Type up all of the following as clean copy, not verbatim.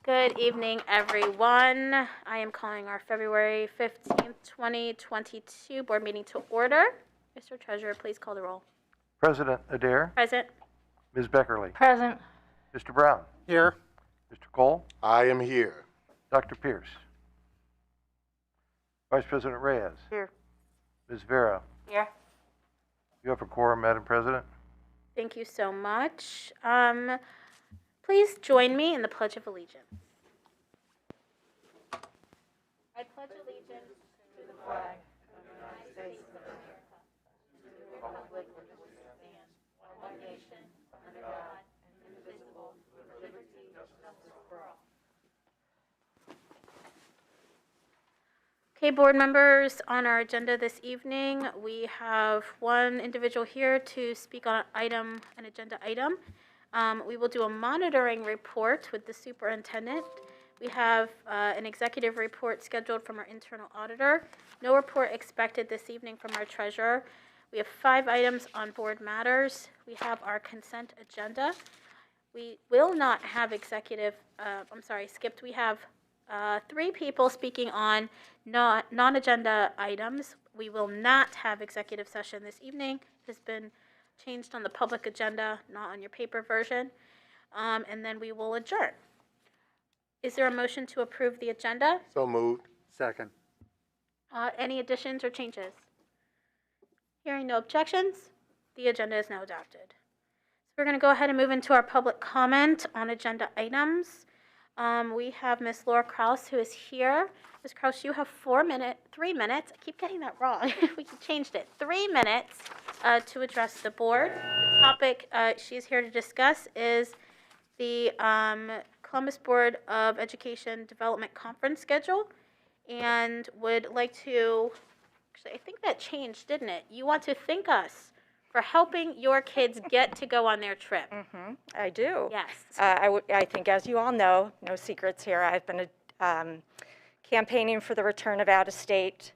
Good evening, everyone. I am calling our February 15th, 2022 board meeting to order. Mr. Treasurer, please call the roll. President Adair. Present. Ms. Beckerly. Present. Mr. Brown. Here. Mr. Cole. I am here. Dr. Pierce. Vice President Reyes. Here. Ms. Vera. Here. You have a quorum, Madam President. Thank you so much. Please join me in the Pledge of Allegiance. I pledge allegiance to the flag of the United States of America, to the republic for which it stands, one nation, under God, indivisible, with liberty and justice for all. Okay, board members, on our agenda this evening, we have one individual here to speak on an agenda item. We will do a monitoring report with the superintendent. We have an executive report scheduled from our internal auditor. No report expected this evening from our treasurer. We have 5 items on board matters. We have our consent agenda. We will not have skipped. We have 3 people speaking on non-agenda items. We will not have executive session this evening. It has been changed on the public agenda, not on your paper version. And then we will adjourn. Is there a motion to approve the agenda? So moved. Second. Any additions or changes? Hearing no objections, the agenda is now adopted. So we're going to go ahead and move into our public comment on agenda items. We have Ms. Laura Krause, who is here. Ms. Krause, you have 3 minutes. I keep getting that wrong. We changed it. 3 minutes to address the board. The topic she's here to discuss is the Columbus Board of Education Development Conference schedule, and would like to, actually, I think that changed, didn't it? You want to thank us for helping your kids get to go on their trip. Mm-hmm. I do. Yes. I think, as you all know, no secrets here, I've been campaigning for the return of out-of-state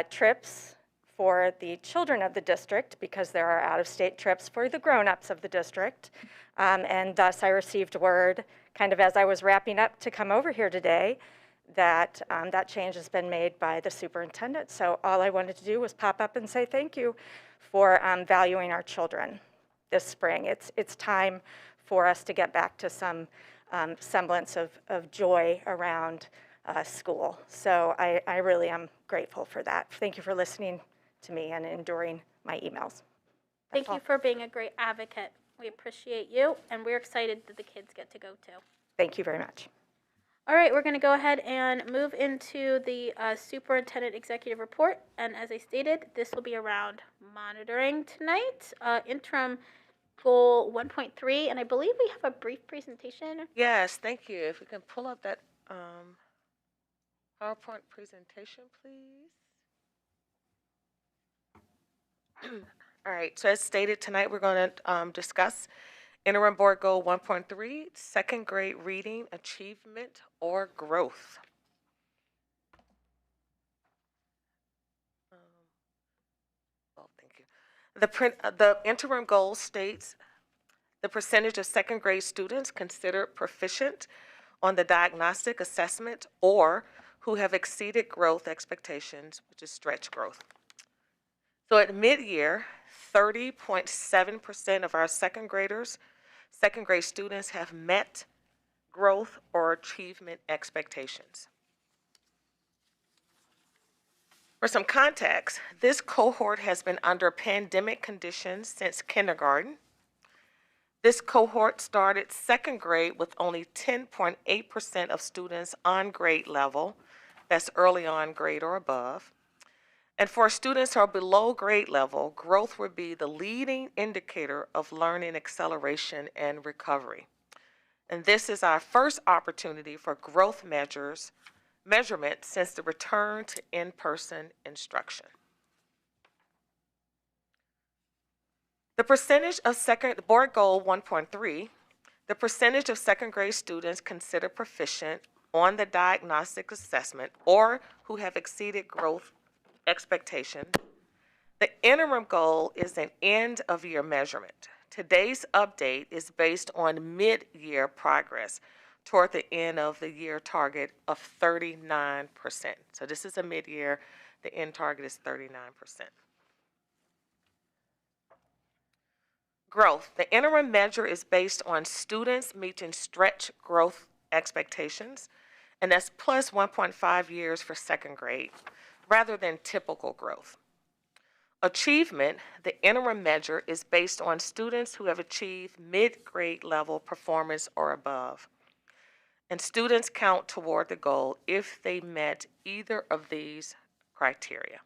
trips for the children of the district, because there are out-of-state trips for the grown-ups of the district. And thus I received word, kind of as I was wrapping up to come over here today, that that change has been made by the superintendent. So all I wanted to do was pop up and say thank you for valuing our children this spring. It's time for us to get back to some semblance of joy around school. So I really am grateful for that. Thank you for listening to me and enduring my emails. Thank you for being a great advocate. We appreciate you, and we're excited that the kids get to go too. Thank you very much. All right, we're going to go ahead and move into the superintendent executive report. And as I stated, this will be around monitoring tonight. Interim goal 1.3, and I believe we have a brief presentation. Yes, thank you. If we can pull up that PowerPoint presentation, please. All right, so as stated, tonight we're going to discuss Interim Board Goal 1.3, second grade reading achievement or growth. Thank you. The interim goal states the percentage of second grade students considered proficient on the diagnostic assessment or who have exceeded growth expectations, which is stretch growth. So at mid-year, 30.7% of our second grade students have met growth or achievement expectations. For some context, this cohort has been under pandemic conditions since kindergarten. This cohort started second grade with only 10.8% of students on grade level, that's early on grade or above. And for students who are below grade level, growth would be the leading indicator of learning acceleration and recovery. And this is our first opportunity for growth measurement since the return to in-person instruction. The percentage of board goal 1.3, the percentage of second grade students considered proficient on the diagnostic assessment or who have exceeded growth expectation. The interim goal is an end-of-year measurement. Today's update is based on mid-year progress. toward the end of the year target of 39%. So this is a mid-year. The end target is 39%. Growth. The interim measure is based on students meeting stretch growth expectations, and that's plus 1.5 years for second grade, rather than typical growth. Achievement, the interim measure, is based on students who have achieved mid-grade level performance or above. And students count toward the goal if they met either of these criteria.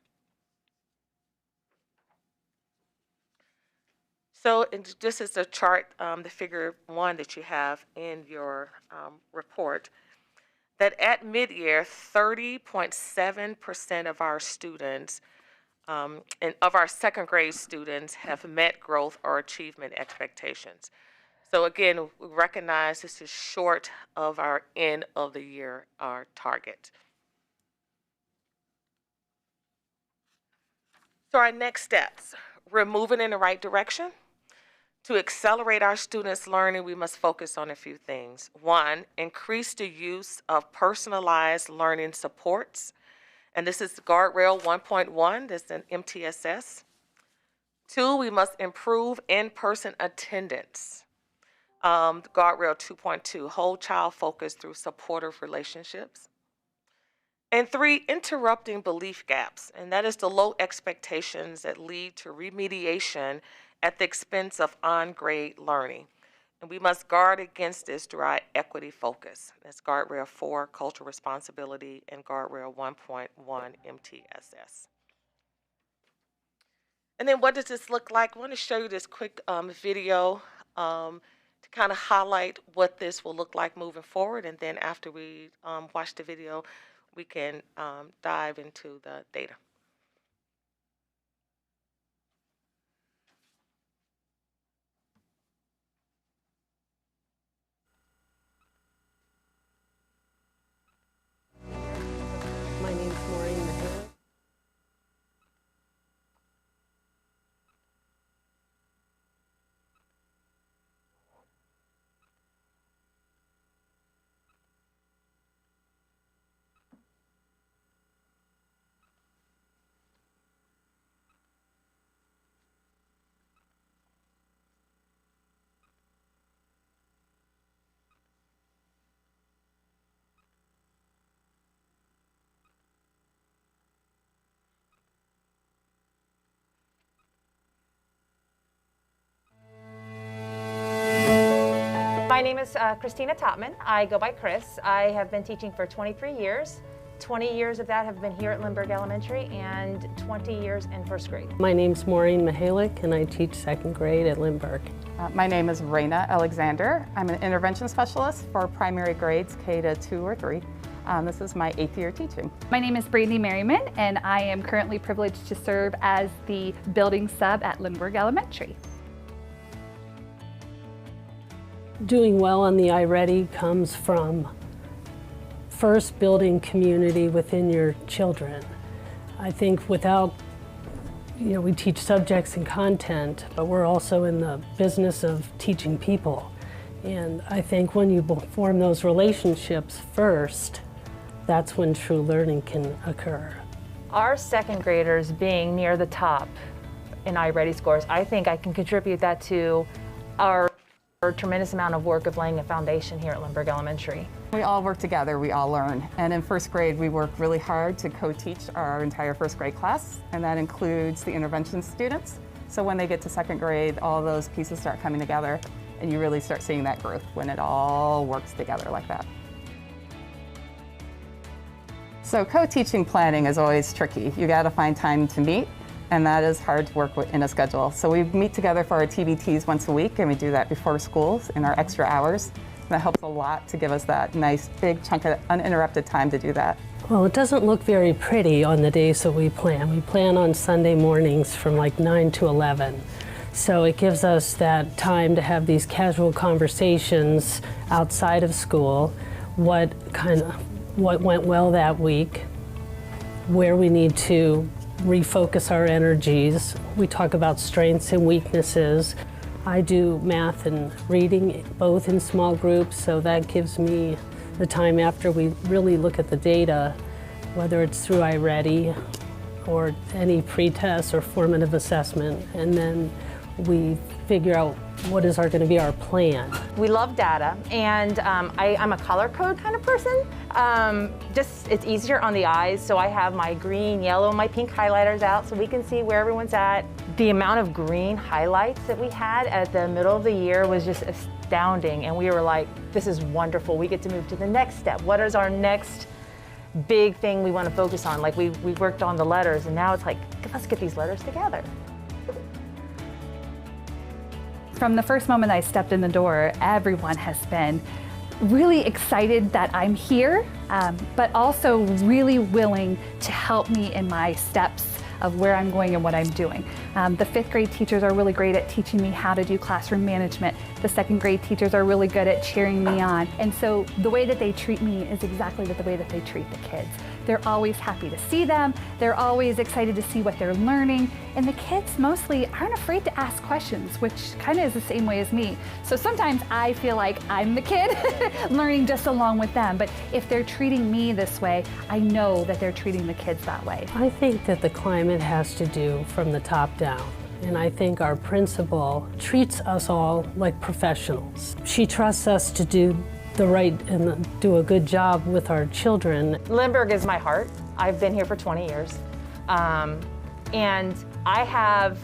So this is the chart, the figure 1 that you have in your report, that at mid-year, 30.7% of our students and of our second grade students have met growth or achievement expectations. So again, we recognize this is short of our end of the year target. So our next steps, we're moving in the right direction. To accelerate our students' learning, we must focus on a few things. 1, increase the use of personalized learning supports. And this is Guardrail 1.1, this is an MTSS. 2, we must improve in-person attendance. Guardrail 2.2, whole child focus through supportive relationships. And 3, interrupting belief gaps, and that is the low expectations that lead to remediation at the expense of on-grade learning. And we must guard against this through our equity focus. That's Guardrail 4, cultural responsibility, and Guardrail 1.1, MTSS. And then what does this look like? I want to show you this quick video to kind of highlight what this will look like moving forward. And then after we watch the video, we can dive into the data. My name's Maureen Mahalik. My name is Christina Topman. I go by Chris. I have been teaching for 23 years. 20 years of that have been here at Lindbergh Elementary and 20 years in first grade. My name's Maureen Mahalik, and I teach second grade at Lindbergh. My name is Raina Alexander. I'm an intervention specialist for primary grades K to 2 or 3. This is my 8th year teaching. My name is Brandy Merriman, and I am currently privileged to serve as the building sub at Lindbergh Elementary. Doing well on the iReady comes from first building community within your children. I think without, we teach subjects and content, but we're also in the business of teaching people. And I think when you form those relationships first, that's when true learning can occur. Our second graders being near the top in iReady scores, I think I can contribute that to our tremendous amount of work of laying a foundation here at Lindbergh Elementary. We all work together, we all learn. And in first grade, we work really hard to co-teach our entire first grade class, and that includes the intervention students. So when they get to second grade, all those pieces start coming together, and you really start seeing that growth when it all works together like that. So co-teaching planning is always tricky. You gotta find time to meet, and that is hard to work with in a schedule. So we meet together for our TBTs once a week, and we do that before school in our extra hours. That helps a lot to give us that nice big chunk of uninterrupted time to do that. Well, it doesn't look very pretty on the days that we plan. We plan on Sunday mornings from like 9 to 11. So it gives us that time to have these casual conversations outside of school, what went well that week, where we need to refocus our energies. We talk about strengths and weaknesses. I do math and reading both in small groups, so that gives me the time after we really look at the data, whether it's through iReady or any pre-test or formative assessment, and then we figure out what is going to be our plan. We love data, and I'm a color code kind of person. Just it's easier on the eyes, so I have my green, yellow, and my pink highlighters out so we can see where everyone's at. The amount of green highlights that we had at the middle of the year was just astounding, and we were like, this is wonderful. We get to move to the next step. What is our next big thing we want to focus on? Like we worked on the letters, and now it's like, let's get these letters together. From the first moment I stepped in the door, everyone has been really excited that I'm here, but also really willing to help me in my steps of where I'm going and what I'm doing. The 5th grade teachers are really great at teaching me how to do classroom management. The 2nd grade teachers are really good at cheering me on. And so the way that they treat me is exactly the way that they treat the kids. They're always happy to see them. They're always excited to see what they're learning. And the kids mostly aren't afraid to ask questions, which kind of is the same way as me. So sometimes I feel like I'm the kid learning just along with them. But if they're treating me this way, I know that they're treating the kids that way. I think that the climate has to do from the top down. And I think our principal treats us all like professionals. She trusts us to do the right and do a good job with our children. Lindbergh is my heart. I've been here for 20 years. And I have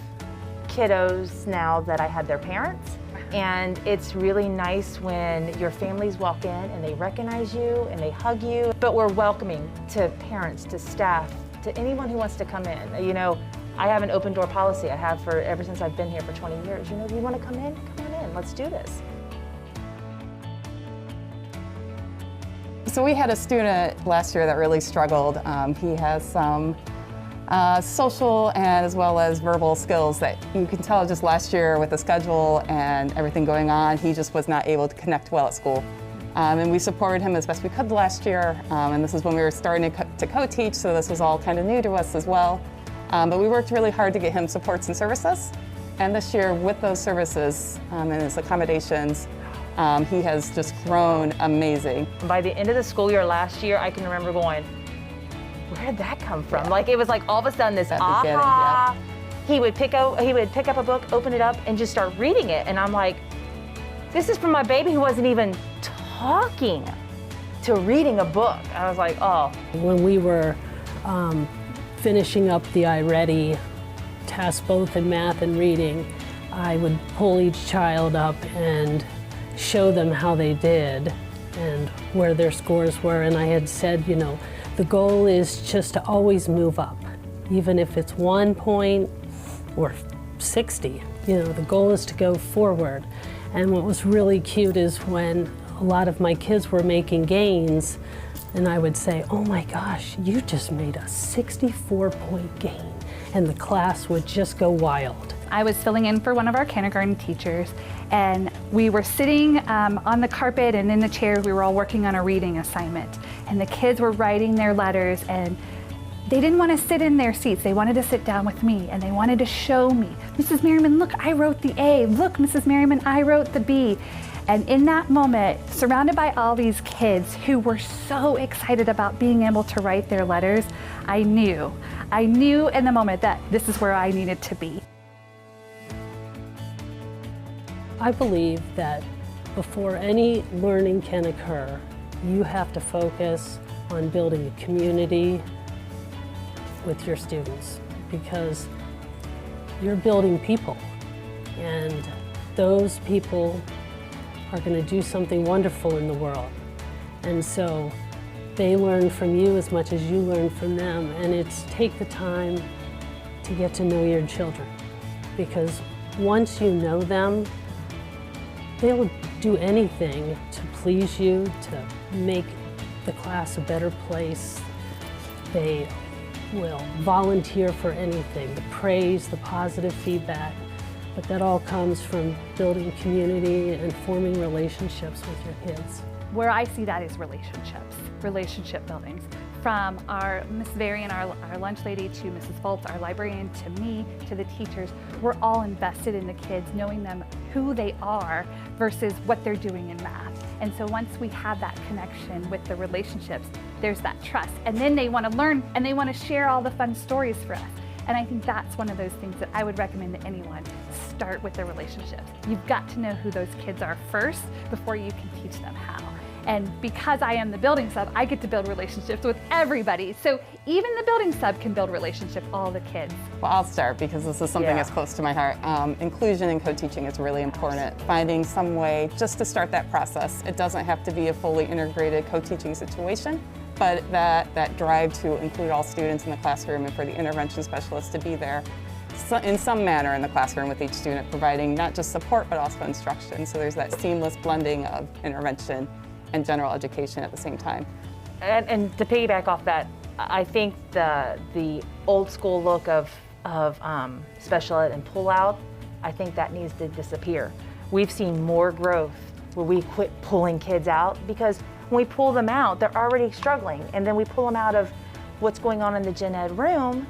kiddos now that I had their parents. And it's really nice when your families walk in and they recognize you and they hug you. But we're welcoming to parents, to staff, to anyone who wants to come in. You know, I have an open door policy. I have for ever since I've been here for 20 years. You know, if you want to come on in, let's do this. So we had a student last year that really struggled. He has some social and as well as verbal skills that you can tell just last year with the schedule and everything going on, he just was not able to connect well at school. And we supported him as best we could last year. And this is when we were starting to co-teach, so this was all kind of new to us as well. But we worked really hard to get him supports and services. And this year with those services and his accommodations, he has just grown amazing. By the end of the school year last year, I can remember going, where did that come from? Yeah. Like it was like all of a sudden this aha. Yeah. He would pick up a book, open it up, and just start reading it. And I'm like, this is from my baby who wasn't even talking to reading a book. I was like, oh. When we were finishing up the iReady test, both in math and reading, I would pull each child up and show them how they did and where their scores were. And I had said, you know, the goal is just to always move up, even if it's 1 point or 60. You know, the goal is to go forward. And what was really cute is when a lot of my kids were making gains, and I would say, oh my gosh, you just made a 64-point gain. And the class would just go wild. I was filling in for one of our kindergarten teachers, and we were sitting on the carpet and in the chairs. We were all working on a reading assignment, and the kids were writing their letters, and they didn't want to sit in their seats. They wanted to sit down with me, and they wanted to show me, Mrs. Merriman, look, I wrote the A. Look, Mrs. Merriman, I wrote the B. And in that moment, surrounded by all these kids who were so excited about being able to write their letters, I knew in the moment that this is where I needed to be. I believe that before any learning can occur, you have to focus on building a community with your students, because you're building people, and those people are going to do something wonderful in the world. And so they learn from you as much as you learn from them, and it's take the time to get to know your children, because once you know them, they will do anything to please you, to make the class a better place. They will volunteer for anything, the praise, the positive feedback, but that all comes from building community and forming relationships with your kids. Where I see that is relationships, relationship buildings. from our Miss Varian, our lunch lady, to Mrs. Fultz, our librarian, to me, to the teachers. We're all invested in the kids, knowing them who they are versus what they're doing in math. And so once we have that connection with the relationships, there's that trust. And then they want to learn and they want to share all the fun stories for us. And I think that's one of those things that I would recommend to anyone. Start with the relationships. You've got to know who those kids are first before you can teach them how. And because I am the building sub, I get to build relationships with everybody. So even the building sub can build relationships with all the kids. Well, I'll start because this is something that's close to my heart. Inclusion in co-teaching is really important. Finding some way just to start that process. It doesn't have to be a fully integrated co-teaching situation, but that drive to include all students in the classroom and for the intervention specialist to be there in some manner in the classroom with each student, providing not just support but also instruction. So there's that seamless blending of intervention and general education at the same time. And to piggyback off that, I think the old school look of special ed and pull out, I think that needs to disappear. We've seen more growth where we quit pulling kids out, because when we pull them out, they're already struggling, and then we pull them out of what's going on in the gen ed room,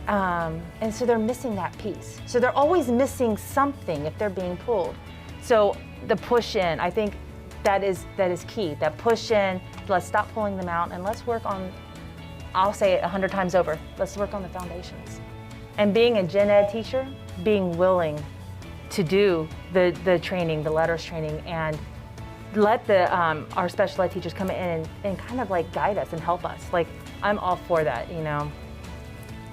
and so they're missing that piece. So they're always missing something if they're being pulled. So the push in, I think that is key. That push in, let's stop pulling them out and let's work on, I'll say it 100 times over, let's work on the foundations. And being a gen ed teacher, being willing to do the training, the letters training, and let our special ed teachers come in and kind of like guide us and help us. Like, I'm all for that, you know.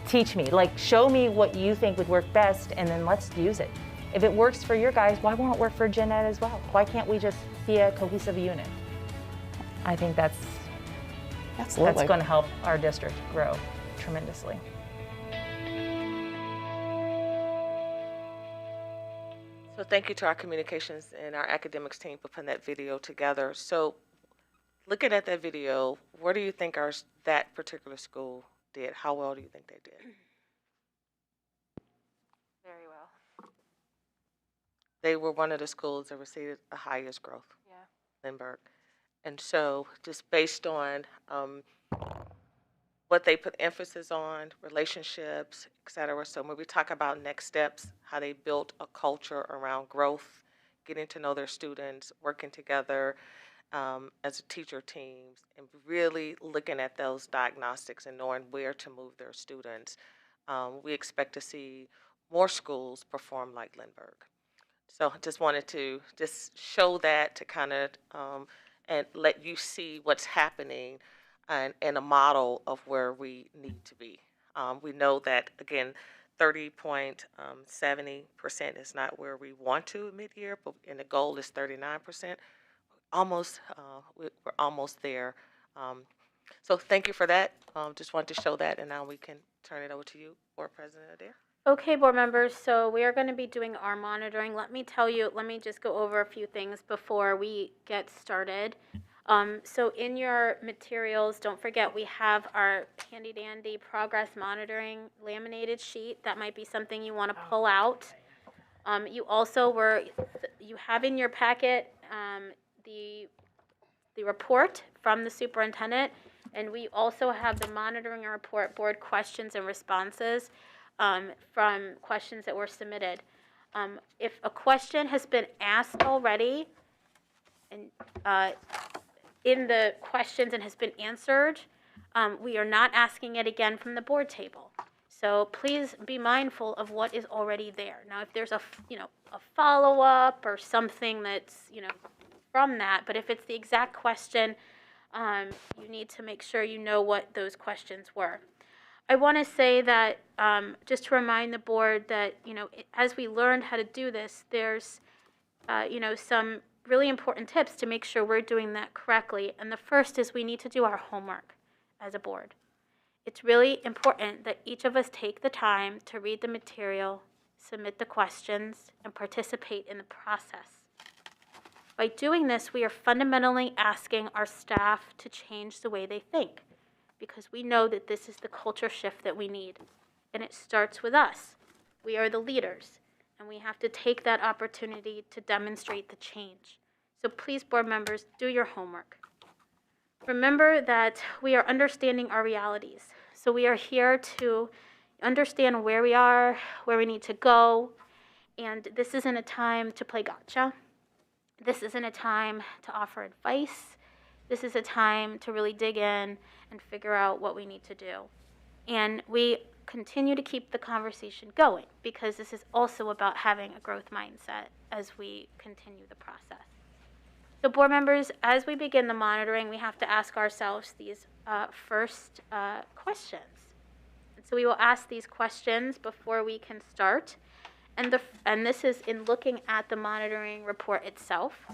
Teach me, like show me what you think would work best, and then let's use it. If it works for your guys, why won't it work for gen ed as well? Why can't we just be a cohesive unit? I think that's going to help our district grow tremendously. So thank you to our communications and our academics team for putting that video together. So looking at that video, what do you think that particular school did? How well do you think they did? Very well. They were one of the schools that received the highest growth. Yeah. Lindbergh. And so just based on what they put emphasis on, relationships, et cetera. So when we talk about next steps, how they built a culture around growth, getting to know their students, working together as a teacher teams, and really looking at those diagnostics and knowing where to move their students, we expect to see more schools perform like Lindbergh. So I just wanted to just show that to kind of and let you see what's happening and a model of where we need to be. We know that, again, 30.70% is not where we want to mid-year, and the goal is 39%. We're almost there. So thank you for that. Just wanted to show that, and now we can turn it over to you, Board President Adair. Okay, board members, so we are going to be doing our monitoring. Let me just go over a few things before we get started. So in your materials, don't forget we have our handy dandy progress monitoring laminated sheet. That might be something you want to pull out. You also you have in your packet the report from the superintendent, and we also have the monitoring report, board questions and responses from questions that were submitted. If a question has been asked already and in the questions and has been answered, we are not asking it again from the board table. So please be mindful of what is already there. Now, if there's a follow-up or something that's, from that, but if it's the exact question, you need to make sure you know what those questions were. I want to say that, just to remind the board that, as we learned how to do this, there's, some really important tips to make sure we're doing that correctly. And the first is we need to do our homework as a board. It's really important that each of us take the time to read the material, submit the questions, and participate in the process. By doing this, we are fundamentally asking our staff to change the way they think, because we know that this is the culture shift that we need. And it starts with us. We are the leaders, and we have to take that opportunity to demonstrate the change. So please, board members, do your homework. Remember that we are understanding our realities. So we are here to understand where we are, where we need to go, and this isn't a time to play gotcha. This isn't a time to offer advice. This is a time to really dig in and figure out what we need to do. And we continue to keep the conversation going because this is also about having a growth mindset as we continue the process. So board members, as we begin the monitoring, we have to ask ourselves these first questions. And so we will ask these questions before we can start. And this is in looking at the monitoring report itself.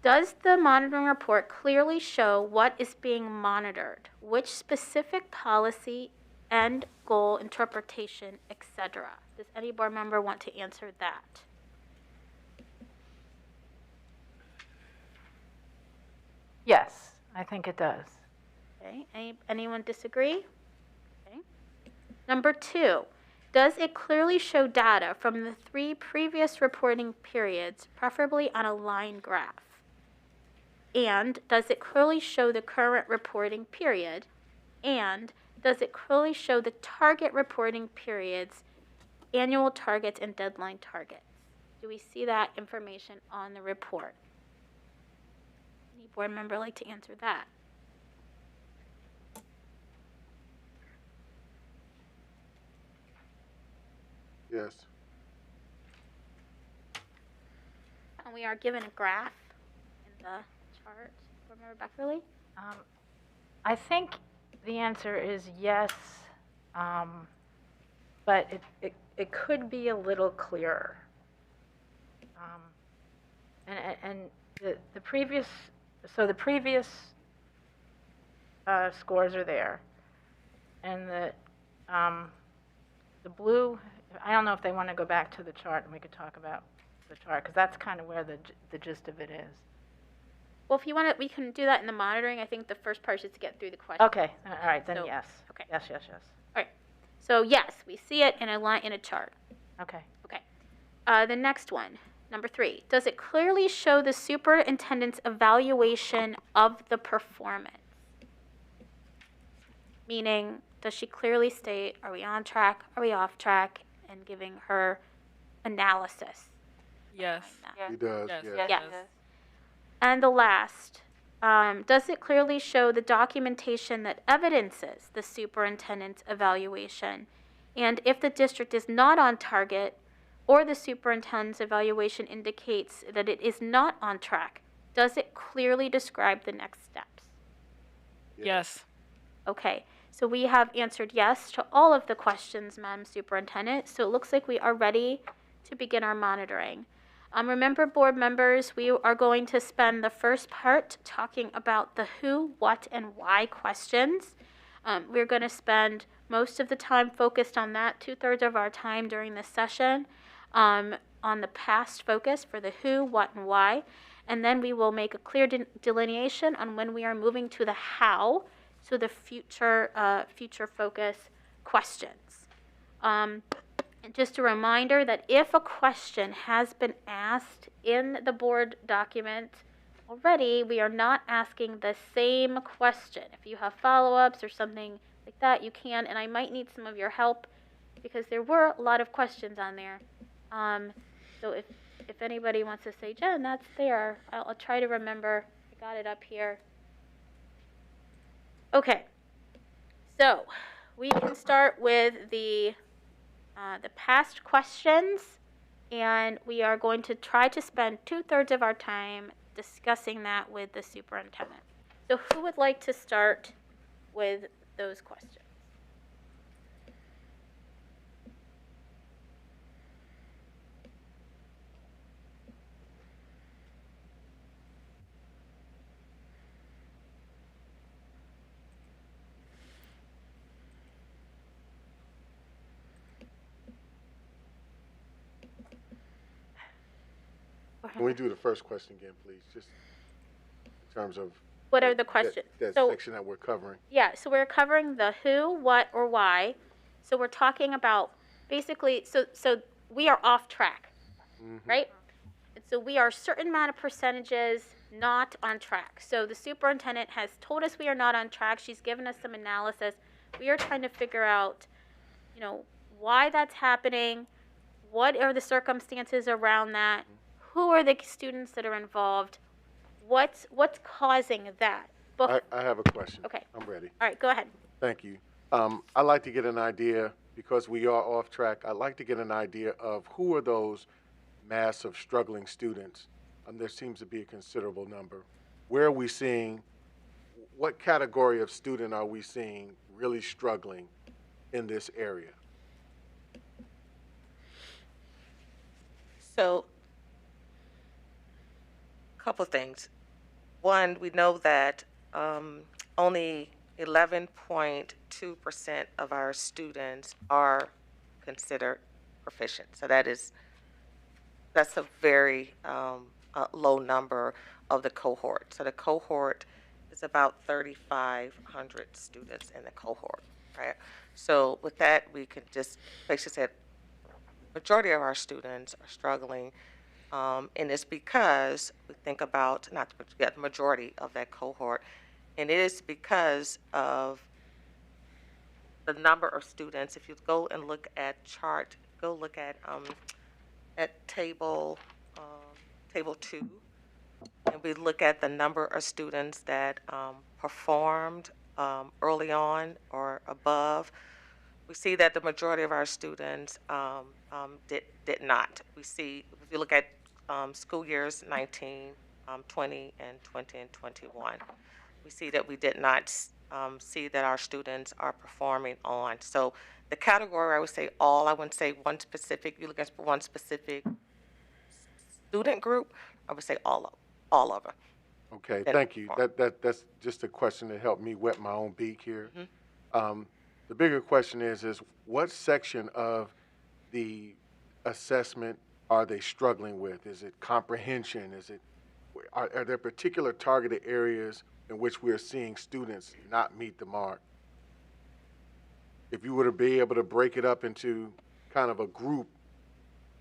Does the monitoring report clearly show what is being monitored, which specific policy and goal interpretation, etc.? Does any board member want to answer that? Yes, I think it does. Okay. Anyone disagree? Okay. Number 2, does it clearly show data from the 3 previous reporting periods, preferably on a line graph? And does it clearly show the current reporting period? And does it clearly show the target reporting periods, annual targets, and deadline targets? Do we see that information on the report? Any board member like to answer that? Yes. And we are given a graph in the chart. Board member Beckerly? I think the answer is yes, but it could be a little clearer. And the previous scores are there, and the blue. I don't know if they want to go back to the chart and we could talk about the chart because that's kind of where the gist of it is. Well, if you want to, we can do that in the monitoring. I think the first part is to get through the question. Okay, all right, then So, yes. okay. Yes. All right. So yes, we see it in a chart. Okay. Okay. The next one, number 3. Does it clearly show the superintendent's evaluation of the performance? Meaning, does she clearly state, are we on track, are we off track, and giving her analysis? Yes. He does. Yes. Yes. And the last, does it clearly show the documentation that evidences the superintendent's evaluation? And if the district is not on target or the superintendent's evaluation indicates that it is not on track, does it clearly describe the next steps? Yes. Okay, so we have answered yes to all of the questions, Madam Superintendent. So it looks like we are ready to begin our monitoring. Remember, board members, we are going to spend the first part talking about the who, what, and why questions. We're going to spend most of the time focused on that, 2/3 of our time during this session, on the past focus for the who, what, and why. And then we will make a clear delineation on when we are moving to the how, so the future focus questions. And just a reminder that if a question has been asked in the board document already, we are not asking the same question. If you have follow-ups or something like that, you can, and I might need some of your help because there were a lot of questions on there. So if anybody wants to say, Jen, that's there, I'll try to remember. I got it up here. Okay, so we can start with the past questions, and we are going to try to spend 2/3 of our time discussing that with the superintendent. So who would like to start with those questions? Can we do the first question again, please? Just in terms of What are the questions? that So, section that we're covering. yeah, so we're covering the who, what, or why. So we're talking about basically, so we are off track, right? And so we are a certain amount of percentages not on track. So the superintendent has told us we are not on track. She's given us some analysis. We are trying to figure out, you know, why that's happening, what are the circumstances around that, who are the students that are involved, what's causing that. I have a question. Okay. I'm ready. All right, go ahead. Thank you. I'd like to get an idea, because we are off track, I'd like to get an idea of who are those mass of struggling students. There seems to be a considerable number. Where are we seeing, what category of student are we seeing really struggling in this area? So, a couple things. One, we know that only 11.2% of our students are considered proficient. So that's a very low number of the cohort. So the cohort is about 3,500 students in the cohort, right? So with that, we can just basically say majority of our students are struggling, and it's because we think about not the majority of that cohort, and it is because of the number of students. If you go and look at chart, go look at table 2, and we look at the number of students that performed early on or above. We see that the majority of our students did not. We see, if you look at school years 19, 20, and 20 and 21, we see that we did not see that our students are performing on. So the category, I would say all, I wouldn't say one specific, you look at one specific student group, I would say all of them. Okay, thank you. That's just a question that helped me wet my own beak here. The bigger question is what section of the assessment are they struggling with? Is it comprehension? Are there particular targeted areas in which we're seeing students not meet the mark? If you were to be able to break it up into kind of a group,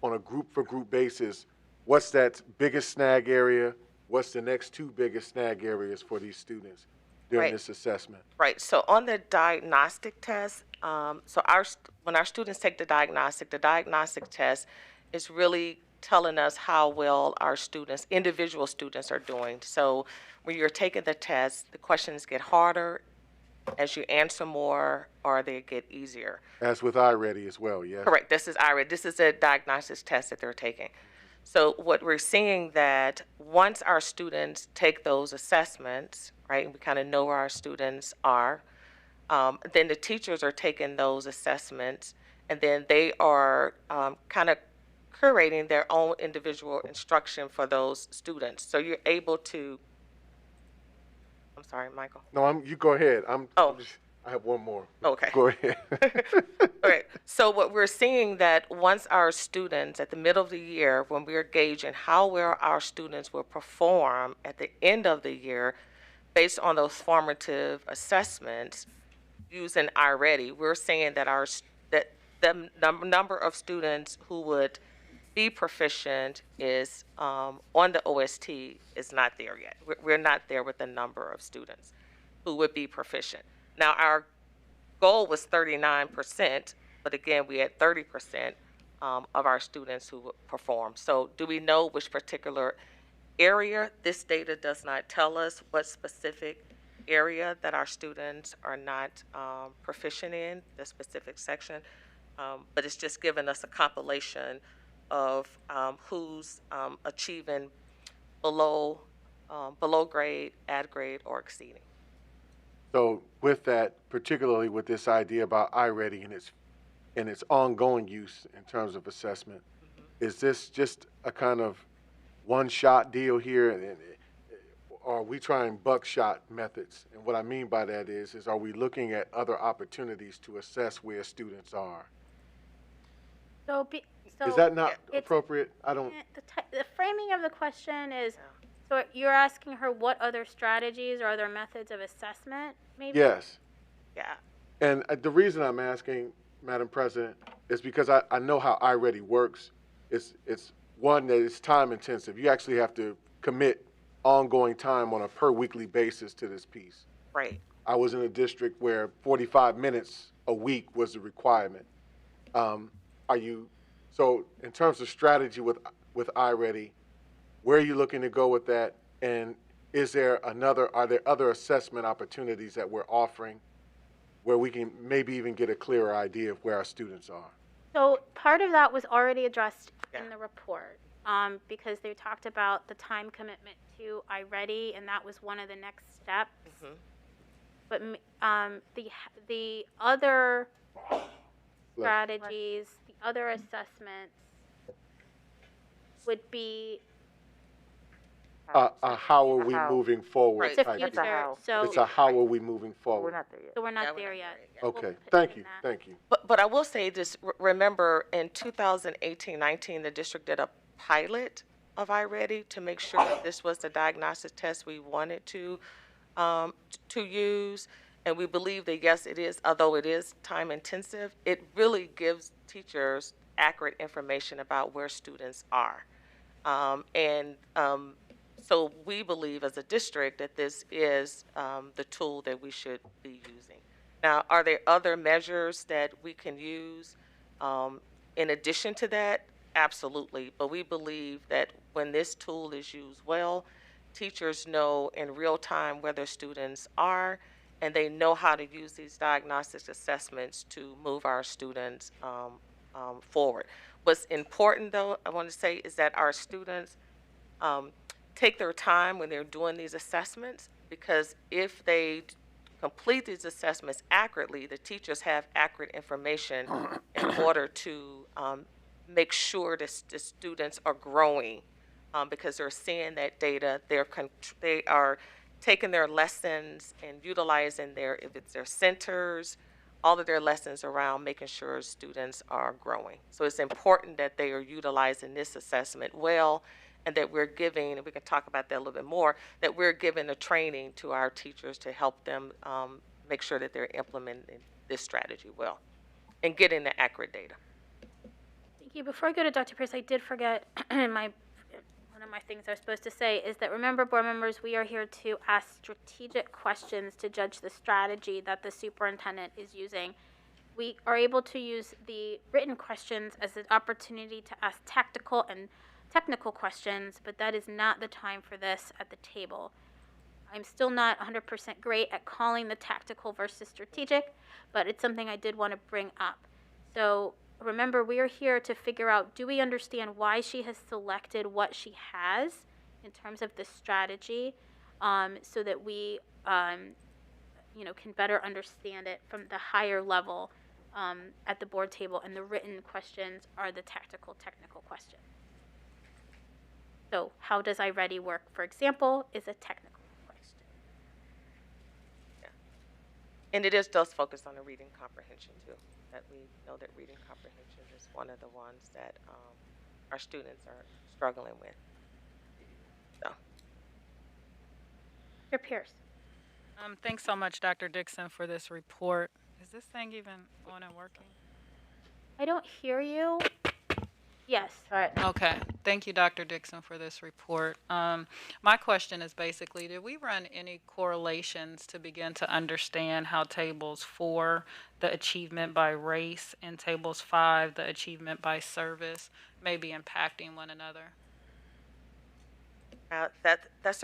on a group-for-group basis, what's that biggest snag area? What's the next two biggest snag areas for these students during this assessment? Right. So on the diagnostic test, when our students take the diagnostic test is really telling us how well our students, individual students, are doing. So when you're taking the test, the questions get harder as you answer more, or they get easier. As with iReady as well, yes? Correct. This is iReady. This is a diagnosis test that they're taking. So what we're seeing that once our students take those assessments, right, and we kind of know where our students are, then the teachers are taking those assessments, and then they are kind of curating their own individual instruction for those students. So you're able to, I'm sorry, Michael. No, you go ahead. I have one more. Okay. Go ahead. All right. So what we're seeing that once our students at the middle of the year, when we're gauging how well our students will perform at the end of the year, based on those formative assessments using iReady, we're saying that the number of students who would be proficient is on the OST is not there yet. We're not there with the number of students who would be proficient. Now, our goal was 39%, but again, we had 30% of our students who would perform. So do we know which particular area? This data does not tell us what specific area that our students are not proficient in, the specific section, but it's just given us a compilation of who's achieving below grade, at grade, or exceeding. So with that, particularly with this idea about iReady and its ongoing use in terms of assessment, is this just a kind of one-shot deal here, or are we trying buckshot methods? And what I mean by that is are we looking at other opportunities to assess where students are? Is that not appropriate? I don't. The framing of the question is, so you're asking her what other strategies or other methods of assessment, maybe? Yes. Yeah. And the reason I'm asking, Madam President, is because I know how iReady works. It's one that is time intensive. You actually have to commit ongoing time on a per weekly basis to this piece. Right. I was in a district where 45 minutes a week was the requirement. So in terms of strategy with iReady, where are you looking to go with that? And are there other assessment opportunities that we're offering where we can maybe even get a clearer idea of where our students are? So part of that was already addressed in the report, because they talked about the time commitment to iReady, and that was one of the next steps. But the other strategies, the other assessments would be How are we moving forward? Right. it's a type future. deal. So It's a how are we moving forward? We're not there yet. so we're Yeah, not we're there not yet. there yet. We'll Okay, put thank in you, that. thank you. But I will say this, remember in 2018-19, the district did a pilot of iReady to make sure that this was the diagnostic test we wanted to use. And we believe that, yes, it is, although it is time intensive, it really gives teachers accurate information about where students are. So we believe as a district that this is the tool that we should be using. Now, are there other measures that we can use in addition to that? Absolutely. But we believe that when this tool is used well, teachers know in real time where their students are, and they know how to use these diagnostic assessments to move our students forward. What's important, though, I want to say, is that our students take their time when they're doing these assessments, because if they complete these assessments accurately, the teachers have accurate information in order to make sure that the students are growing, because they're seeing that data. They are taking their lessons and utilizing if it's their centers, all of their lessons around making sure students are growing. So it's important that they are utilizing this assessment well, and that we're giving, and we can talk about that a little bit more, that we're giving the training to our teachers to help them make sure that they're implementing this strategy well and getting the accurate data. Thank you. Before I go to Dr. Pierce, I did forget one of my things I was supposed to say is that, remember, board members, we are here to ask strategic questions to judge the strategy that the superintendent is using. We are able to use the written questions as an opportunity to ask tactical and technical questions, but that is not the time for this at the table. I'm still not 100% great at calling the tactical versus strategic, but it's something I did want to bring up. So remember, we are here to figure out, do we understand why she has selected what she has in terms of the strategy, so that we can better understand it from the higher level at the board table, and the written questions are the technical questions. So how does iReady work, for example, is a technical question. Yeah. And it does focus on the reading comprehension too. That we know that reading comprehension is one of the ones that our students are struggling with. So. Dr. Pierce. Thanks so much, Dr. Dixon, for this report. Is this thing even on and working? I don't hear you. Yes. All right. Okay. Thank you, Dr. Dixon, for this report. My question is basically, did we run any correlations to begin to understand how tables 4, the achievement by race, and tables 5, the achievement by service, may be impacting one another? That's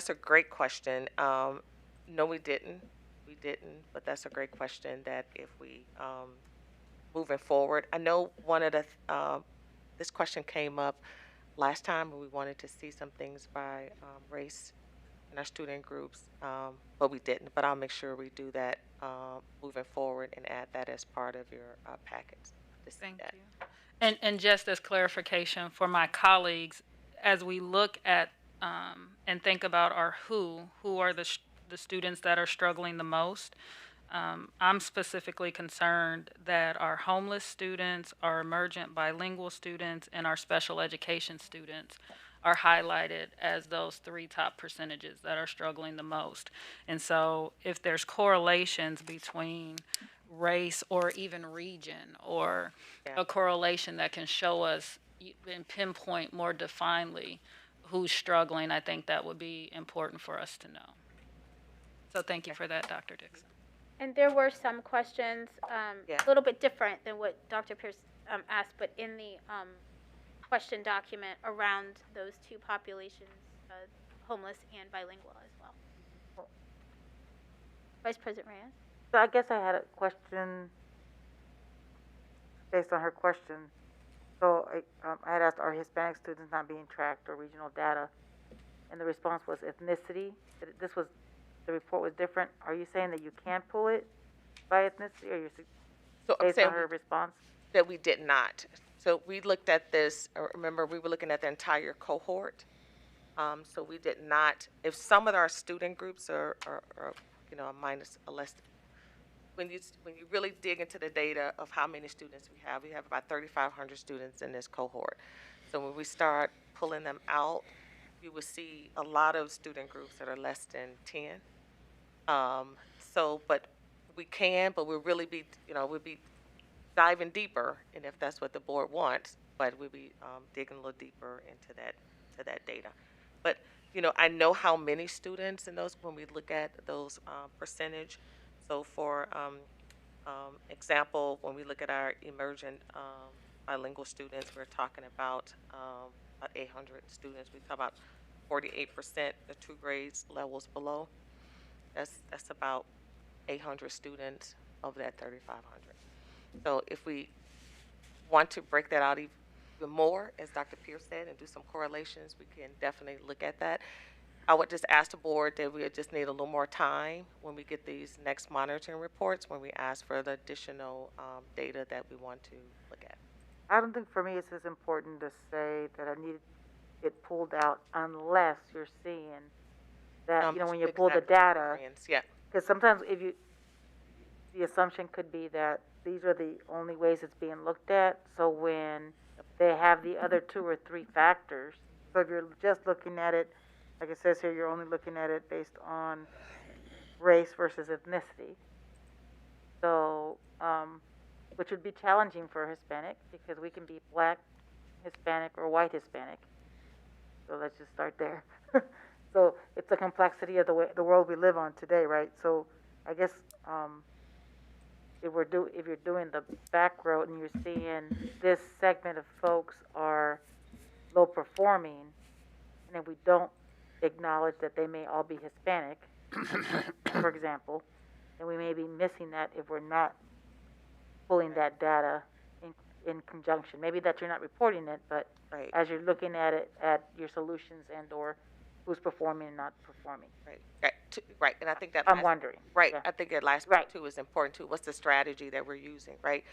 a great question. No, we didn't, but that's a great question that if we, moving forward, I know one of the, this question came up last time when we wanted to see some things by race in our student groups, but we didn't. But I'll make sure we do that moving forward and add that as part of your packets. Thank you. And just as clarification for my colleagues, as we look at and think about our who are the students that are struggling the most, I'm specifically concerned that our homeless students, our emergent bilingual students, and our special education students are highlighted as those 3 top percentages that are struggling the most. And so if there's correlations between race or even region, or a correlation that can show us and pinpoint more definedly who's struggling, I think that would be important for us to know. So thank you for that, Dr. Dixon. And there were some questions, Yeah. a little bit different than what Dr. Pierce asked, but in the question document around those two populations, homeless and bilingual as well. Vice President Reyes? So I guess I had a question based on her question. So I had asked, are Hispanic students not being tracked or regional data? And the response was ethnicity. The report was different. Are you saying that you can't pull it by ethnicity, or you're So I'm based saying on her response? that we did not. So we looked at this, remember, we were looking at the entire cohort. So we did not, if some of our student groups are you know, a minus, a less, when you really dig into the data of how many students we have about 3,500 students in this cohort. So when we start pulling them out, you will see a lot of student groups that are less than 10. But we can, but we'll really be, you know, we'll be diving deeper, and if that's what the board wants, but we'll be digging a little deeper into that data. But, you know, I know how many students in those, when we look at those percentage. So for example, when we look at our emergent bilingual students, we're talking about 800 students. We talk about 48%, the 2 grades levels below. That's about 800 students of that 3,500. So if we want to break that out even more, as Dr. Pierce said, and do some correlations, we can definitely look at that. I would just ask the board that we just need a little more time when we get these next monitoring reports, when we ask for the additional data that we want to look at. I don't think for me it's as important to say that I need it pulled out unless you're seeing that, you know, when you pull the data, Yeah. because sometimes the assumption could be that these are the only ways it's being looked at. So when they have the other 2 or 3 factors, so if you're just looking at it, like it says here, you're only looking at it based on race versus ethnicity. So, which would be challenging for Hispanic, because we can be black Hispanic or white Hispanic. So let's just start there. So it's the complexity of the world we live on today, right? So I guess if you're doing the back road and you're seeing this segment of folks are low performing, and if we don't acknowledge that they may all be Hispanic, for example, then we may be missing that if we're not pulling that data in conjunction. Maybe that you're not reporting it, but as you're looking at it, at your solutions and or who's performing and not performing. Right, and I think that I'm wondering. Right, Yeah. I think that last part too is important too. What's the strategy that we're using, right?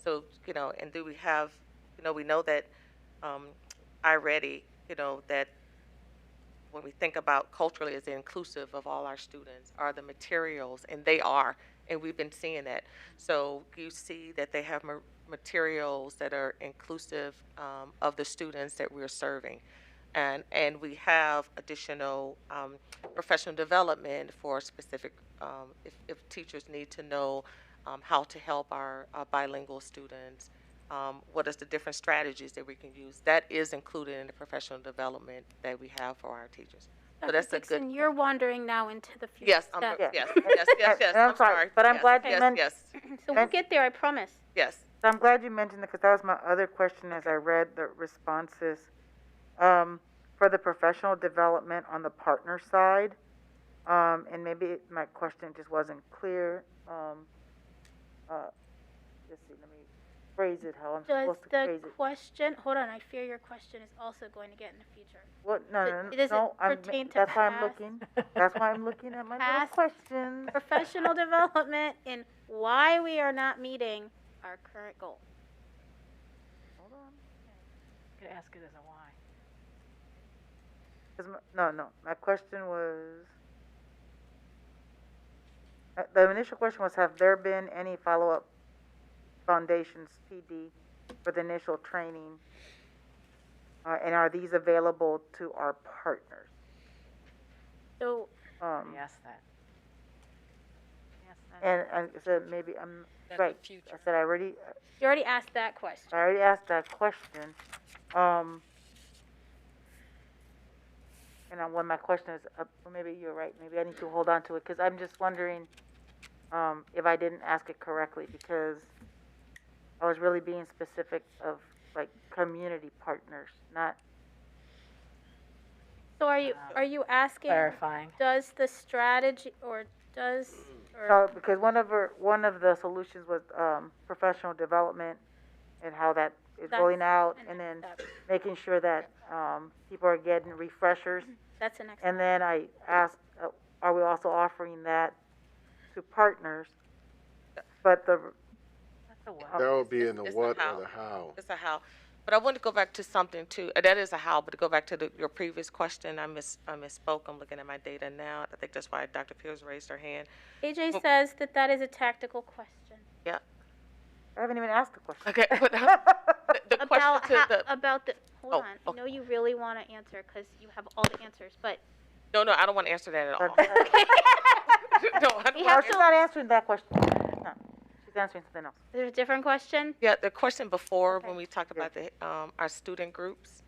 So, you know, and do we have, you know, we know that iReady, you know, that when we think about culturally as inclusive of all our students are the materials, and they are, and we've been seeing that. So you see that they have materials that are inclusive of the students that we're serving. And we have additional professional development for specific, if teachers need to know how to help our bilingual students, what is the different strategies that we can use. That is included in the professional development that we have for our teachers. So that's Dixon, a good. you're wandering now into the future. Yes, yes. I'm sorry, but I'm glad you mentioned. Yes, So we'll get there, I promise. yes. So I'm glad you mentioned it, because that was my other question as I read the responses. For the professional development on the partner side, and maybe my question just wasn't clear. Let's see, let me phrase it how I'm Does supposed to the phrase it. question, hold on, I fear your question is also going to get in the future. What? No, Does it no. pertain to That's why I'm past- looking. That's why I'm looking at my little past questions. Professional development in why we are not meeting our current goal. Hold on. You could ask it as a why. No. My question was. The initial question was, have there been any follow-up foundations, PD, for the initial training? And are these available to our partners? So, Yes, that. and I said maybe I'm That's right. the future. I said I already asked that question. asked that question. when my question is, well, maybe you're right, maybe I need to hold on to it, because I'm just wondering if I didn't ask it correctly, because I was really being specific of like community partners, not. So are you asking, Clarifying. does the strategy, or does, or, No, because one of the solutions was professional development and how that is That's rolling out, an and then next step. making sure that people are getting refreshers. That's the next. And then I asked, are we also offering that to partners? But the That would be in the It's a what how. or the how. It's a how. But I want to go back to something too. That is a how, but to go back to your previous question, I misspoke. I'm looking at my data now. I think that's why Dr. Pierce raised her hand. AJ says that is a tactical question. Yeah. I haven't even asked the question. Okay. But the question to the. Hold on. I know you really want to answer because you have all the answers, but No, I don't want to answer that at all. No, I don't We want have to She's not answering that question. No, she's answering something else. there's a different question. Yeah, the question before Okay. when we talked about the our student groups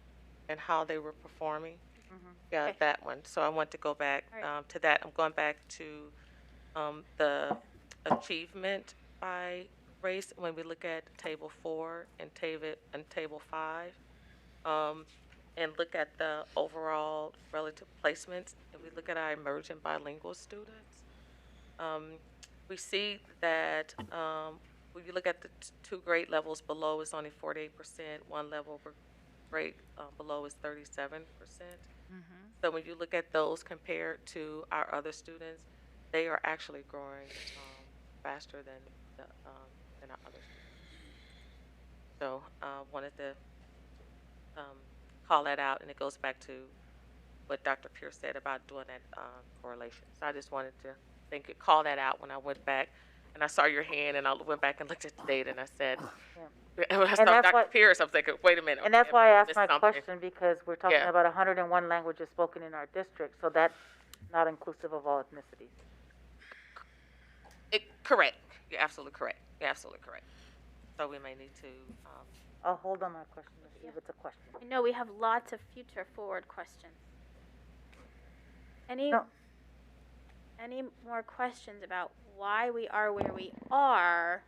and how they were performing. Yeah, Okay. that one. So I want to go back All right. to that. I'm going back to the achievement by race when we look at table 4 and table 5, and look at the overall relative placements. And we look at our emerging bilingual students. We see that when you look at the two grade levels below, it's only 48%. One level grade below is 37%. So when you look at those compared to our other students, they are actually growing faster than our other students. So wanted to call that out, and it goes back to what Dr. Pierce said about doing that correlation. So I just wanted to call that out when I went back and I saw your hand, and I went back and looked at the data, and I said, when I saw that's Dr. why- Pierce, I'm thinking, wait a minute. And that's okay, why I asked missed my something. question, because we're talking Yeah. about 101 languages spoken in our district, so that's not inclusive of all ethnicities. Correct. You're absolutely correct. So we may need to, I'll hold on my question to see if it's a question. I know we have lots of future forward questions. Any No. any more questions about why we are where we are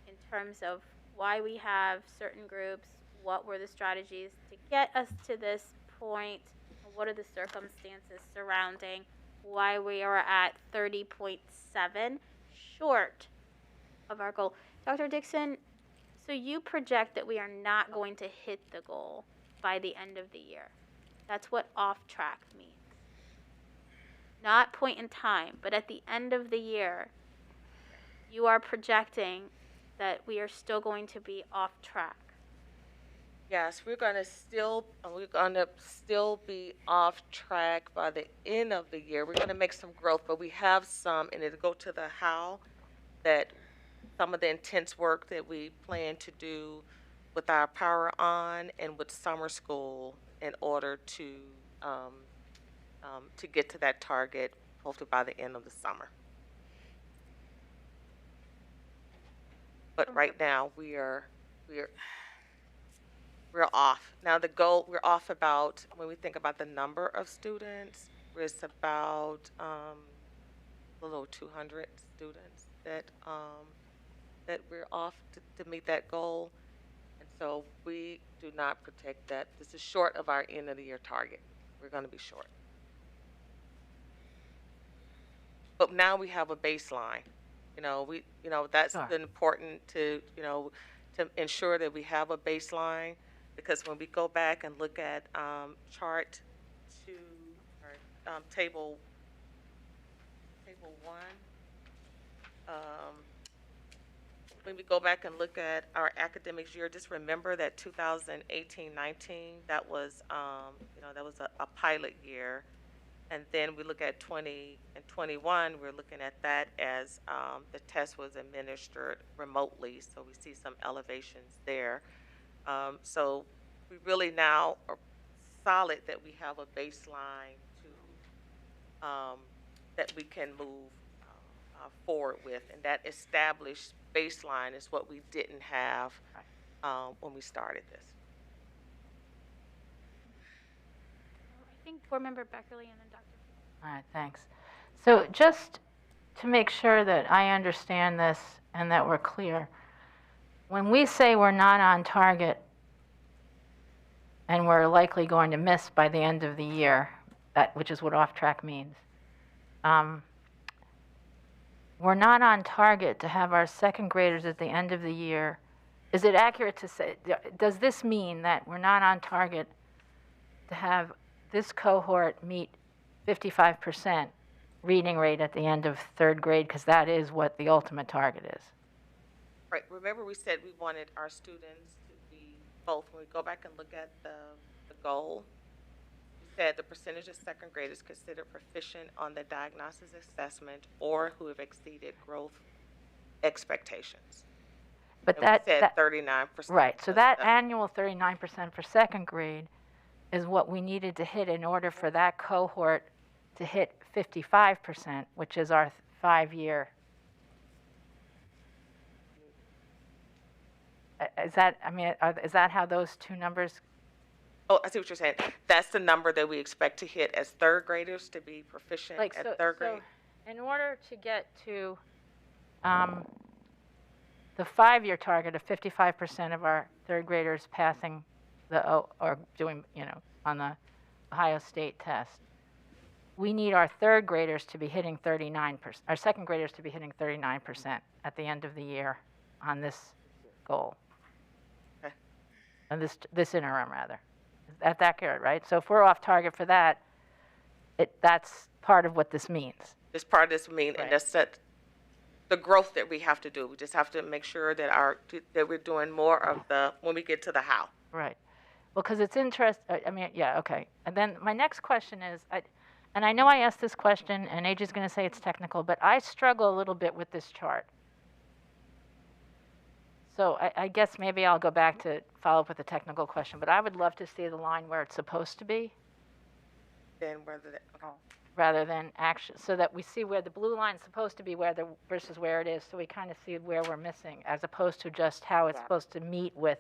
in terms of why we have certain groups, what were the strategies to get us to this point, what are the circumstances surrounding why we are at 30.7 short of our goal. Dr. Dixon, so you project that we are not going to hit the goal by the end of the year. That's what off track means. Not point in time, but at the end of the year, you are projecting that we are still going to be off track. yes, we're going to still be off track by the end of the year. We're going to make some growth, but we have some, and it'll go to the how, that some of the intense work that we plan to do with our Power On and with summer school in order to get to that target, hopefully by the end of the summer. But right now we're off. Now the goal, we're off about, when we think about the number of students, it's about a little over 200 students that we're off to meet that goal. And so we do not protect that. This is short of our end of the year target. We're going to be short. But now we have a baseline. That's been important to ensure that we have a baseline, because when we go back and look at chart 2, or table 1, when we go back and look at our academic year, just remember that 2018-19, that was a pilot year. And then we look at 20 and 21, we're looking at that as the test was administered remotely, so we see some elevations there. So we really now are solid that we have a baseline that we can move forward with, and that established baseline is what we didn't have when we started this. I think Board Member Beckerly and then Dr. All right, thanks. So just to make sure that I understand this and that we're clear, when we say we're not on target and we're likely going to miss by the end of the year, which is what off-track means, we're not on target to have our second graders at the end of the year. Is it accurate to say, does this mean that we're not on target to have this cohort meet 55% reading rate at the end of third grade? Because that is what the ultimate target is. Right, remember we said we wanted our students to be both, when we go back and look at the goal, we said the percentage of second graders considered proficient on the diagnosis assessment or who have exceeded growth expectations. But And that we said 39%. Right, so that annual 39% for second grade is what we needed to hit in order for that cohort to hit 55%, which is our 5-year. Is that, I mean, is that how those two numbers? Oh, I see what you're saying. That's the number that we expect to hit as third graders to be proficient at third grade. So in order to get to the 5-year target of 55% of our third graders passing or doing, on the Ohio State test, we need our third graders to be hitting 39%, our second graders to be hitting 39% at the end of the year on this goal. Okay. On this interim, rather. That's accurate, right? So if we're off target for that, that's part of what this means. It's part of this mean, Right. and that's the growth that we have to do. We just have to make sure that that we're doing more of when we get to the how. Right. Well, because it's interesting. I mean, yeah, okay. And then my next question is, and I know I asked this question, and AJ's going to say it's technical, but I struggle a little bit with this chart. So I guess maybe I'll go back to follow up with a technical question, but I would love to see the line where it's supposed to be Then whether rather than action, so that we see where the blue line's supposed to be versus where it is, so we kind of see where we're missing, as opposed to just how it's supposed to meet with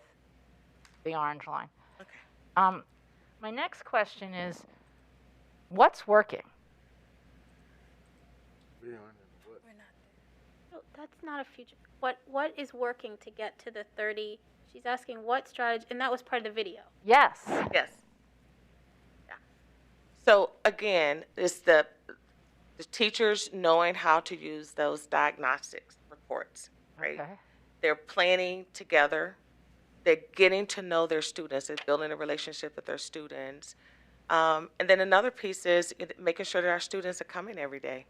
the orange line. Okay. My next question is, what's working? No, that's not a future. What is working to get to the 30? She's asking what strategy, and that was part of the video. Yes. Yes. Yeah. So again, it's the teachers knowing how to use those diagnostics reports, right? Okay. They're planning together. They're getting to know their students. They're building a relationship with their students. And then another piece is making sure that our students are coming every day.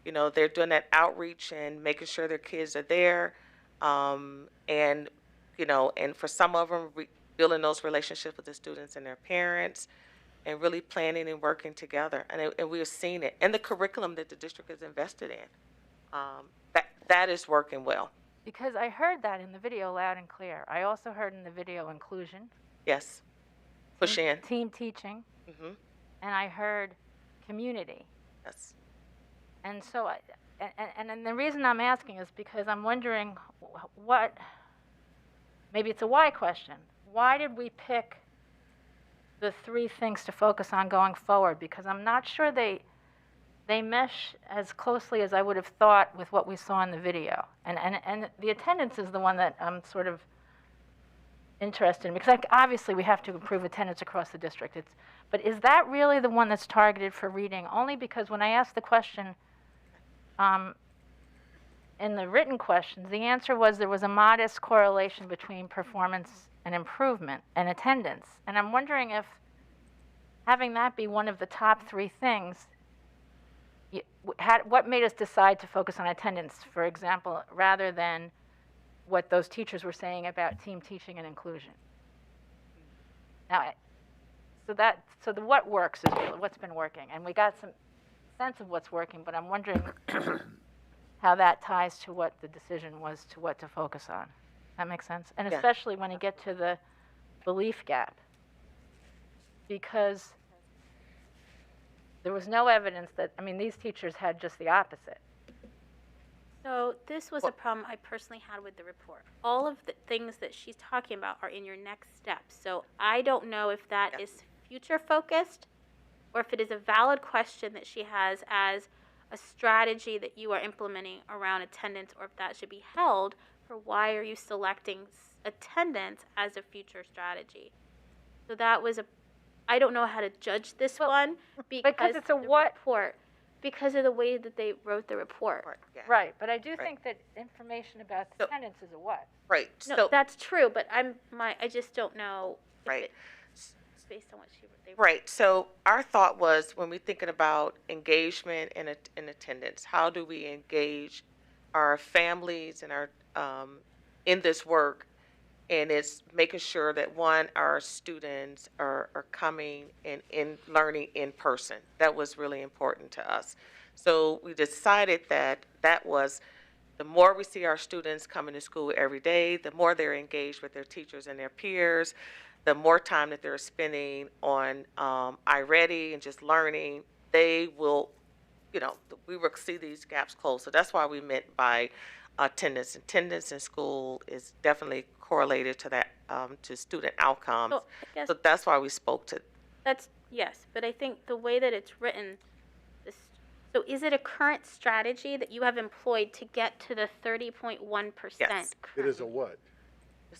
They're doing that outreach and making sure their kids are there. And for some of them, building those relationships with the students and their parents, and really planning and working together. And we've seen it. And the curriculum that the district has invested in, that is working well. Because I heard that in the video loud and clear. I also heard in the video inclusion. Yes. Push in. Team teaching. Mm-hmm. And I heard community. Yes. And so, and the reason I'm asking is because I'm wondering maybe it's a why question. Why did we pick the 3 things to focus on going forward? Because I'm not sure they mesh as closely as I would have thought with what we saw in the video. And the attendance is the one that I'm sort of interested in, because obviously we have to improve attendance across the district. But is that really the one that's targeted for reading? Only because when I asked the question in the written questions, the answer was there was a modest correlation between performance and improvement and attendance. And I'm wondering if having that be one of the top 3 things, what made us decide to focus on attendance, for example, rather than what those teachers were saying about team teaching and inclusion? Now, so the what works is what's been working, and we got some sense of what's working, but I'm wondering how that ties to what the decision was to what to focus on. That makes sense? And Yeah. especially when you get to the belief gap, because there was no evidence that, these teachers had just the opposite. So this was a problem I personally had with the report. All of the things that she's talking about are in your next steps. So I don't know if that is future focused or if it is a valid question that she has as a strategy that you are implementing around attendance, or if that should be held for why are you selecting attendance as a future strategy. So that was I don't know how to judge this one because it's a what? report, because of the way that they wrote the report. Yeah. Right, but I do think that information about attendance is a what? Right. No, So that's true, but I just don't know if Right. it's based on what they wrote. Right. So our thought was, when we're thinking about engagement and in attendance, how do we engage our families and our in this work? And it's making sure that, one, our students are coming and in learning in person. That was really important to us. So we decided that was, the more we see our students coming to school every day, the more they're engaged with their teachers and their peers, the more time that they're spending on iReady and just learning, they will, we will see these gaps close. So that's why we meant by attendance. Attendance in school is definitely correlated to that, to student outcomes. So I guess So that's why we spoke to. yes, but I think the way that it's written, so is it a current strategy that you have employed to get to the 30.1%? Yes. It is a what?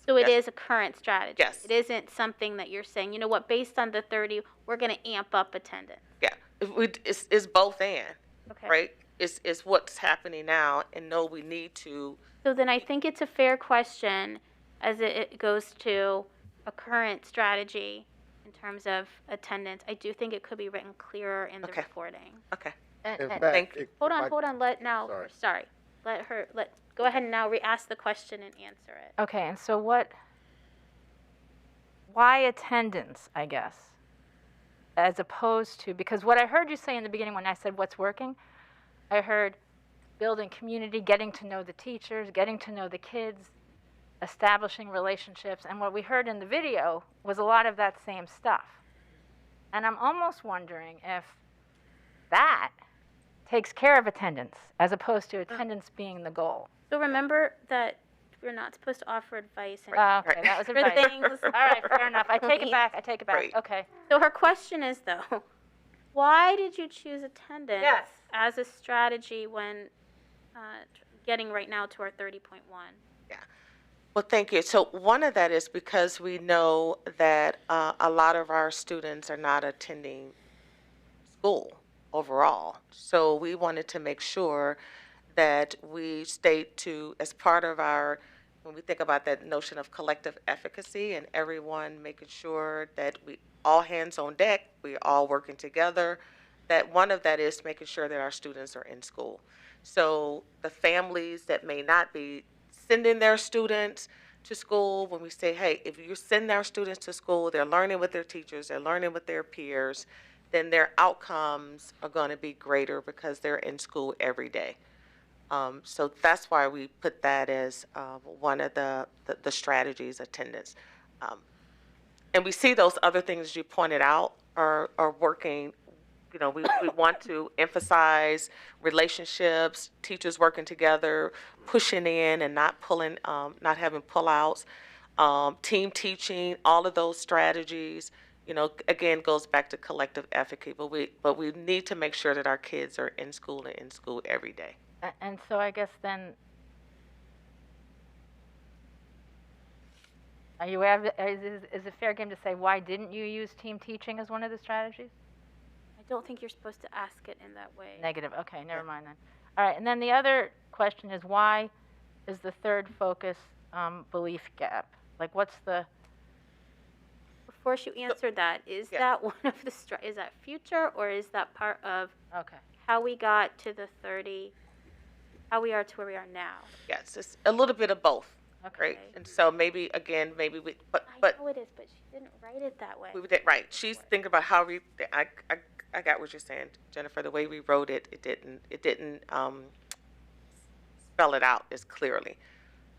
So it Yes. is a current strategy. Yes. It isn't something that you're saying, you know what, based on the 30, we're going to amp up attendance. Yeah, it's both and, Okay. right? It's what's happening now, and no, we need to. So then I think it's a fair question as it goes to a current strategy in terms of attendance. I do think it could be written clearer in the Okay. reporting. Okay. In Thank fact, you. Hold on, Sorry. go ahead and now re-ask the question and answer it. Okay, and so why attendance, I guess, as opposed to, because what I heard you say in the beginning when I said what's working, I heard building community, getting to know the teachers, getting to know the kids, establishing relationships, and what we heard in the video was a lot of that same stuff. And I'm almost wondering if that takes care of attendance as opposed to attendance being the goal. So remember that we're not supposed to offer advice. And Okay, that was for advice. things. All right, fair enough. I take it back. Right. Okay. So her question is, though, why did you choose attendance Yes. as a strategy when getting right now to our 30.1? Well, thank you. So one of that is because we know that a lot of our students are not attending school overall. So we wanted to make sure that we stayed to, as part of our, when we think about that notion of collective efficacy and everyone making sure that we all hands on deck, we're all working together, that one of that is making sure that our students are in school. So the families that may not be sending their students to school, when we say, hey, if you send our students to school, they're learning with their teachers, they're learning with their peers, then their outcomes are going to be greater because they're in school every day. So that's why we put that as one of the strategies, attendance. And we see those other things you pointed out are working. You know, we want to emphasize relationships, teachers working together, pushing in and not pulling, not having pullouts, team teaching, all of those strategies. You know, again, goes back to collective efficacy. But we need to make sure that our kids are in school and in school every day. And so I guess then, is it fair game to say, why didn't you use team teaching as one of the strategies? I don't think you're supposed to ask it in that way. Negative. Okay, never mind then. All right, and then the other question is, why is the third focus belief gap? Like, what's the? Before you answer that, is that one of the is that future, or is that part of Okay. how we got to the 30, how we are to where we are now? Yes, it's a little bit of both. Okay. Right. And so maybe again, maybe we, but I know it is, but she didn't write it that way. we did right. She's thinking about how we. I got what you're saying, Jennifer. The way we wrote it, it didn't spell it out as clearly.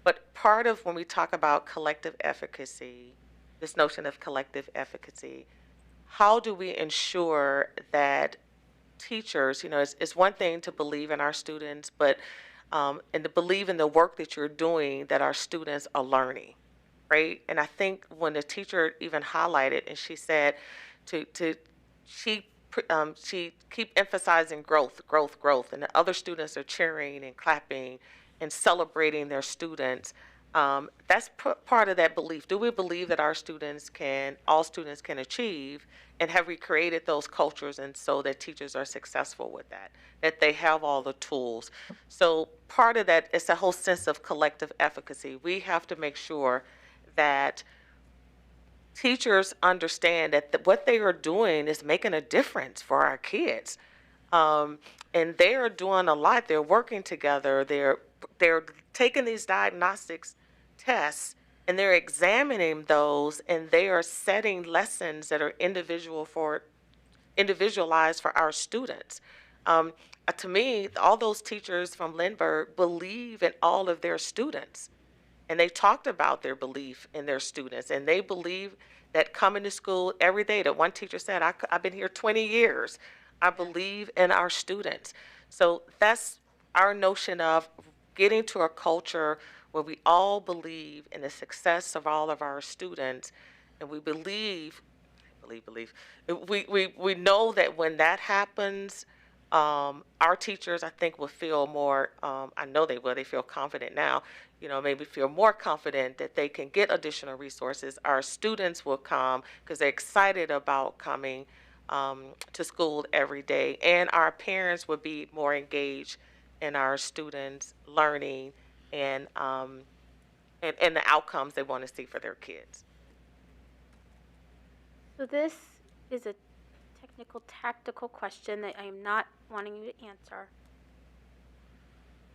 But part of when we talk about collective efficacy, this notion of collective efficacy, how do we ensure that teachers, you know, it's one thing to believe in our students, but and to believe in the work that you're doing, that our students are learning, right? And I think when the teacher even highlighted, and she said, she she keep emphasizing growth, growth, growth, and the other students are cheering and clapping and celebrating their students. That's part of that belief. Do we believe that all students can achieve, and have we created those cultures and so that teachers are successful with that they have all the tools? So part of that is a whole sense of collective efficacy. We have to make sure that teachers understand that what they are doing is making a difference for our kids. And they are doing a lot. They're working together. They're taking these diagnostics tests and they're examining those, and they are setting lessons that are individualized for our students. To me, all those teachers from Lindbergh believe in all of their students. And they talked about their belief in their students, and they believe that coming to school every day, that one teacher said, I've been here 20 years. I believe in our students. So that's our notion of getting to a culture where we all believe in the success of all of our students, and we believe, we know that when that happens, our teachers, I think, will feel more, I know they will, they feel confident now, maybe feel more confident that they can get additional resources. Our students will come because they're excited about coming to school every day, and our parents will be more engaged in our students' learning and the outcomes they want to see for their kids. So this is a technical, tactical question that I am not wanting you to answer.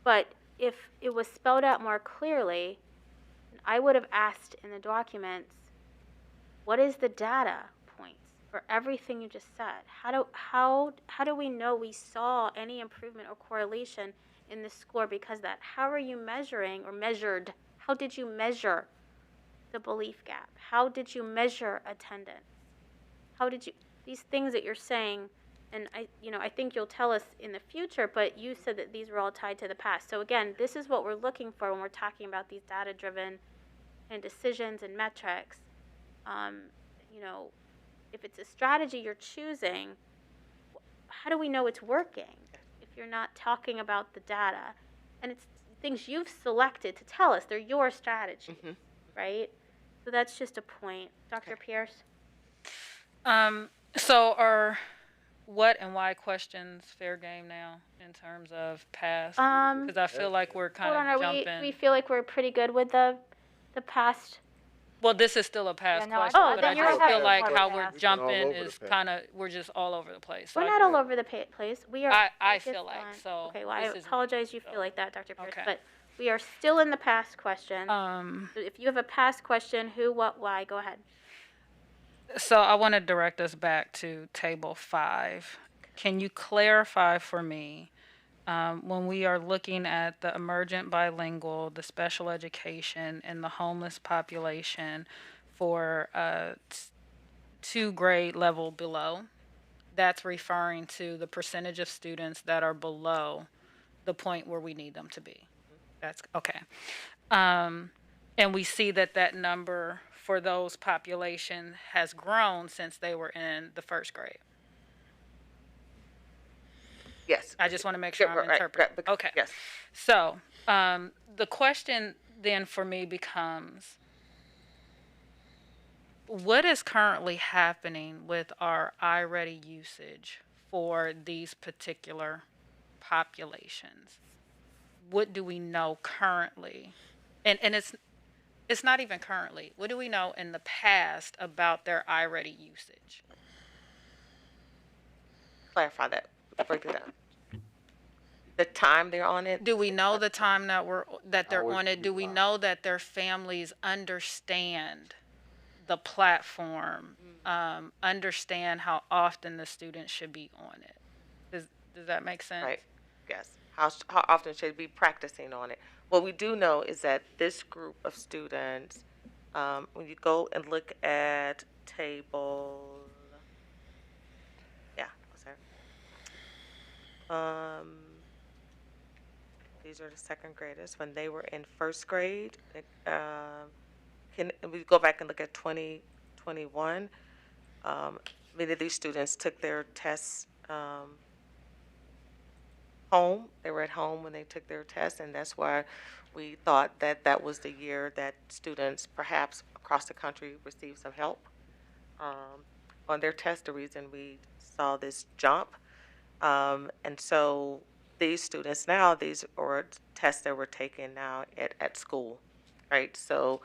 But if it was spelled out more clearly, I would have asked in the documents, what is the data points for everything you just said? How do we know we saw any improvement or correlation in the score because of that? How are you measuring or measured? How did you measure the belief gap? How did you measure attendance? These things that you're saying, and I think you'll tell us in the future, but you said that these were all tied to the past. So again, this is what we're looking for when we're talking about these data-driven and decisions and metrics. If it's a strategy you're choosing, how do we know it's working if you're not talking about the data? And it's things you've selected to tell us. They're your strategy, right? So that's just a point. Dr. Pierce? So are what and why questions fair game now in terms of past? Because I feel like we're kind of jumping. We feel like we're pretty good with the past. Well, this is still a past Yeah, no, question, oh, but then I you're just okay. feel like We're how past. we're We're all jumping over is the place. kind of, we're just all over the place. So We're I not feel- all over the place. We are. I focused feel like on- so. Okay, well, I this is me, apologize you so. feel like that, Dr. Pierce, Okay. but we are still in the past question. So if you have a past question, who, what, why, go ahead. So I want to direct us back to table 5. Can you clarify for me when we are looking at the emergent bilingual, the special education, and the homeless population for 2 grade level below? That's referring to the percentage of students that are below the point where we need them to be. That's okay. And we see that number for those population has grown since they were in the 1st grade. Yes. I just want to make sure I'm Right, interpreting. right, Okay. Yes. So the question then for me becomes, what is currently happening with our iReady usage for these particular populations? What do we know currently? And it's not even currently. What do we know in the past about their iReady usage? Clarify that. Break it down. The time they're on it. Do we know the time that they're Hours on it? Do we know that their families understand the platform, understand how often the students should be on it? Does that make sense? Right. Yes. How often should they be practicing on it? What we do know is that this group of students, when you go and look at table, these are the 2nd graders. When they were in 1st grade, can we go back and look at 2021? Many of these students took their tests home. They were at home when they took their tests, and that's why we thought that that was the year that students perhaps across the country received some help on their test, the reason we saw this jump. And so these students now, these are tests that were taken now at school, right? So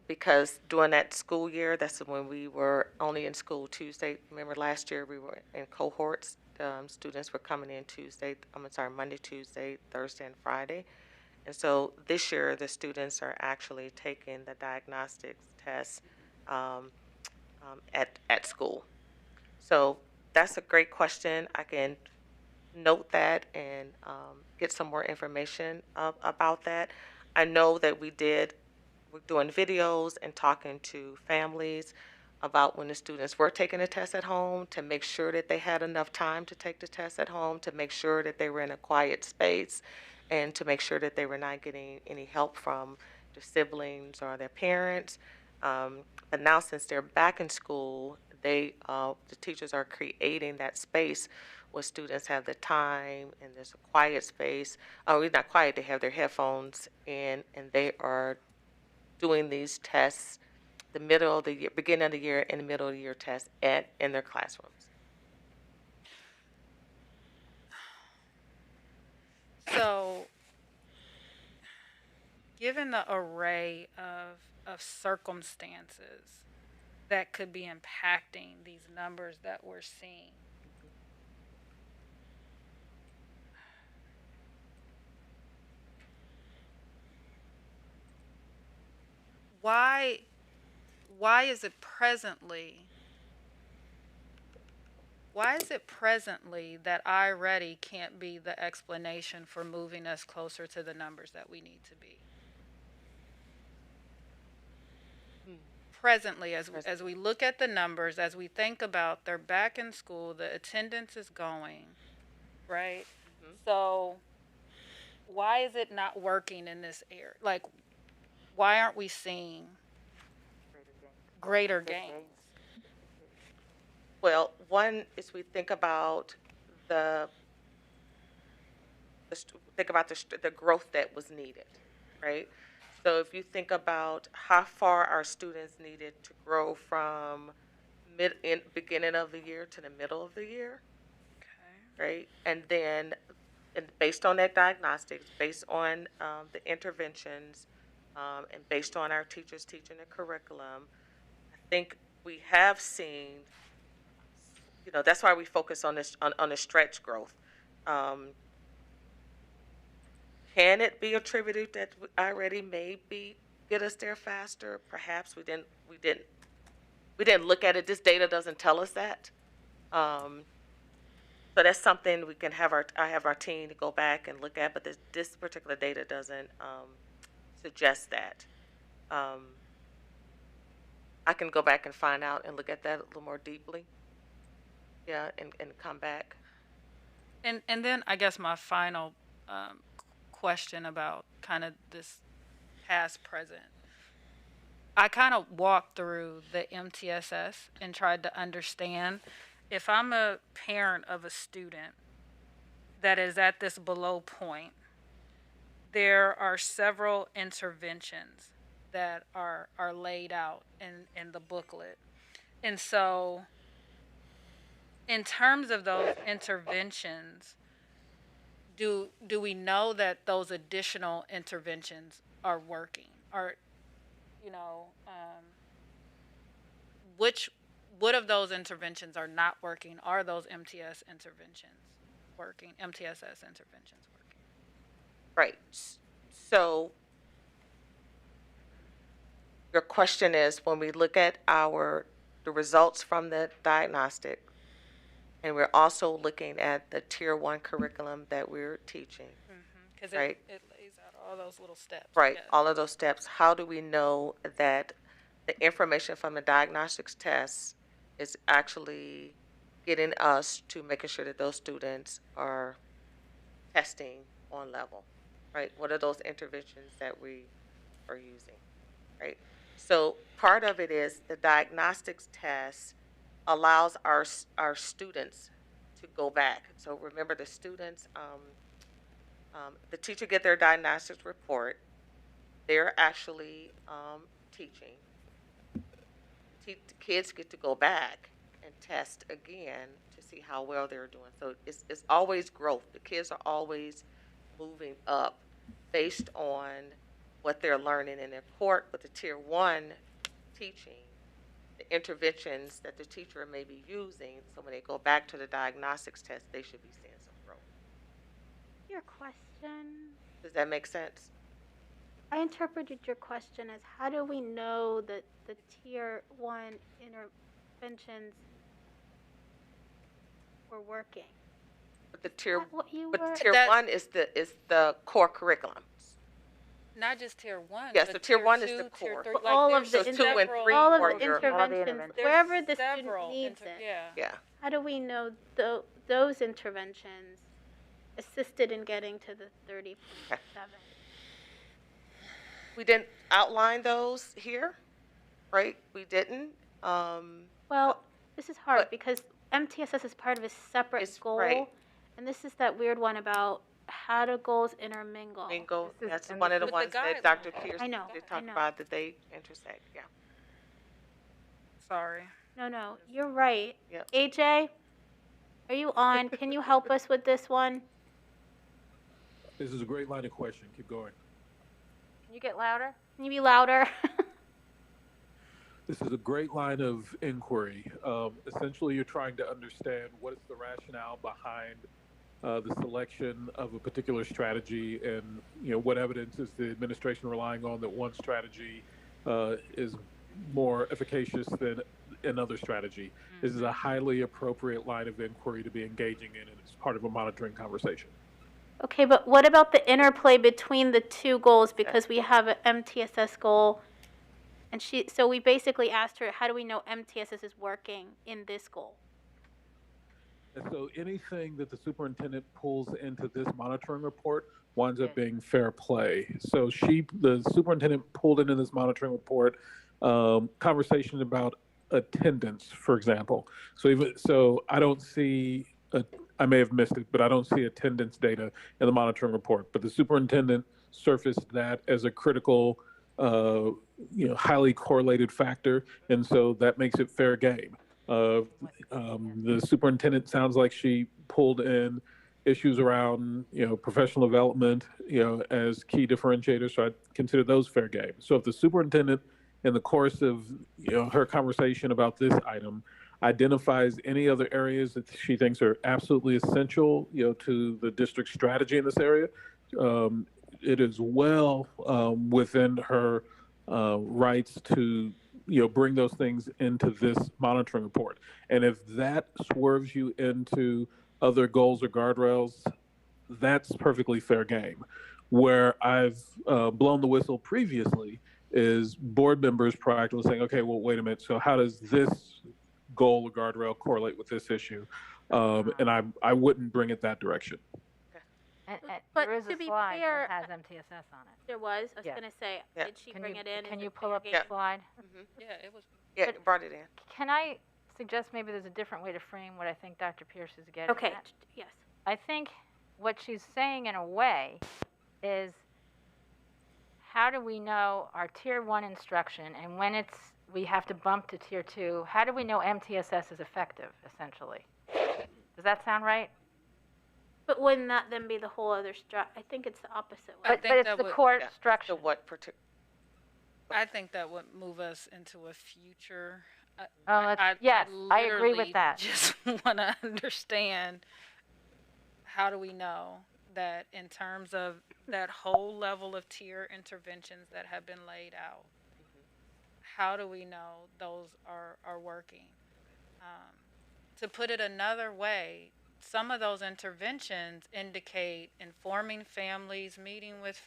because during that school year, that's when we were only in school Tuesday. Remember last year we were in cohorts. Students were coming in Monday, Tuesday, Thursday, and Friday. And so this year the students are actually taking the diagnostics test at school. So that's a great question. I can note that and get some more information about that. I know that we're doing videos and talking to families about when the students were taking the test at home to make sure that they had enough time to take the test at home, to make sure that they were in a quiet space, and to make sure that they were not getting any help from their siblings or their parents. But now since they're back in school, the teachers are creating that space where students have the time and there's a quiet space. It's not quiet, they have their headphones in and they are doing these tests the middle of the year, beginning of the year and the middle of the year tests in their classrooms. So, given the array of circumstances that could be impacting these numbers that we're seeing, why is it presently that iReady can't be the explanation for moving us closer to the numbers that we need to be? Presently, as we look at the numbers, as we think about they're back in school, the attendance is going, right? Mm-hmm. So why is it not working in this area? Like, why aren't we seeing greater gains? Well, one is we think about the growth that was needed, right? So if you think about how far our students needed to grow from beginning of the year to the middle of the year, okay, right? And then based on that diagnostics, based on the interventions, and based on our teachers teaching the curriculum, I think we have seen, that's why we focus on this, on the stretch growth. Can it be attributed that already maybe get us there faster? Perhaps we didn't look at it. This data doesn't tell us that. So that's something we can I have our team to go back and look at, but this particular data doesn't suggest that. I can go back and find out and look at that a little more deeply. Yeah, and come back. And then I guess my final question about kind of this past present. I kind of walked through the MTSS and tried to understand if I'm a parent of a student that is at this below point, there are several interventions that are laid out in the booklet. And so in terms of those interventions, do we know that those additional interventions are working? Or, what of those interventions are not working? Are those MTSS interventions working? Right. So your question is, when we look at the results from the diagnostic, and we're also looking at the Tier 1 curriculum that we're teaching. Because right? it lays out all those little steps. Right, Yes. all of those steps. How do we know that the information from the diagnostics test is actually getting us to making sure that those students are testing on level, right? What are those interventions that we are using, right? So part of it is the diagnostics test allows our students to go back. So remember, the students, the teacher get their diagnostics report. They're actually teaching. The kids get to go back and test again to see how well they're doing. So it's always growth. The kids are always moving up based on what they're learning in their court. With the Tier 1 teaching, the interventions that the teacher may be using, so when they go back to the diagnostics test, they should be seeing some growth. Your question, Does that make sense? I interpreted your question as how do we know that the Tier 1 interventions were working? But the Tier, Is that what you but were? the Tier 1 is the core curriculum. Not just tier 1. Yes, but the tier 1 is two, the tier core. three, But like all of there's the So 2 and several- 3 all are of the your, interventions, There's wherever the several student needs inter- it. Yeah. yeah. How do we know those interventions assisted in getting to the 30.7? We didn't outline those here, right? We didn't. Well, this is hard but- because MTSS is part of a separate It's goal, right. and this is that weird one about how do goals intermingle. Bingo, This is- that's and one of the with the ones that guidelines. Dr. Pierce I know, did I talk know. about, that they intersect, yeah. Sorry. No, you're right. Yep. AJ, are you on? Can you help us with this one? This is a great line of question. Keep going. Can you get louder? Can you be louder? This is a great line of inquiry. Essentially, you're trying to understand what is the rationale behind the selection of a particular strategy, and what evidence is the administration relying on that one strategy is more efficacious than another strategy. This is a highly appropriate line of inquiry to be engaging in, and it's part of a monitoring conversation. Okay, but what about the interplay between the two goals? Because we have an MTSS goal, and so we basically asked her, how do we know MTSS is working in this goal? And so anything that the superintendent pulls into this monitoring report winds up being fair play. So the superintendent pulled into this monitoring report conversation about attendance, for example. So I don't see, I may have missed it, but I don't see attendance data in the monitoring report. But the superintendent surfaced that as a critical, highly correlated factor, and so that makes it fair game. The superintendent sounds like she pulled in issues around, professional development, as key differentiators. So I consider those fair game. So if the superintendent, in the course of, her conversation about this item, identifies any other areas that she thinks are absolutely essential, to the district strategy in this area, it is well within her rights to bring those things into this monitoring report. And if that swerves you into other goals or guardrails, that's perfectly fair game. Where I've blown the whistle previously is board members proactively saying, okay, well, wait a minute, so how does this goal or guardrail correlate with this issue? And I wouldn't bring it that direction. And But there is to a be slide fair, that has MTSS on it. There was. I was Yeah. going to say, Yeah. did she Can bring you, it in? Can Is you it pull fair up game? the slide? Yeah, it was. Yeah, it brought it in. Can I suggest maybe there's a different way to frame what I think Dr. Pierce is getting Okay, at? yes. I think what she's saying in a way is how do we know our tier 1 instruction, and when we have to bump to tier 2, how do we know MTSS is effective, essentially? Does that sound right? But wouldn't that then be the whole other I think it's the opposite way. I But think it's that the would- core Yeah. instruction. So what particular? I think that would move us into a future. Yes, I agree with literally that. Just want to understand, how do we know that in terms of that whole level of tier interventions that have been laid out, how do we know those are working? To put it another way, some of those interventions indicate informing families, meeting with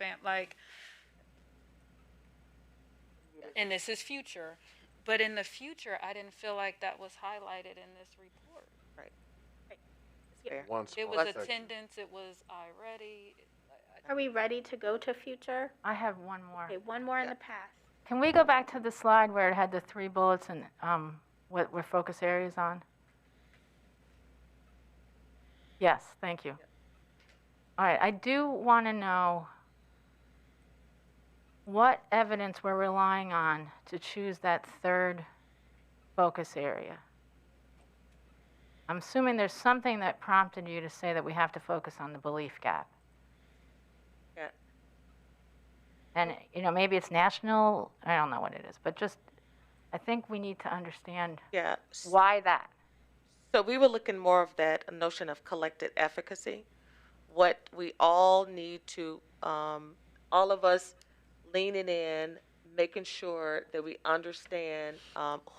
and this is future, but in the future, I didn't feel like that was highlighted in this report. Fair. One It small was section. attendance, it was iReady. Are we ready to go to future? I have one more. Okay, one more in Yeah. the past. Can we go back to the slide where it had the 3 bullets and what were focus areas on? Yes, thank you. All right, I do want to know what evidence we're relying on to choose that 3rd focus area. I'm assuming there's something that prompted you to say that we have to focus on the belief gap. Yeah. And, you know, maybe it's national, I don't know what it is, but just, I think we need to understand Yeah. why that. So we were looking more of that notion of collective efficacy, what we all need to, all of us leaning in, making sure that we understand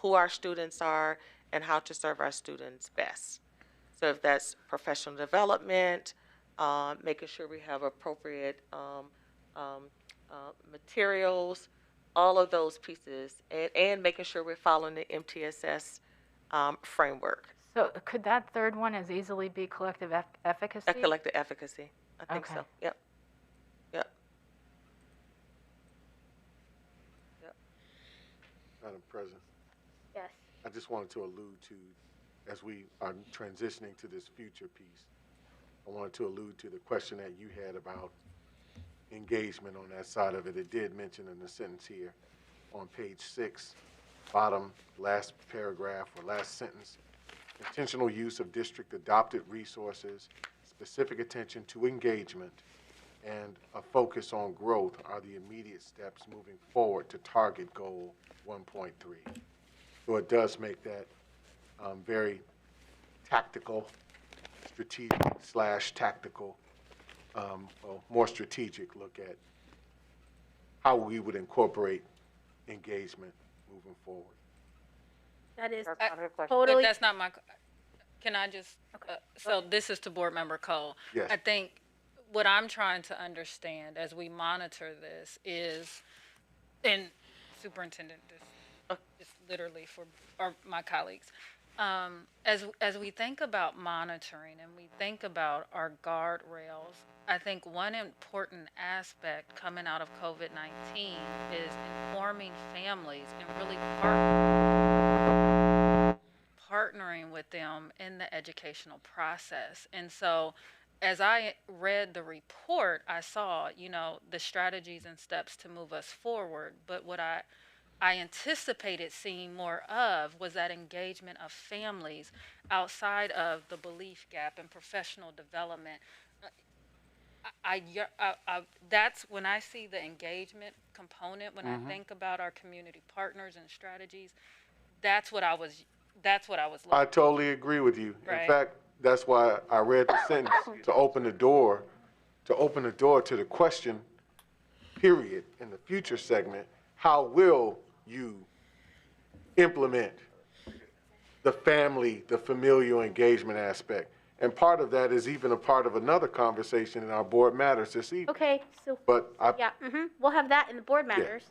who our students are and how to serve our students best. So if that's professional development, making sure we have appropriate materials, all of those pieces, and making sure we're following the MTSS framework. So could that 3rd one as easily be collective efficacy? A collective efficacy, I think Okay. so, yep. Madam President, Yes. I just wanted to allude to, as we are transitioning to this future piece, I wanted to allude to the question that you had about engagement on that side of it. It did mention in the sentence here on page 6, bottom last paragraph or last sentence, intentional use of district adopted resources, specific attention to engagement, and a focus on growth are the immediate steps moving forward to target goal 1.3. So it does make that very tactical, strategic/tactical, well, more strategic look at how we would incorporate engagement moving forward. That is That's not her question. But totally. that's not my, can I just, so this is to Board Member Cole. Yes. I think what I'm trying to understand as we monitor this is, and Superintendent, this is literally for my colleagues. As we think about monitoring and we think about our guardrails, I think one important aspect coming out of COVID-19 is informing families and really partnering with them in the educational process. And so as I read the report, I saw, you know, the strategies and steps to move us forward. But what I anticipated seeing more of was that engagement of families outside of the belief gap and professional development. That's when I see the engagement component, when I think about our community partners and strategies, that's what I was looking I totally agree with you. Right. In fact, that's why I read the sentence to open the door to the question, period, in the future segment, how will you implement the family, the familial engagement aspect? And part of that is even a part of another conversation in our board matters this evening. Okay, so, But yeah, we'll have that in the board matters.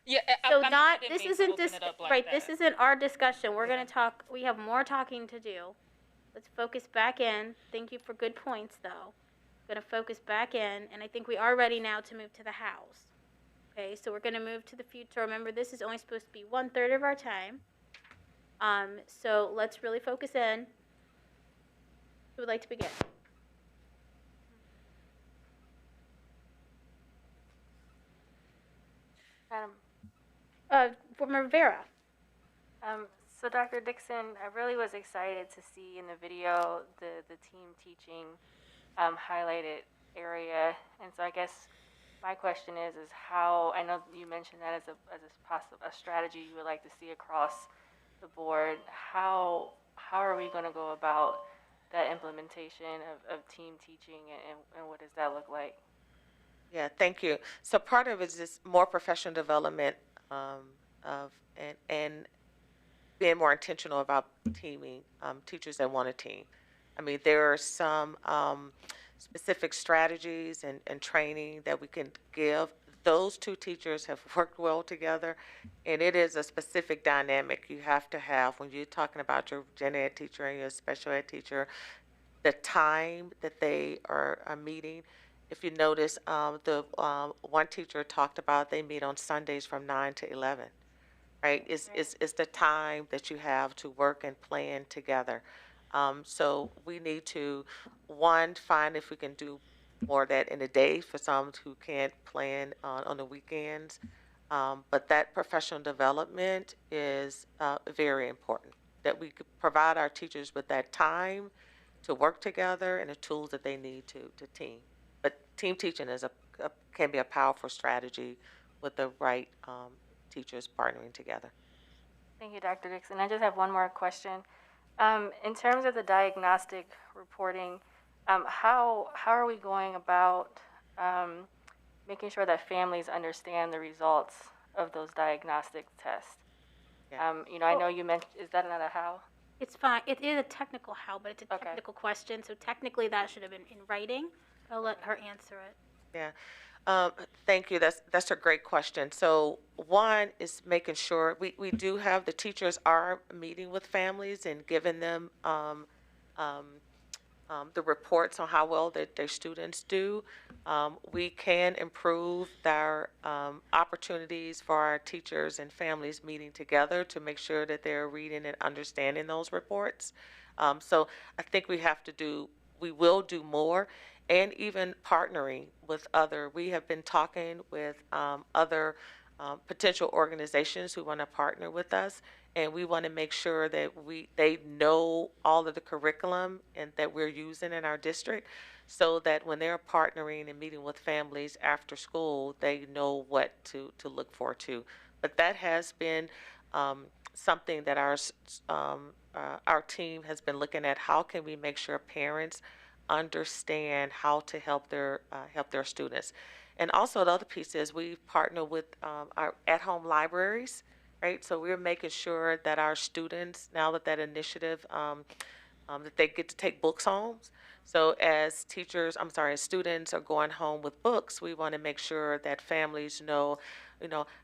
Yeah, So I not, didn't this mean to isn't open this, it up like right, that. this isn't our discussion. We're gonna talk, we have more talking to do. Let's focus back in. Thank you for good points, though. Gonna focus back in, and I think we are ready now to move to the House. Okay, so we're gonna move to the future. Remember, this is only supposed to be 1/3 of our time. So let's really focus in. Who would like to begin? Board Member Vera. So Dr. Dixon, I really was excited to see in the video the team teaching highlighted area, and so I guess my question is how, I know you mentioned that as a strategy you would like to see across the board. How are we going to go about that implementation of team teaching, and what does that look like? Yeah, thank you. So part of it is just more professional development and being more intentional about teaming teachers that want a team. I mean, there are some specific strategies and training that we can give. Those two teachers have worked well together, and it is a specific dynamic you have to have when you're talking about your gen ed teacher and your special ed teacher, the time that they are meeting, if you notice, the one teacher talked about they meet on Sundays from 9 to 11, right? It's the time that you have to work and plan together. So we need to, one, find if we can do more of that in the day for some who can't plan on the weekends. But that professional development is very important, that we could provide our teachers with that time to work together and the tools that they need to team. But team teaching is can be a powerful strategy with the right teachers partnering together. Thank you, Dr. Dixon. I just have one more question. In terms of the diagnostic reporting, how are we going about making sure that families understand the results of those diagnostic tests? Yeah. I know you mentioned, is that another how? It's fine. It is a technical how, but it's a technical question. So technically that should have been in writing. I'll let her answer it. Yeah. Thank you. That's a great question. So one is making sure we do have the teachers are meeting with families and giving them the reports on how well that their students do. We can improve our opportunities for our teachers and families meeting together to make sure that they're reading and understanding those reports. So I think we will do more, and even partnering with we have been talking with other potential organizations who want to partner with us, and we want to make sure that they know all of the curriculum and that we're using in our district, so that when they're partnering and meeting with families after school, they know what to look for too. But that has been something that our team has been looking at. How can we make sure parents understand how to help their students? And also the other piece is we've partnered with our at-home libraries, right? So we're making sure that our students, now that initiative, that they get to take books home. So as students are going home with books, we want to make sure that families know,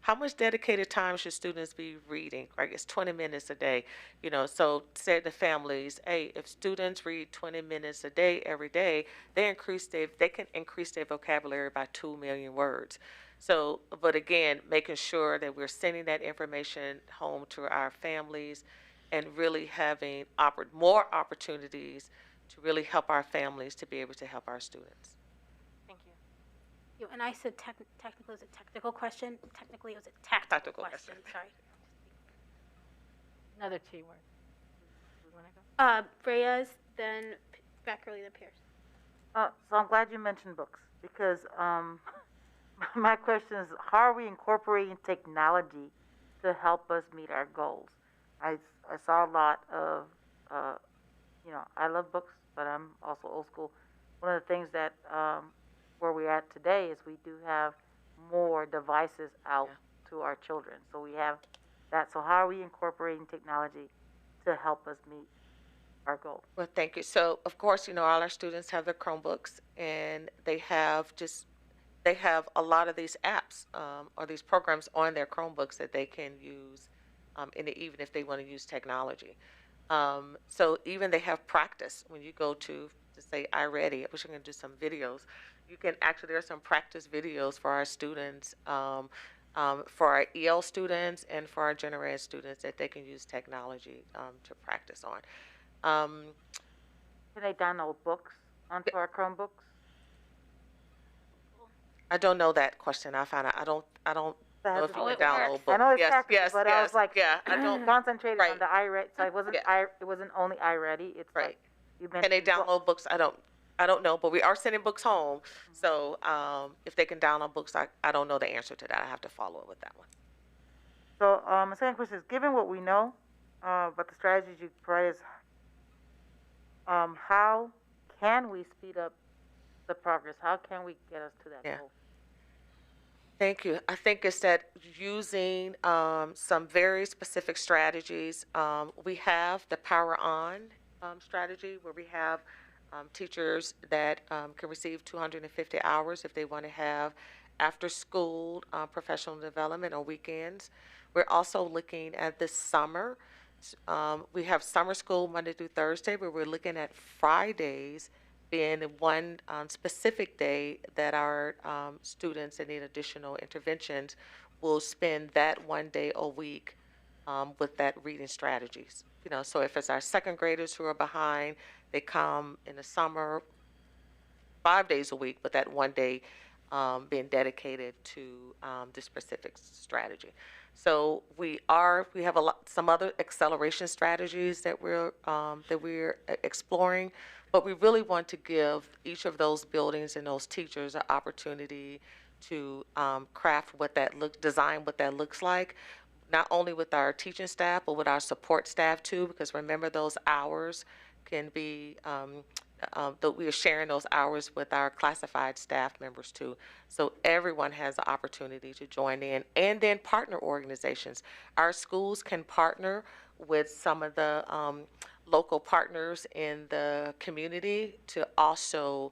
how much dedicated time should students be reading? Right, it's 20 minutes a day. So say to families, hey, if students read 20 minutes a day every day, they can increase their vocabulary by 2 million words. So, but again, making sure that we're sending that information home to our families and really having more opportunities to really help our families to be able to help our students. Thank you. And I said technically it was a technical question. Technically it was a tactical question. Sorry. Another T word. You want to go? Reyes, then Beckerly, then Pierce. So I'm glad you mentioned books, because my question is, how are we incorporating technology to help us meet our goals? I saw a lot of, I love books, but I'm also old school. One of the things that where we're at today is we do have more devices out to our children. So we have that. So how are we incorporating technology to help us meet our goals? Well, thank you. So, of course, all our students have their Chromebooks, and they have a lot of these apps or these programs on their Chromebooks that they can use in the evening if they want to use technology. So even they have practice. When you go to say iReady, I wish I could do some videos. There are some practice videos for our students, for our EL students and for our general ed students that they can use technology to practice on. Can they download books onto our Chromebooks? I don't know that question. I found out. I don't know if you can download books. I know it's yes, practical, yes, but yes, I was like, I don't concentrated right. on the iReady. So it wasn't only iReady. It's right. Like you mentioned. Can they download books? I don't know, but we are sending books home. Mm-hmm. So if they can download books, I don't know the answer to that. I have to follow up with that one. So my second question is, given what we know about the strategies you provide, how can we speed up the progress? How can we get us to that goal? Thank you. I think it's that using some very specific strategies. We have the Power On strategy, where we have teachers that can receive 250 hours if they want to have after school professional development on weekends. We're also looking at this summer. We have summer school Monday through Thursday, but we're looking at Fridays being one specific day that our students that need additional interventions will spend that one day a week with that reading strategies. You know, so if it's our second graders who are behind, they come in the summer 5 days a week, but that one day being dedicated to this specific strategy. So we have some other acceleration strategies that we're exploring, but we really want to give each of those buildings and those teachers an opportunity to design what that looks like, not only with our teaching staff, but with our support staff too, because remember those hours can be, that we are sharing those hours with our classified staff members too. So everyone has the opportunity to join in, and then partner organizations. Our schools can partner with some of the local partners in the community to also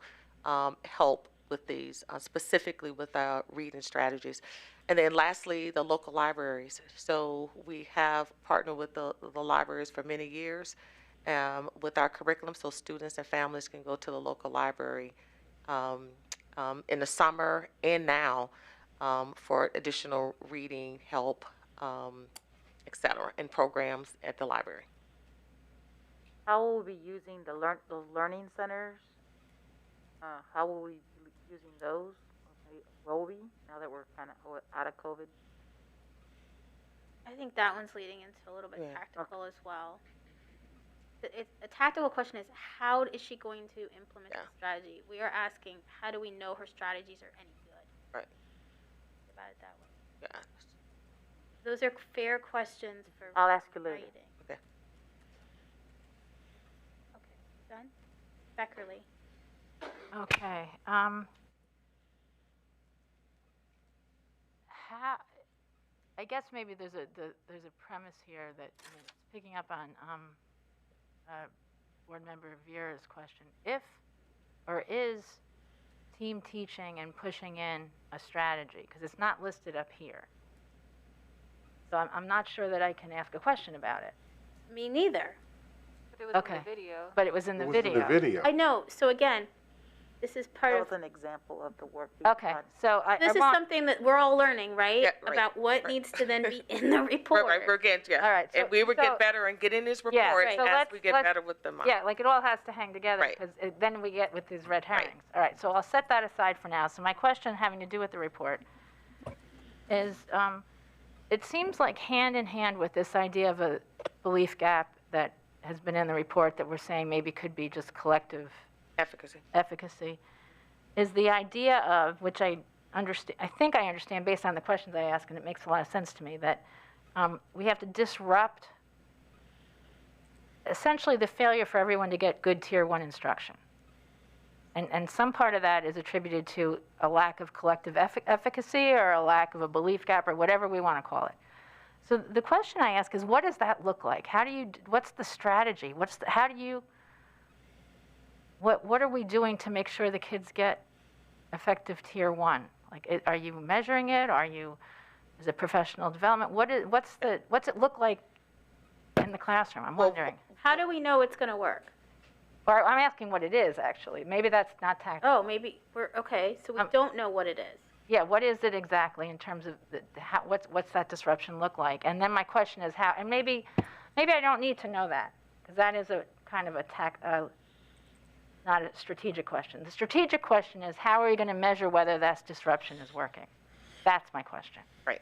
help with these, specifically with our reading strategies. And then lastly, the local libraries. So we have partnered with the libraries for many years with our curriculum, so students and families can go to the local library in the summer and now for additional reading help, et cetera, and programs at the library. How will we be using those learning centers? How will we be using those? Will we, now that we're kind of out of COVID? I think that one's leading into a little bit tactical as well. A tactical question is, how is she going to implement the strategy? We are asking, how do we know her strategies are any good? Right. Think about it that way. Yeah. Those are fair questions for I'll ask you later. writing. Okay. Okay, done? Beckerly. Okay. I guess maybe there's a premise here that it's picking up on Board Member Vera's question. If or is team teaching and pushing in a strategy? Because it's not listed up here. So I'm not sure that I can ask a question about it. Me neither. But it was in the video. But it was in the It was video. in the video. I know. So again, this is part That of. was an example of the work being Okay, done. so This is something that we're all learning, right? Yeah, right, About what right. needs to then be in the report. Right, we're getting, All right, and so- we would so- get better and getting this report Yeah, so as we get let's- better with the model. Yeah, like it all has to hang together Right. because then we get with these red herrings. All right, so I'll set that aside for now. So my question having to do with the report is, it seems like hand in hand with this idea of a belief gap that has been in the report that we're saying maybe could be just collective efficacy, is the idea of, which I think I understand based on the questions I ask, and it makes a lot of sense to me, that we have to disrupt essentially the failure for everyone to get good Tier 1 instruction. And some part of that is attributed to a lack of collective efficacy or a lack of a belief gap or whatever we want to call it. So the question I ask is, what does that look like? What's the strategy? What are we doing to make sure the kids get effective Tier 1? Like, are you measuring it? Is it professional development? What's it look like in the classroom? I'm wondering. How do we know it's going to work? Or I'm asking what it is, actually. Maybe that's not tactical. Oh, maybe okay. So we don't know what it is. Yeah, what is it exactly in terms of what's that disruption look like? And then my question is how, and maybe I don't need to know that, because that is a kind of not a strategic question. The strategic question is, how are you going to measure whether that disruption is working? That's my question. Right.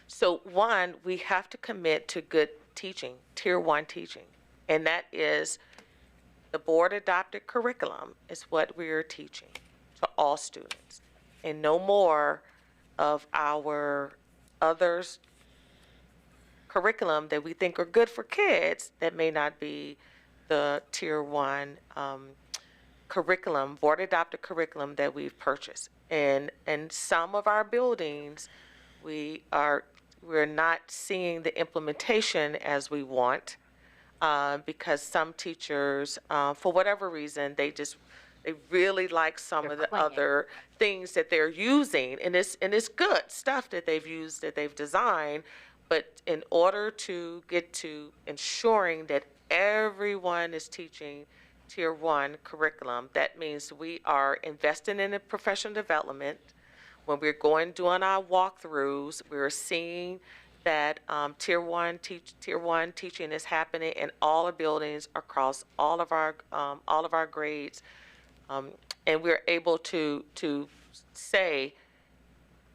So one, we have to commit to good teaching, Tier 1 teaching, and that is the board-adopted curriculum is what we are teaching to all students, and no more of our others curriculum that we think are good for kids that may not be the Tier 1 curriculum, board-adopted curriculum that we've purchased. And some of our buildings, we're not seeing the implementation as we want. Because some teachers, for whatever reason, they really like some of the other things that they're using, and it's good stuff that they've used, that they've designed, but in order to get to ensuring that everyone is teaching Tier 1 curriculum, that means we are investing in the professional development. When we're doing our walkthroughs, we're seeing that Tier 1 teaching is happening in all the buildings across all of our grades, and we're able to say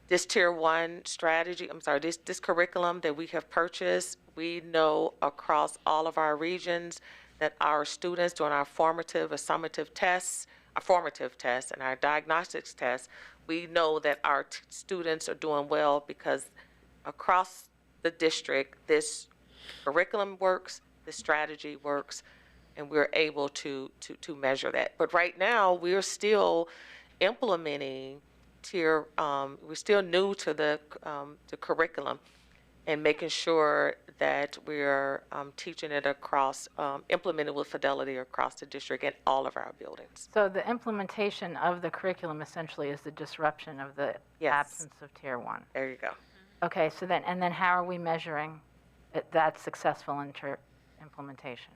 this Tier 1 strategy, this curriculum that we have purchased, we know across all of our regions that our students doing our formative or summative tests, our formative tests and our diagnostics tests, we know that our students are doing well because across the district, this curriculum works, this strategy works, and we're able to measure that. But right now, we're still implementing we're still new to the curriculum and making sure that we're teaching it across, implemented with fidelity across the district and all of our buildings. So the implementation of the curriculum essentially is the disruption of the absence of Tier 1. There you go. Okay, so then, and then how are we measuring that successful implementation?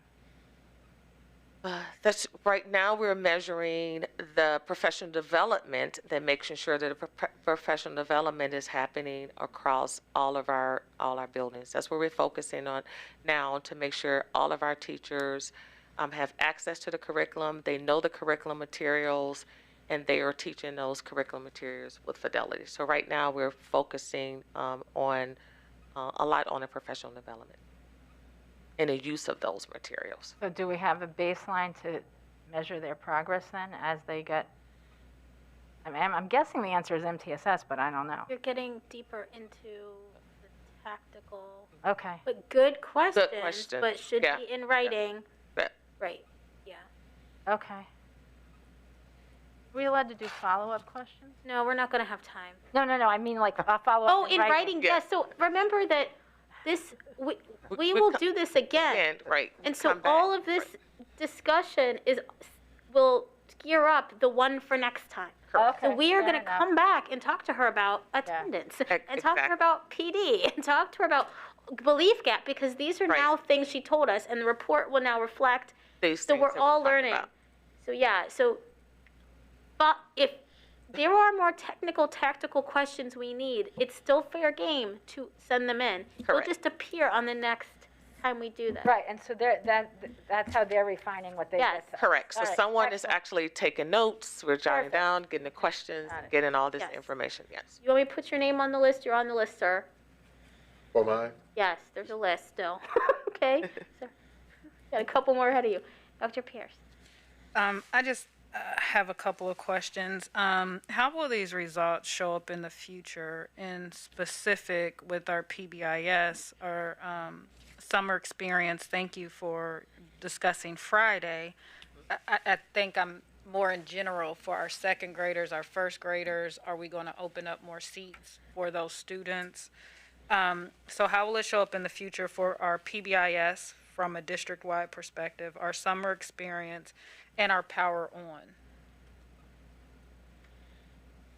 That's right now we're measuring the professional development, then making sure that the professional development is happening across all our buildings. That's where we're focusing on now, to make sure all of our teachers have access to the curriculum, they know the curriculum materials, and they are teaching those curriculum materials with fidelity. So right now we're focusing on a lot on the professional development and the use of those materials. So do we have a baseline to measure their progress then as they get, I mean, I'm guessing the answer is MTSS, but I don't know. You're getting deeper into the tactical. Okay. But good questions. Good question. But should Yeah. be in writing. Yeah. Right. Yeah. Okay. Are we allowed to do follow-up questions? No, we're not going to have time. No, I mean like a follow-up. Oh, in writing, yes. So remember that this, we will do this again. Right. And so Come back. all of this discussion will gear up the one for next time. Okay, So we are fair going to enough. come back and talk to her about attendance and talk to her about PD and talk to her about belief gap, because these are now things she told us and the report will now reflect. These So things we're that all talking learning. about. So but if there are more technical, tactical questions we need, it's still fair game to send them in. They'll Correct. just appear on the next time we do this. Right, and so that's how they're refining what they Yes. just said. Correct. So All right, someone is excellent. actually taking notes, we're jotting Perfect. down, getting the questions, Got it. getting all this Yes. information, yes. You want me to put your name on the list? You're on the list, sir. For mine? Yes, there's a list still. Okay. So, got a couple more ahead of you. Dr. Pierce. I just have a couple of questions. How will these results show up in the future, in specific with our PBIS or summer experience? Thank you for discussing Friday. I think I'm more in general for our second graders, our first graders. Are we going to open up more seats for those students? So how will it show up in the future for our PBIS from a district-wide perspective, our summer experience, and our Power On?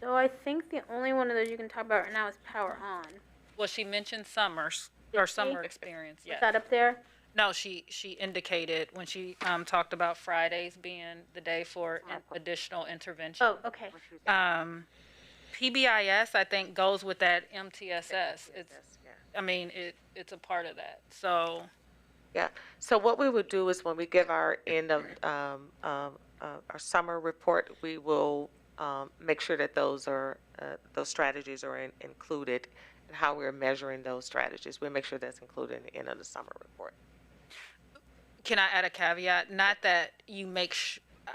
So I think the only one of those you can talk about right now is Power On. Well, she mentioned summers, Did or she? summer experience, yes. Is that up there? No, she indicated when she talked about Fridays being the day for additional intervention. Oh, okay. PBIS, I think, goes with that MTSS. I mean, it's a part of that. So, Yeah. So what we would do is when we give our end of our summer report, we will make sure that those strategies are included, and how we're measuring those strategies. We'll make sure that's included in the end of the summer report. can I add a caveat? Not that you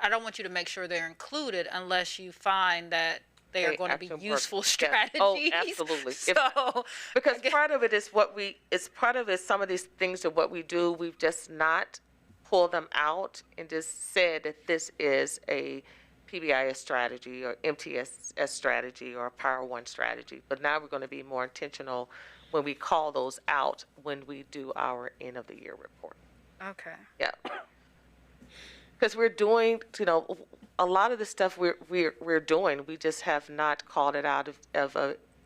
I don't want you to make sure they're included unless you find that they are going to be actually useful work. strategies. Yes. Oh, absolutely. So, Because part of it is some of these things are what we do. We've just not pulled them out and just said that this is a PBIS strategy or MTSS strategy or a Power One strategy. But now we're going to be more intentional when we call those out when we do our end of the year report. okay. Yeah. Because we're doing, a lot of the stuff we're doing, we just have not called it out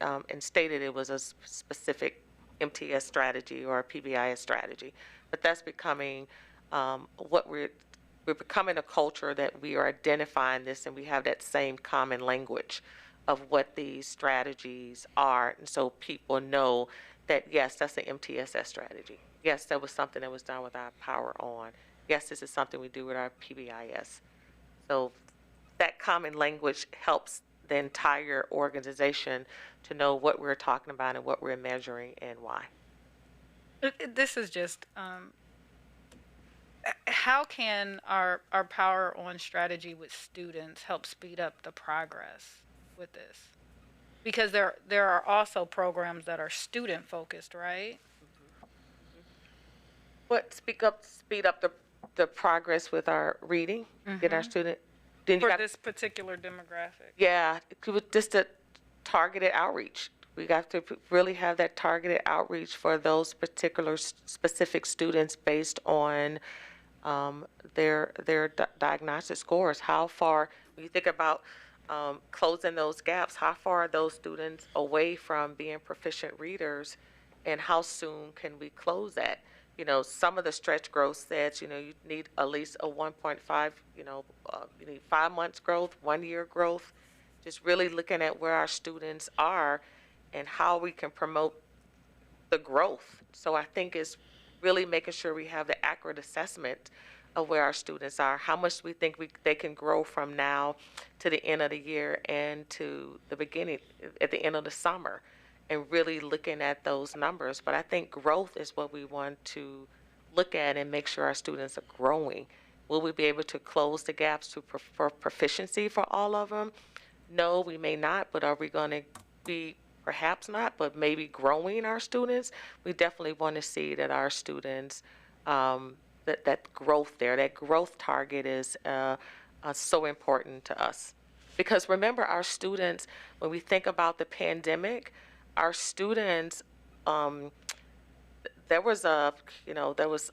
and stated it was a specific MTS strategy or a PBIS strategy. But that's becoming what we're we're becoming a culture that we are identifying this and we have that same common language of what these strategies are. And so people know that, yes, that's the MTSS strategy. Yes, that was something that was done with our Power On. Yes, this is something we do with our PBIS. So that common language helps the entire organization to know what we're talking about and what we're measuring and why. This is just, how can our Power On strategy with students help speed up the progress with this? Because there are also programs that are student focused, right? What speed up the progress with our reading, get our student. Then you For got, this particular demographic. yeah, just a targeted outreach. We got to really have that targeted outreach for those particular specific students based on their diagnostic scores. How far, when you think about closing those gaps, how far are those students away from being proficient readers, and how soon can we close that? You know, some of the stretch growth says, you know, you need at least a 1.5, you need 5 months growth, 1 year growth. Just really looking at where our students are and how we can promote the growth. So I think it's really making sure we have the accurate assessment of where our students are, how much we think they can grow from now to the end of the year and to the beginning, at the end of the summer, and really looking at those numbers. But I think growth is what we want to look at and make sure our students are growing. Will we be able to close the gaps for proficiency for all of them? No, we may not, but are we going to be, perhaps not, but maybe growing our students? We definitely want to see that our students, that growth there, that growth target is so important to us. Because remember, our students, when we think about the pandemic, our students, there was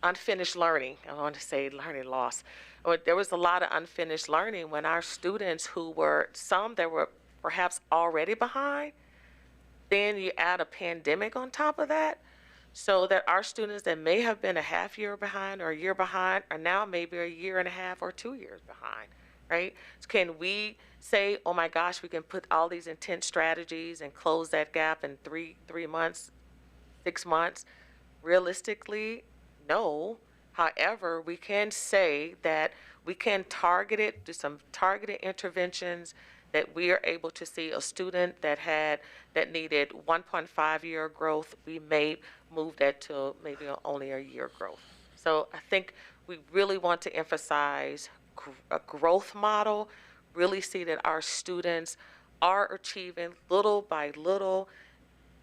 unfinished learning. I want to say learning loss. There was a lot of unfinished learning when our students who were, some that were perhaps already behind, then you add a pandemic on top of that, so that our students that may have been a half year behind or a year behind are now maybe a year and a half or 2 years behind, right? So can we say, oh my gosh, we can put all these intense strategies and close that gap in three months, 6 months? Realistically, no. However, we can say that we can target it, do some targeted interventions, that we are able to see a student that needed 1.5 year growth, we may move that to maybe only a year growth. So I think we really want to emphasize a growth model, really see that our students are achieving little by little,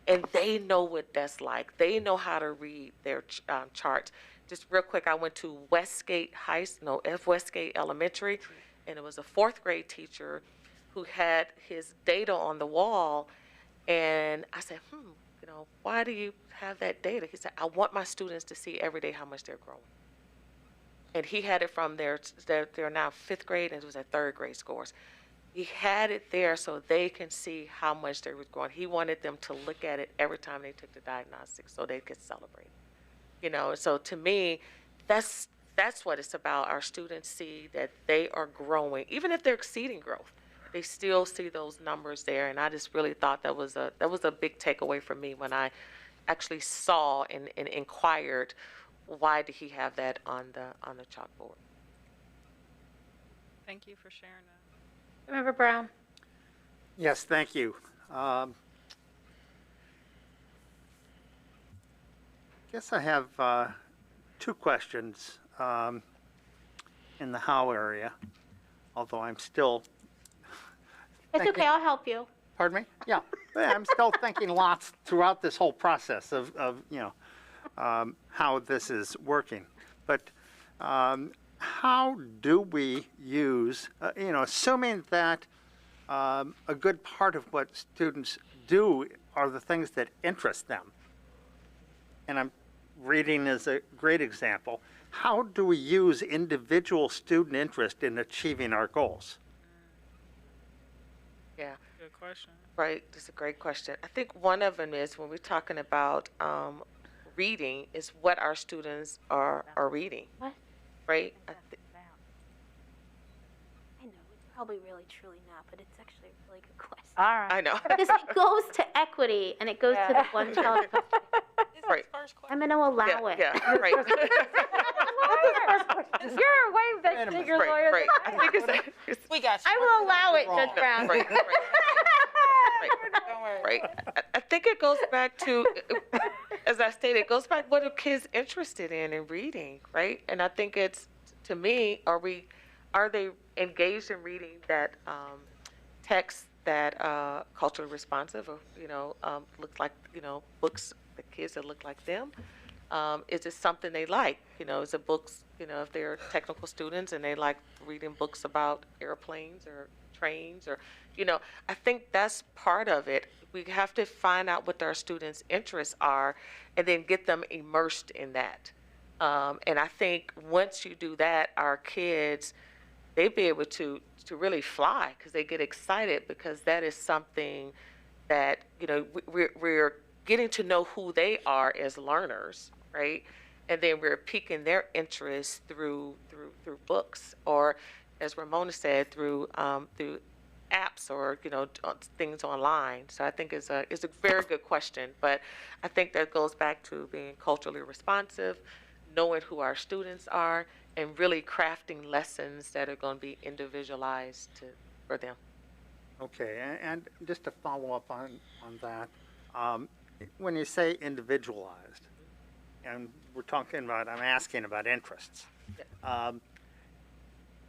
and they know what that's like. They know how to read their charts. Just real quick, I went to Westgate Westgate Elementary, and it was a 4th grade teacher who had his data on the wall, and I said, why do you have that data? He said, I want my students to see every day how much they're growing. And he had it from they're now 5th grade, and it was their 3rd grade scores. He had it there so they can see how much they were growing. He wanted them to look at it every time they took the diagnostics so they could celebrate. So to me, that's what it's about. Our students see that they are growing, even if they're exceeding growth. They still see those numbers there, and I just really thought that was a big takeaway for me when I actually saw and inquired, why did he have that on the chalkboard? Thank you for sharing that. Member Brown. Yes, thank you. Guess I have 2 questions in the how area, although I'm still It's thinking, okay, I'll help you. Pardon me? Yeah, I'm still thinking lots throughout this whole process of how this is working. But how do we use, assuming that a good part of what students do are the things that interest them, and reading is a great example, how do we use individual student interest in achieving our goals? Yeah. Good question. Right, that's a great question. I think one of them is when we're talking about reading is what our students are reading. What? Right? probably really truly not, but it's actually a really good question. All right. I know. Because it goes to equity and it goes to the one child approach. Right. I'm going to allow it. Yeah, right. You're way bigger lawyer Right. I think it's We got you. I will allow it, Judge Brown. right. Don't worry. Right. I think it goes back to, as I stated, it goes back what are kids interested in reading, right? And I think it's, to me, are they engaged in reading that text that culturally responsive, or look like books, the kids that look like them? Is it something they like? Is it books? If they're technical students and they like reading books about airplanes or trains, or I think that's part of it. We have to find out what our students' interests are, and then get them immersed in that. And I think once you do that, our kids, they be able to really fly, because they get excited, because that is something that we're getting to know who they are as learners, right? And then we're piquing their interest through books, or as Ramona said, through apps, or things online. So I think it's a very good question, but I think that goes back to being culturally responsive, knowing who our students are, and really crafting lessons that are going to be individualized for them. Okay, and just to follow up on that, when you say individualized, and I'm asking about interests.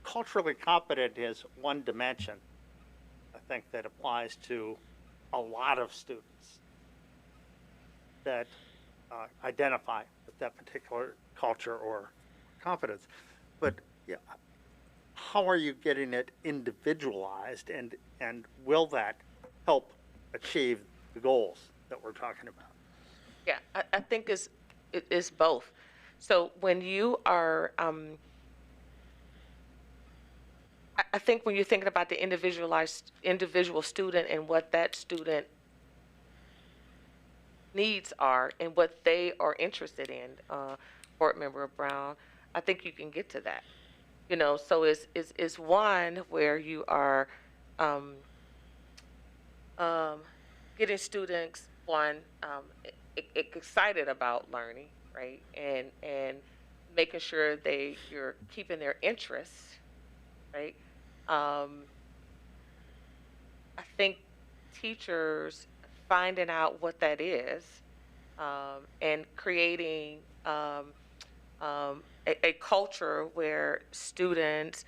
Culturally competent is one dimension, I think, that applies to a lot of students that identify with that particular culture or competence. But how are you getting it individualized, and will that help achieve the goals that we're talking about? Yeah, I think it's both. So when you are, I think when you're thinking about the individual student and what that student needs are and what they are interested in, Board Member Brown, I think you can get to that. So it's one where you are getting students, excited about learning, right? And making sure you're keeping their interests, right? I think teachers finding out what that is, and creating a culture where students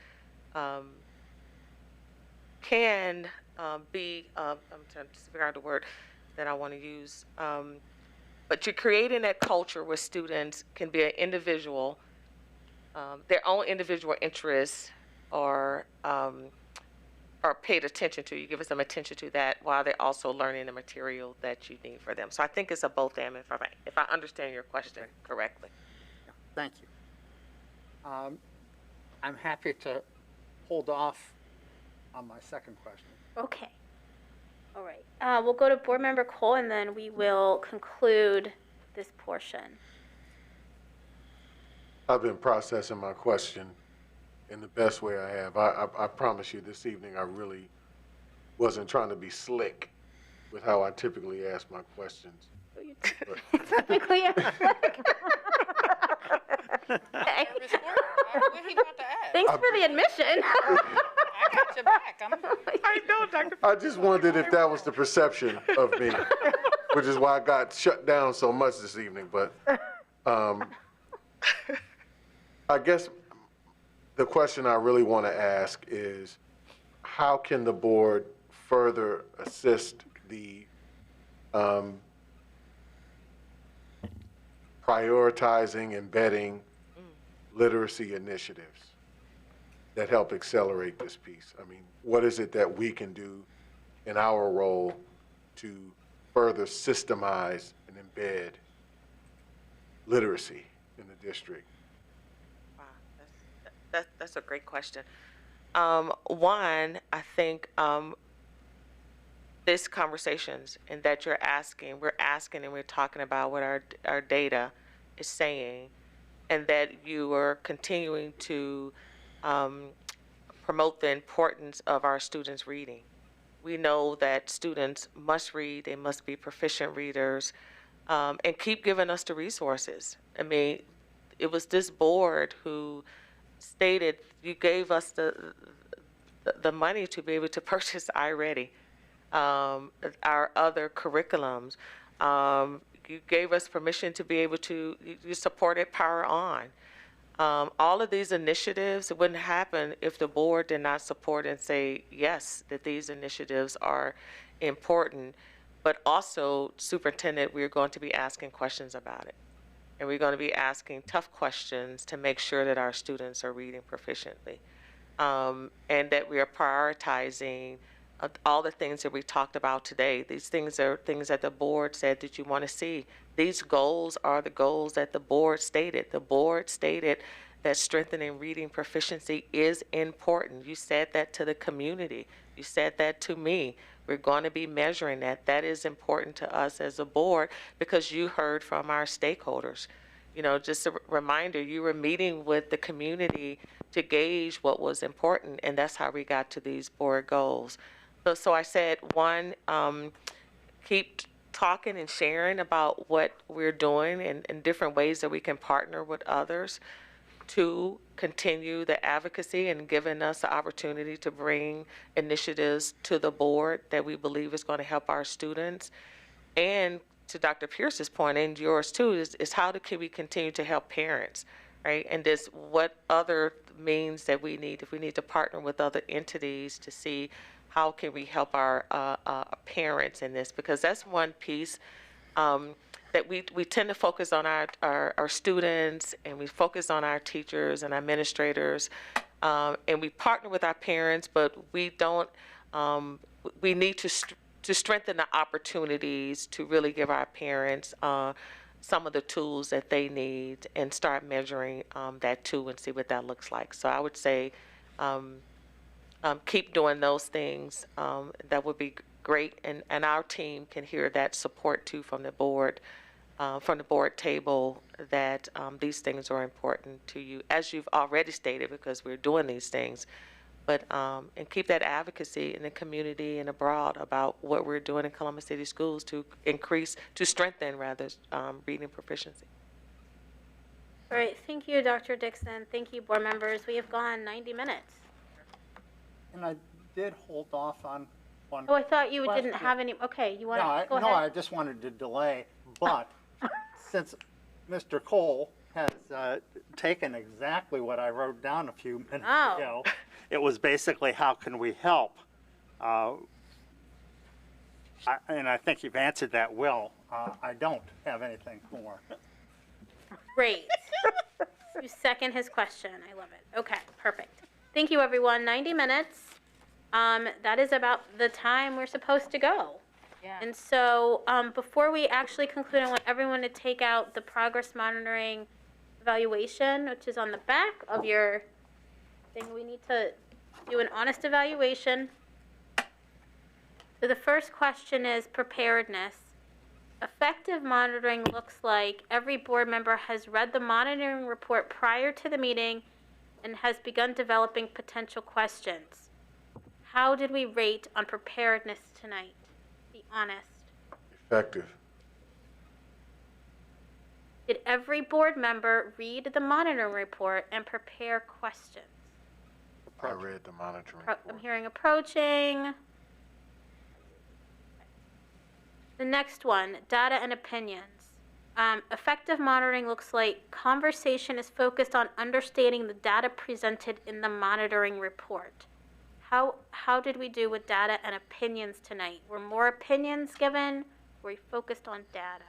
can be, I'm trying to figure out the word that I want to use, but you're creating that culture where students can be an individual, their own individual interests are paid attention to. You give some attention to that while they're also learning the material that you need for them. So I think it's a both and, if I understand your question correctly. Yeah, thank you. I'm happy to hold off on my second question. Okay. All right. We'll go to Board Member Cole, and then we will conclude this portion. I've been processing my question in the best way I have. I promise you this evening I really wasn't trying to be slick with how I typically ask my questions. Typically, Okay. What he about to ask? thanks for the admission. I got your back. I know, Dr. I just wondered if that was the perception of me, which is why I got shut down so much this evening. But I guess the question I really want to ask is, how can the board further assist the prioritizing, embedding literacy initiatives that help accelerate this piece? I mean, what is it that we can do in our role to further systemize and embed literacy in the district? Wow, that's a great question. One, I think this conversations and that we're asking and we're talking about what our data is saying, and that you are continuing to promote the importance of our students reading. We know that students must read, they must be proficient readers, and keep giving us the resources. I mean, it was this board who stated, you gave us the money to be able to purchase iReady, our other curriculums. You gave us permission to be able to, you supported Power On. All of these initiatives, it wouldn't happen if the board did not support and say, yes, that these initiatives are important, but also, Superintendent, we're going to be asking questions about it. And we're going to be asking tough questions to make sure that our students are reading proficiently. And that we are prioritizing all the things that we talked about today. These things are things that the board said that you want to see. These goals are the goals that the board stated. The board stated that strengthening reading proficiency is important. You said that to the community. You said that to me. We're going to be measuring that. That is important to us as a board because you heard from our stakeholders. You know, just a reminder, you were meeting with the community to gauge what was important, and that's how we got to these board goals. So I said, one, keep talking and sharing about what we're doing and different ways that we can partner with others. Two, continue the advocacy and giving us the opportunity to bring initiatives to the board that we believe is going to help our students. And to Dr. Pierce's point, and yours too, is how can we continue to help parents, right? And this, what other means that we need, if we need to partner with other entities to see how can we help our parents in this, because that's one piece that we tend to focus on our students, and we focus on our teachers and administrators, and we partner with our parents, but we don't, we need to strengthen the opportunities to really give our parents some of the tools that they need and start measuring that too and see what that looks like. So I would say keep doing those things. That would be great, and our team can hear that support too from the board table, that these things are important to you, as you've already stated, because we're doing these things. But and keep that advocacy in the community and abroad about what we're doing in Columbus City Schools to strengthen reading proficiency. All right, thank you, Dr. Dixon. Thank you, board members. We have gone 90 minutes. And I did hold off on one. Oh, I thought you question. didn't have any, okay, you want to, go ahead. No, I just wanted to delay, but since Mr. Cole has taken exactly what I wrote down a few minutes ago, it was basically, how can we help? And I think you've answered that well. I don't have anything more. Great. You second his question. I love it. Okay, perfect. Thank you, everyone. 90 minutes. That is about the time we're supposed to go. Yeah. And so before we actually conclude, I want everyone to take out the progress monitoring evaluation, which is on the back of your thing. We need to do an honest evaluation. So the first question is preparedness. Effective monitoring looks like every board member has read the monitoring report prior to the meeting and has begun developing potential questions. How did we rate on preparedness tonight? Be honest. Effective. Did every board member read the monitoring report and prepare questions? I read the monitoring report. I'm hearing approaching. The next one, data and opinions. Effective monitoring looks like conversation is focused on understanding the data presented in the monitoring report. How did we do with data and opinions tonight? Were more opinions given? Were we focused on data?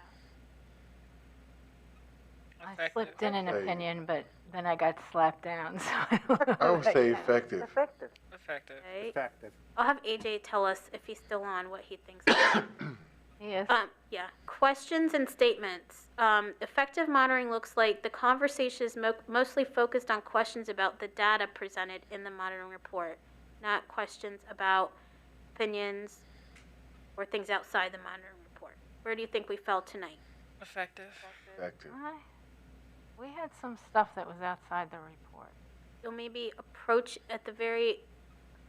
I slipped in an opinion, but then I got slapped down. So I don't know. I would say effective. Effective. Okay. Effective. I'll have AJ tell us if he's still on what he thinks. Yes. Yeah. Questions and statements. Effective monitoring looks like the conversation is mostly focused on questions about the data presented in the monitoring report, not questions about opinions or things outside the monitoring report. Where do you think we fell tonight? Effective. Effective. We had some stuff that was outside the report. you'll maybe approach at the very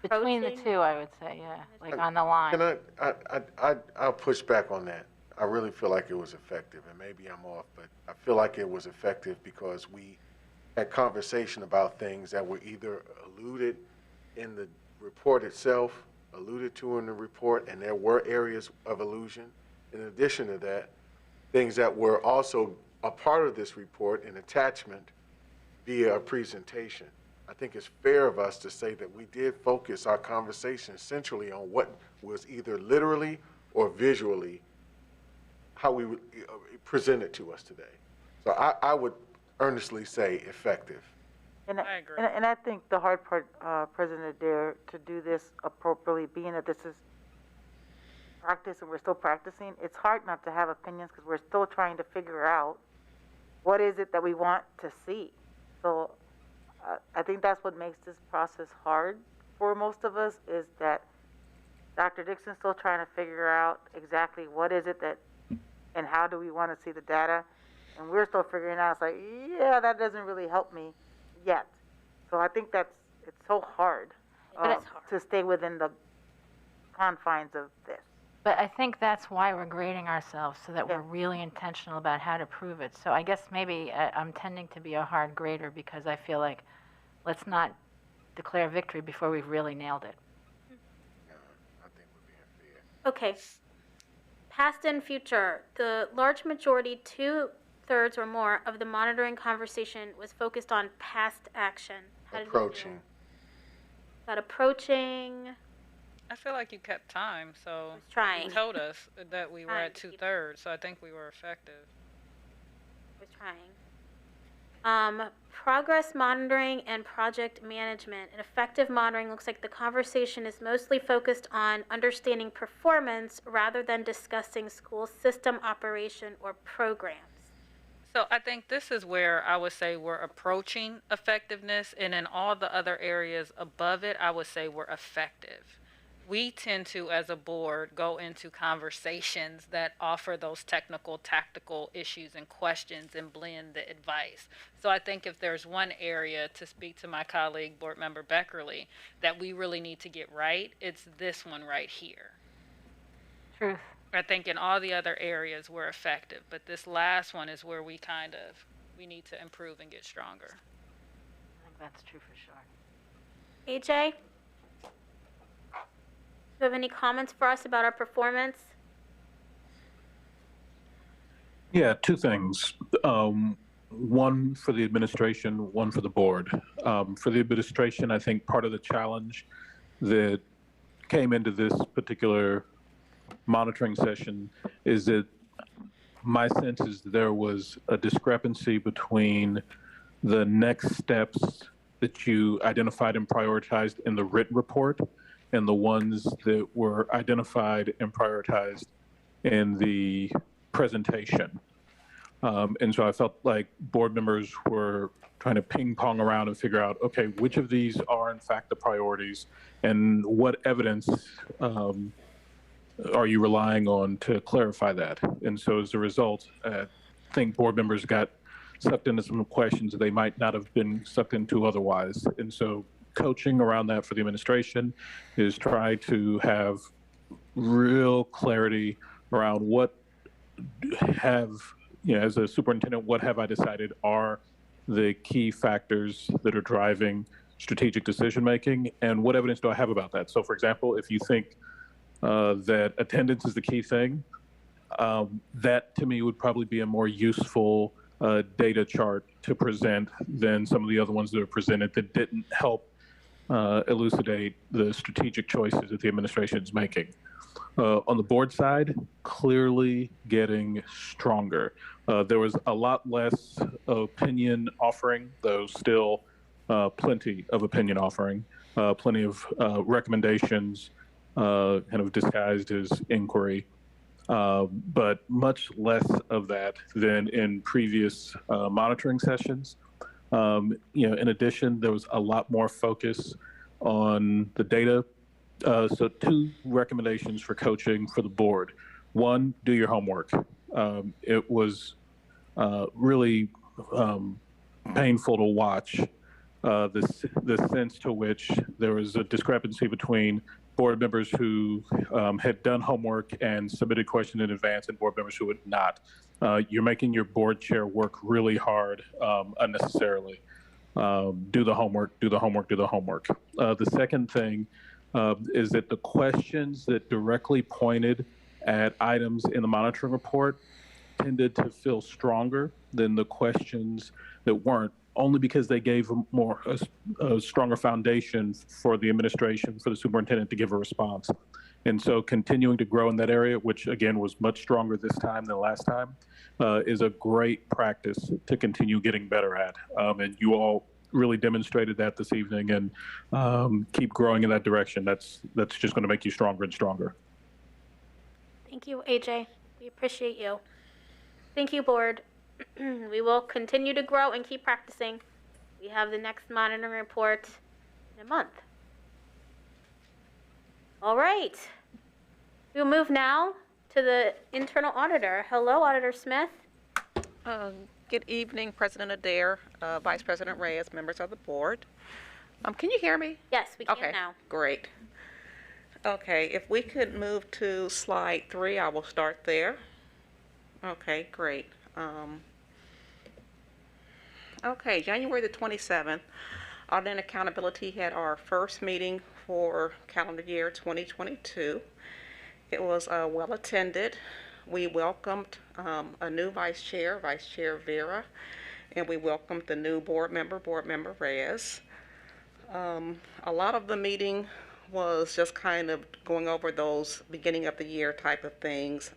Between the approaching- two, I would say, yeah, like on the line. Can I'll push back on that. I really feel like it was effective, and maybe I'm off, but I feel like it was effective because we had conversation about things that were either alluded in the report itself, alluded to in the report, and there were areas of allusion. In addition to that, things that were also a part of this report, an attachment via a presentation. I think it's fair of us to say that we did focus our conversation centrally on what was either literally or visually how we presented to us today. So I would earnestly say effective. And I agree. And I think the hard part, President Adair, to do this appropriately, being that this is practice and we're still practicing, it's hard not to have opinions because we're still trying to figure out what is it that we want to see. So I think that's what makes this process hard for most of us, is that Dr. Dixon's still trying to figure out exactly what is it that, and how do we want to see the data, and we're still figuring out. It's like, yeah, that doesn't really help me yet. So I think it's so hard, to stay within the confines of this. But I think that's why we're grading ourselves, so that we're really intentional about how to prove it. So I guess maybe I'm tending to be a hard grader because I feel like let's not declare victory before we've really nailed it. I think we're being fair. Okay. Past and future, the large majority, 2/3 or more of the monitoring conversation was focused on past action. How did we do? Approaching. About approaching. I feel like you kept time, so trying. you told us that we were Trying at to keep- 2/3, so I think we were effective. Was trying. Progress monitoring and project management. And effective monitoring looks like the conversation is mostly focused on understanding performance rather than discussing school system operation or programs. So I think this is where I would say we're approaching effectiveness, and in all the other areas above it, I would say we're effective. We tend to, as a board, go into conversations that offer those technical, tactical issues and questions and blend the advice. So I think if there's one area, to speak to my colleague, Board Member Beckerly, that we really need to get right, it's this one right here. Truth. I think in all the other areas we're effective, but this last one is where we need to improve and get stronger. I think that's true for sure. AJ? Do you have any comments for us about our performance? Yeah, two things. One for the administration, one for the board. For the administration, I think part of the challenge that came into this particular monitoring session is that my sense is there was a discrepancy between the next steps that you identified and prioritized in the written report and the ones that were identified and prioritized in the presentation. And so I felt like board members were trying to ping pong around and figure out, okay, which of these are in fact the priorities and what evidence are you relying on to clarify that? And so as a result, I think board members got sucked into some questions that they might not have been sucked into otherwise. And so coaching around that for the administration is try to have real clarity around what as a superintendent, what have I decided are the key factors that are driving strategic decision making, and what evidence do I have about that? So for example, if you think that attendance is the key thing, that to me would probably be a more useful data chart to present than some of the other ones that are presented that didn't help elucidate the strategic choices that the administration is making. On the board side, clearly getting stronger. There was a lot less opinion offering, though still plenty of opinion offering, plenty of recommendations, kind of disguised as inquiry, but much less of that than in previous monitoring sessions. In addition, there was a lot more focus on the data. So two recommendations for coaching for the board. One, do your homework. It was really painful to watch the sense to which there was a discrepancy between board members who had done homework and submitted questions in advance and board members who had not. You're making your board chair work really hard unnecessarily. Do the homework, do the homework, do the homework. The second thing is that the questions that directly pointed at items in the monitoring report tended to feel stronger than the questions that weren't, only because they gave a stronger foundation for the administration, for the superintendent to give a response. And so continuing to grow in that area, which again was much stronger this time than last time, is a great practice to continue getting better at. And you all really demonstrated that this evening, and keep growing in that direction. That's just going to make you stronger and stronger. Thank you, AJ. We appreciate you. Thank you, board. We will continue to grow and keep practicing. We have the next monitoring report in a month. All right. We'll move now to the internal auditor. Hello, Auditor Smith. Good evening, President Adair, Vice President Reyes, members of the board. Can you hear me? Yes, we can Okay, now. great. Okay, if we could move to slide 3, I will start there. Okay, great. Okay, January the 27th, Audit and Accountability had our first meeting for calendar year 2022. It was well attended. We welcomed a new Vice Chair Vera, and we welcomed the new board member Reyes. A lot of the meeting was just kind of going over those beginning of the year type of things.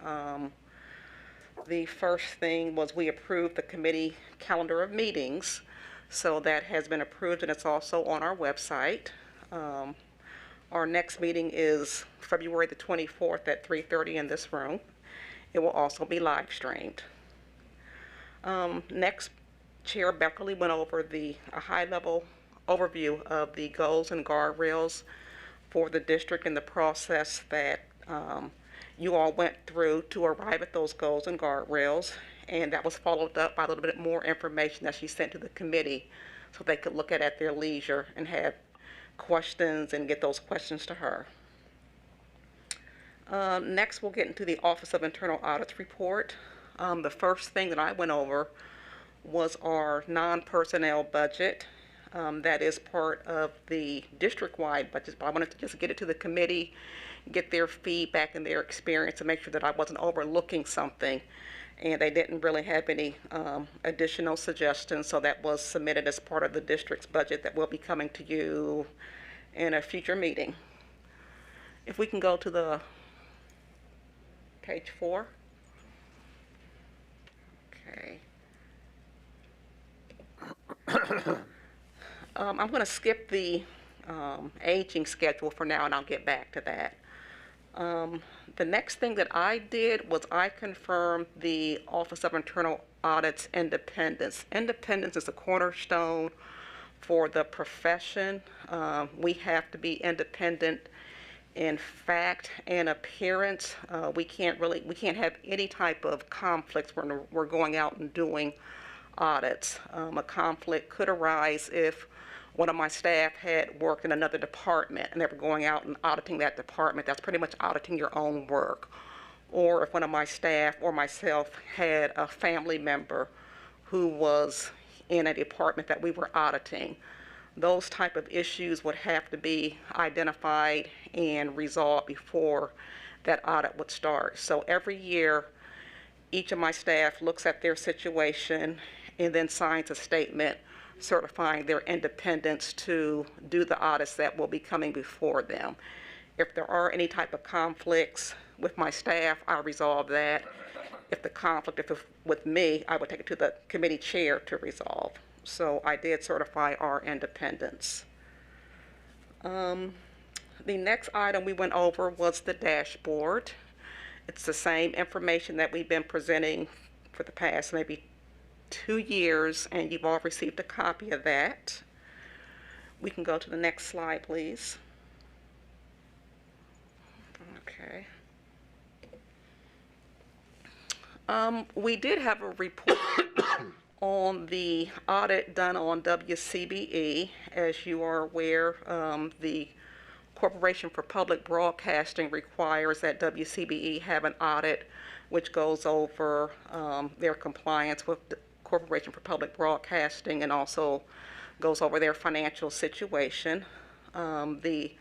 The first thing was we approved the committee calendar of meetings, so that has been approved and it's also on our website. Our next meeting is February the 24th at 3:30 in this room. It will also be live streamed. Next, Chair Beckerly went over a high-level overview of the goals and guardrails for the district and the process that you all went through to arrive at those goals and guardrails, and that was followed up by a little bit more information that she sent to the committee so they could look at their leisure and have questions and get those questions to her. Next, we'll get into the Office of Internal Audit's report. The first thing that I went over was our non-personnel budget. That is part of the district-wide budget, but I wanted to just get it to the committee, get their feedback and their experience, and make sure that I wasn't overlooking something. And they didn't really have any additional suggestions, so that was submitted as part of the district's budget that will be coming to you in a future meeting. If we can go to the page 4. Okay. I'm going to skip the aging schedule for now, and I'll get back to that. The next thing that I did was I confirmed the Office of Internal Audit's independence. Independence is a cornerstone for the profession. We have to be independent in fact and appearance. We can't have any type of conflicts when we're going out and doing audits. A conflict could arise if one of my staff had worked in another department and they were going out and auditing that department. That's pretty much auditing your own work. Or if one of my staff or myself had a family member who was in a department that we were auditing. Those type of issues would have to be identified and resolved before that audit would start. So every year, each of my staff looks at their situation and then signs a statement certifying their independence to do the audits that will be coming before them. If there are any type of conflicts with my staff, I'll resolve that. If it's with me, I would take it to the committee chair to resolve. So I did certify our independence. The next item we went over was the dashboard. It's the same information that we've been presenting for the past maybe 2 years, and you've all received a copy of that. We can go to the next slide, please. Okay. We did have a report On the audit done on WCBE, as you are aware, the Corporation for Public Broadcasting requires that WCBE have an audit which goes over their compliance with the Corporation for Public Broadcasting and also goes over their financial situation. The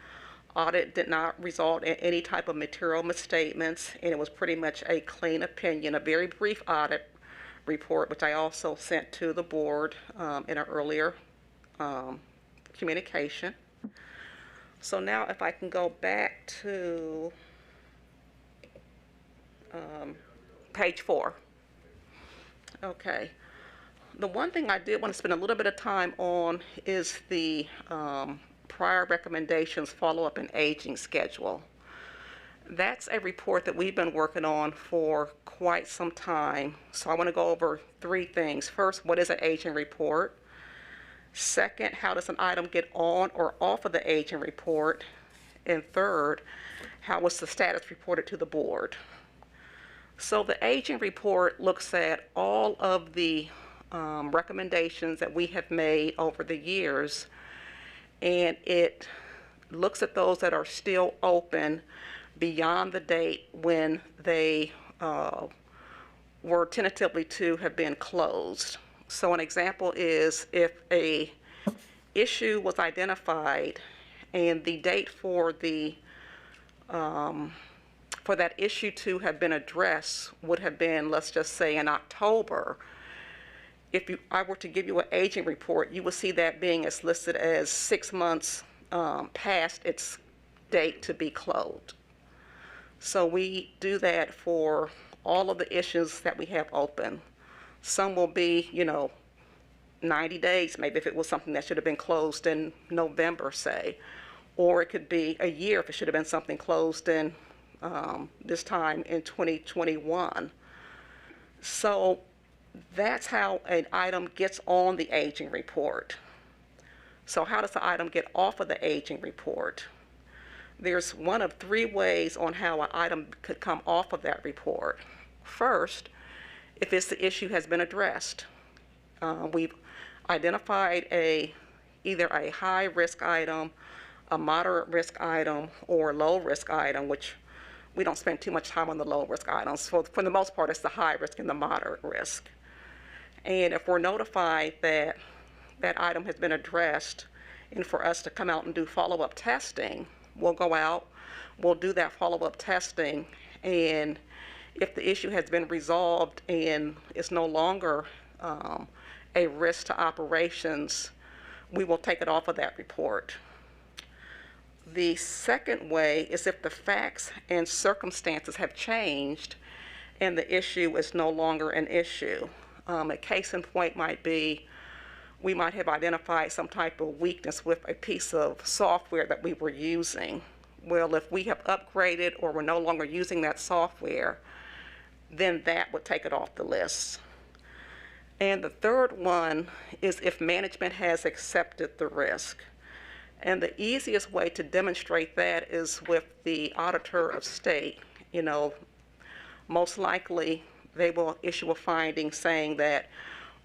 audit did not result in any type of material misstatements, and it was pretty much a clean opinion, a very brief audit report, which I also sent to the board in an earlier communication. So now if I can go back to page 4. Okay. The one thing I did want to spend a little bit of time on is the prior recommendations follow-up and aging schedule. That's a report that we've been working on for quite some time. So I want to go over 3 things. First, what is an aging report? Second, how does an item get on or off of the aging report? And third, how was the status reported to the board? So the aging report looks at all of the recommendations that we have made over the years, and it looks at those that are still open beyond the date when they were tentatively to have been closed. So an example is if a issue was identified and the date for the for that issue to have been addressed would have been, let's just say, in October. If I were to give you an aging report, you would see that being as listed as 6 months past its date to be closed. So we do that for all of the issues that we have open. Some will be, 90 days, maybe if it was something that should have been closed in November, say. Or it could be a year if it should have been something closed in this time in 2021. So that's how an item gets on the aging report. So how does the item get off of the aging report? There's one of 3 ways on how an item could come off of that report. First, if the issue has been addressed. We've identified either a high risk item, a moderate risk item, or a low risk item, which we don't spend too much time on the low risk items. For the most part, it's the high risk and the moderate risk. And if we're notified that that item has been addressed, and for us to come out and do follow-up testing, we'll go out, we'll do that follow-up testing, and if the issue has been resolved and is no longer a risk to operations, we will take it off of that report. The second way is if the facts and circumstances have changed and the issue is no longer an issue. A case in point might be we might have identified some type of weakness with a piece of software that we were using. Well, if we have upgraded or we're no longer using that software, then that would take it off the list. And the third one is if management has accepted the risk. And the easiest way to demonstrate that is with the Auditor of State. Most likely they will issue a finding saying that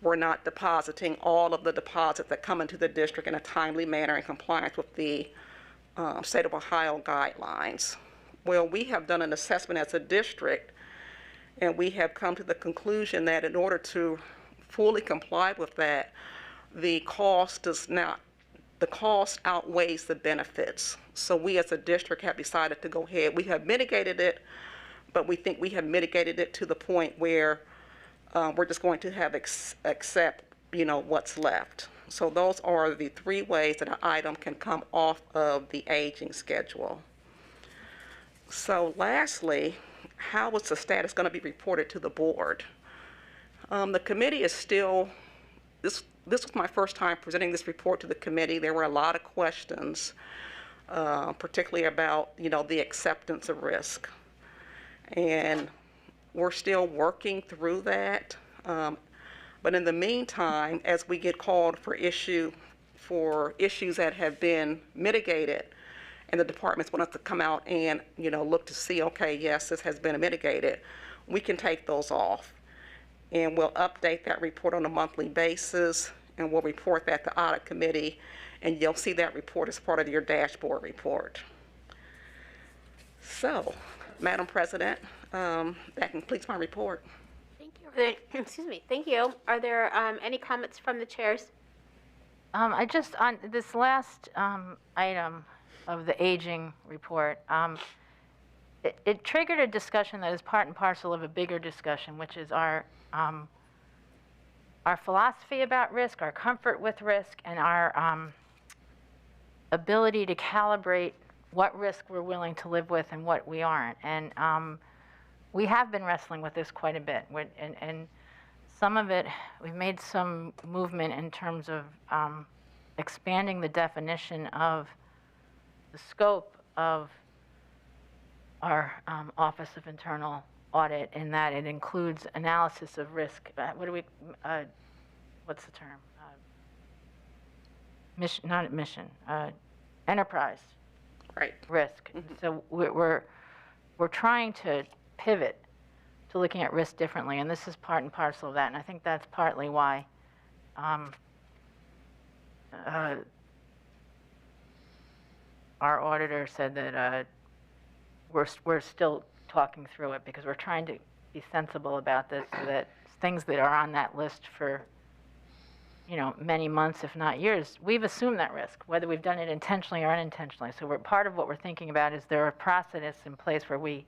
we're not depositing all of the deposits that come into the district in a timely manner in compliance with the State of Ohio guidelines. Well, we have done an assessment as a district, and we have come to the conclusion that in order to fully comply with that, the cost outweighs the benefits. So we as a district have decided to go ahead. We have mitigated it, but we think we have mitigated it to the point where we're just going to have accept, what's left. So those are the 3 ways that an item can come off of the aging schedule. So lastly, how is the status going to be reported to the board? The committee is still, this was my first time presenting this report to the committee. There were a lot of questions, particularly about, the acceptance of risk. And we're still working through that. But in the meantime, as we get called for issues that have been mitigated, and the departments want us to come out and, look to see, okay, yes, this has been mitigated, we can take those off. and we'll update that report on a monthly basis, and we'll report that to audit committee, and you'll see that report as part of your dashboard report. So, Madam President, that completes my report. Thank you. Excuse me. Thank you. Are there any comments from the chairs? I just, on this last item of the aging report, it triggered a discussion that is part and parcel of a bigger discussion, which is our philosophy about risk, our comfort with risk, and our ability to calibrate what risk we're willing to live with and what we aren't. And we have been wrestling with this quite a bit. And some of it, we've made some movement in terms of expanding the definition of the scope of our Office of Internal Audit, in that it includes analysis of risk. What's the term? Mission, not mission, enterprise. Right. Risk. So we're trying to pivot to looking at risk differently, and this is part and parcel of that. And I think that's partly why our auditor said that we're still talking through it, because we're trying to be sensible about this, so that things that are on that list for, you know, many months, if not years, we've assumed that risk, whether we've done it intentionally or unintentionally. So part of what we're thinking about is there a process in place where we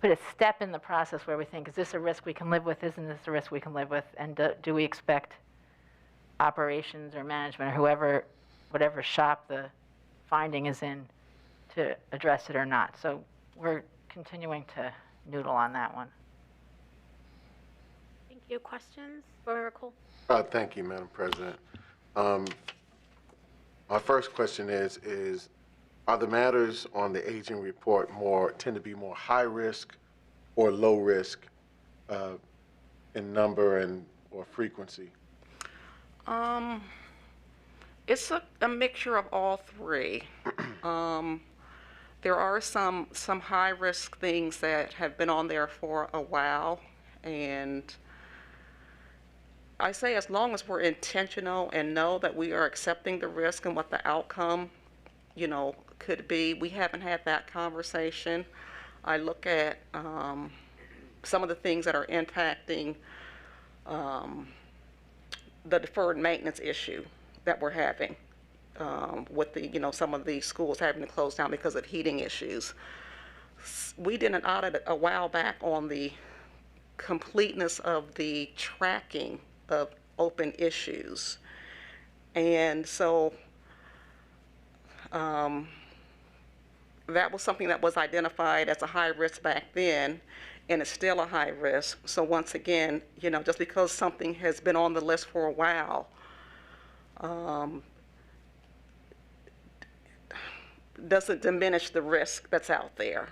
put a step in the process where we think, is this a risk we can live with? Isn't this a risk we can live with? And do we expect operations or management or whatever shop the finding is in, to address it or not? So we're continuing to noodle on that one. Thank you. Questions for Cole? Thank you, Madam President. My first question is are the matters on the aging report tend to be more high risk or low risk in number or frequency? It's a mixture of all three. There are some high risk things that have been on there for a while, and I say as long as we're intentional and know that we are accepting the risk and what the outcome, you know, could be. We haven't had that conversation. I look at some of the things that are impacting the deferred maintenance issue that we're having with the, you know, some of the schools having to close down because of heating issues. We did an audit a while back on the completeness of the tracking of open issues. And so that was something that was identified as a high risk back then, and it's still a high risk. So once again, you know, just because something has been on the list for a while, doesn't diminish the risk that's out there.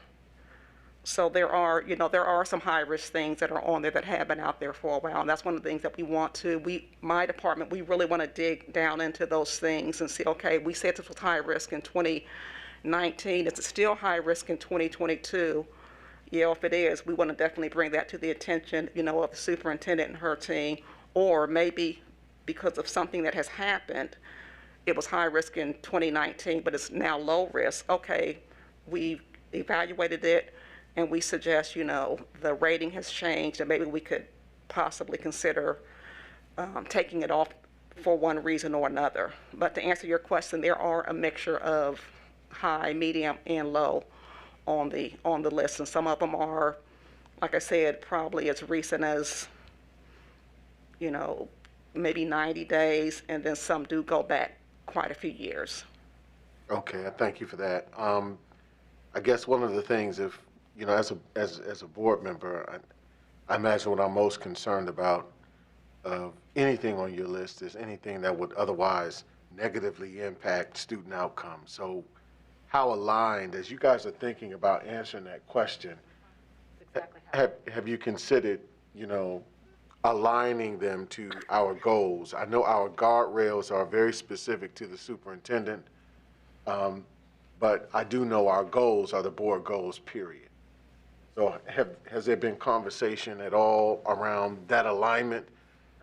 So there are some high risk things that are on there that have been out there for a while, and that's one of the things that we want to, my department, we really want to dig down into those things and see, okay, we said this was high risk in 2019, is it still high risk in 2022? Yeah, if it is, we want to definitely bring that to the attention, you know, of the superintendent and her team, or maybe because of something that has happened, it was high risk in 2019, but it's now low risk. Okay, we evaluated it, and we suggest, you know, the rating has changed, and maybe we could possibly consider taking it off for one reason or another. But to answer your question, there are a mixture of high, medium, and low on the list, and some of them are, like I said, probably as recent as, you know, maybe 90 days, and then some do go back quite a few years. Okay, I thank you for that. I guess one of the things, if you know, as a board member, I imagine what I'm most concerned about of anything on your list is anything that would otherwise negatively impact student outcomes. So how aligned, as you guys are thinking about answering that question, have you considered, you know, aligning them to our goals? I know our guardrails are very specific to the superintendent, but I do know our goals are the board goals, period. So has there been conversation at all around that alignment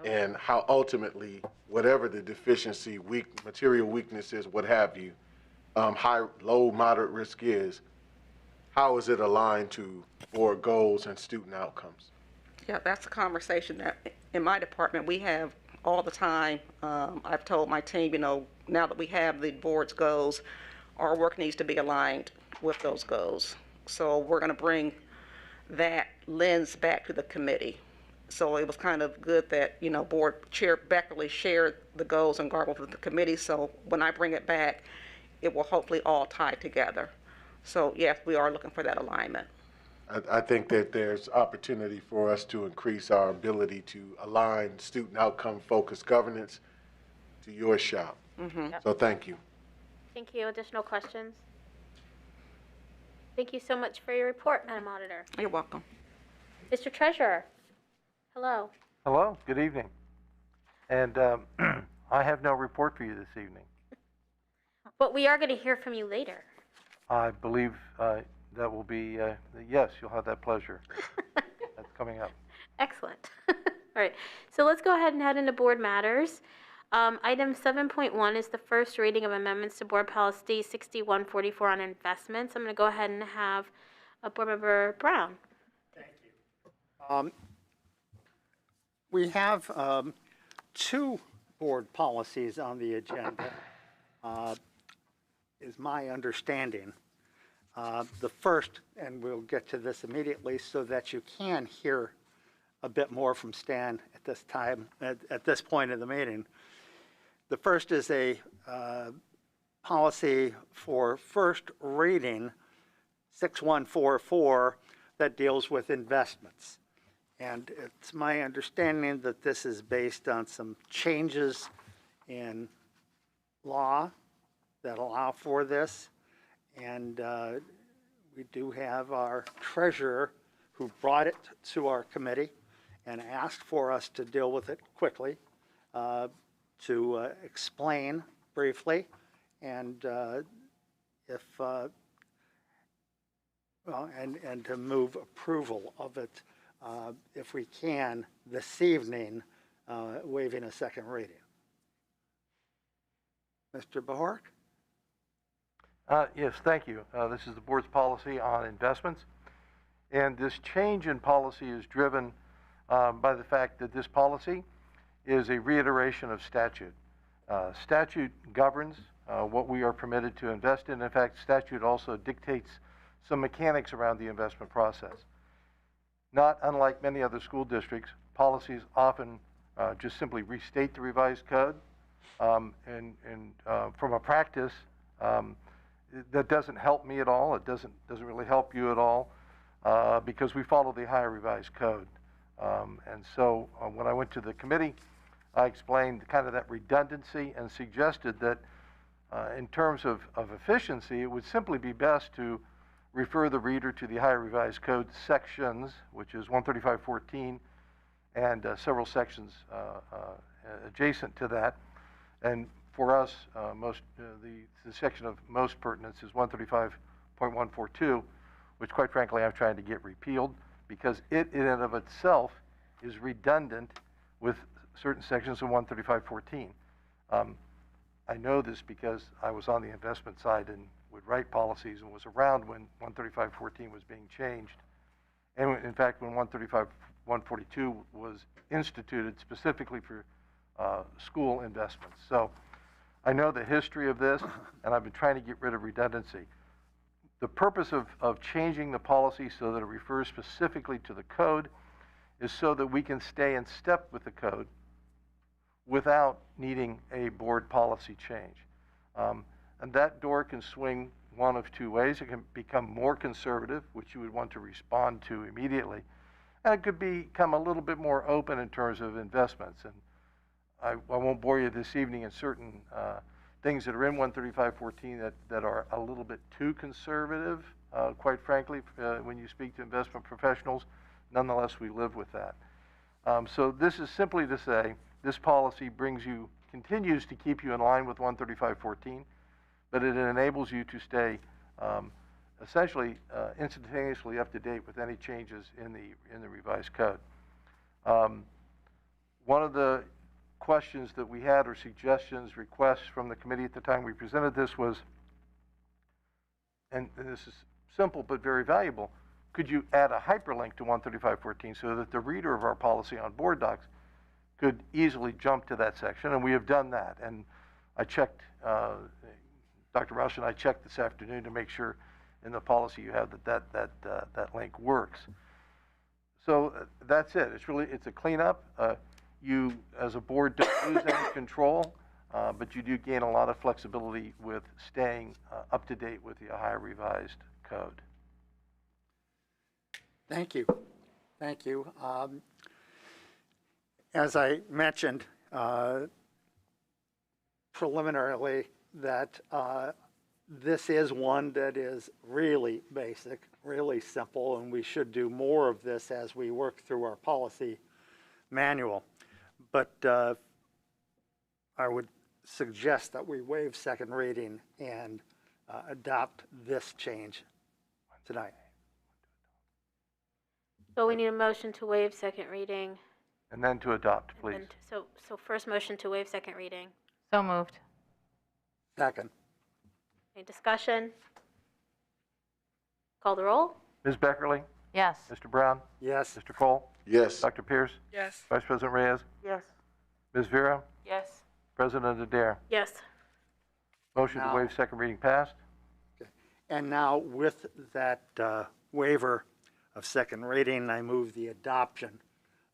and how ultimately, whatever the deficiency, material weaknesses, what have you, high, low, moderate risk is, how is it aligned to board goals and student outcomes? Yeah, that's a conversation that in my department we have all the time. I've told my team, you know, now that we have the board's goals, our work needs to be aligned with those goals. So we're going to bring that lens back to the committee. So it was kind of good that, you know, Board Chair Beckerly shared the goals and guardrails with the committee. So when I bring it back, it will hopefully all tie together. So yes, we are looking for that alignment. I think that there's opportunity for us to increase our ability to align student outcome focused governance to your shop. So thank you. Thank you. Additional questions? Thank you so much for your report, Madam Auditor. You're welcome. Mr. Treasurer, hello. Hello, good evening. And I have no report for you this evening. But we are going to hear from you later. I believe that will be, yes, you'll have that pleasure. That's coming up. Excellent. All right, so let's go ahead and head into board matters. Item 7.1 is the first reading of amendments to Board Policy 6144 on investments. I'm going to go ahead and have Board Member Brown. Thank you. We have two board policies on the agenda, is my understanding. The first, and we'll get to this immediately so that you can hear a bit more from Stan at this time, at this point in the meeting. The first is a policy for first reading, 6144, that deals with investments. And it's my understanding that this is based on some changes in law that allow for this. And we do have our treasurer who brought it to our committee and asked for us to deal with it quickly, to explain briefly, and and to move approval of it, if we can, this evening, waiving a second reading. Mr. Bahork? Yes, thank you. This is the board's policy on investments. And this change in policy is driven by the fact that this policy is a reiteration of statute. Statute governs what we are permitted to invest in. In fact, statute also dictates some mechanics around the investment process. Not unlike many other school districts, policies often just simply restate the revised code. And from a practice, that doesn't help me at all. It doesn't really help you at all because we follow the Ohio Revised Code. And so when I went to the committee, I explained kind of that redundancy and suggested that in terms of efficiency, it would simply be best to refer the reader to the Ohio Revised Code sections, which is 135.14, and several sections adjacent to that. And for us, the section of most pertinence is 135.142, which quite frankly I'm trying to get repealed because it in and of itself is redundant with certain sections of 135.14. I know this because I was on the investment side and would write policies and was around when 135.14 was being changed. And in fact, when 135.142 was instituted specifically for school investments. So I know the history of this, and I've been trying to get rid of redundancy. The purpose of changing the policy so that it refers specifically to the code is so that we can stay in step with the code without needing a board policy change. And that door can swing one of two ways. It can become more conservative, which you would want to respond to immediately, and it could become a little bit more open in terms of investments. And I won't bore you this evening in certain things that are in 135.14 that are a little bit too conservative, quite frankly, when you speak to investment professionals. Nonetheless, we live with that. So this is simply to say this policy continues to keep you in line with 135.14, but it enables you to stay essentially instantaneously up to date with any changes in the revised code. One of the questions that we had, or suggestions, requests from the committee at the time we presented this was, and this is simple but very valuable, could you add a hyperlink to 135.14 so that the reader of our policy on board docs could easily jump to that section? And we have done that. And I checked, Dr. Roush and I checked this afternoon to make sure in the policy you have that link works. So that's it. It's a cleanup. You, as a board, don't lose any control, but you do gain a lot of flexibility with staying up to date with the Ohio Revised Code. Thank you. Thank you. As I mentioned preliminarily, that this is one that is really basic, really simple, and we should do more of this as we work through our policy manual. But I would suggest that we waive second reading and adopt this change tonight. So we need a motion to waive second reading. And then to adopt, please. So first motion to waive second reading. So moved. Second. Any discussion? Call the roll. Ms. Beckerly? Yes. Mr. Brown? Yes. Mr. Cole? Yes. Dr. Pierce? Yes. Vice President Reyes? Yes. Ms. Vera? Yes. President Adair? Yes. Motion to Now- waive second reading passed. Okay. And now with that waiver of second reading, I move the adoption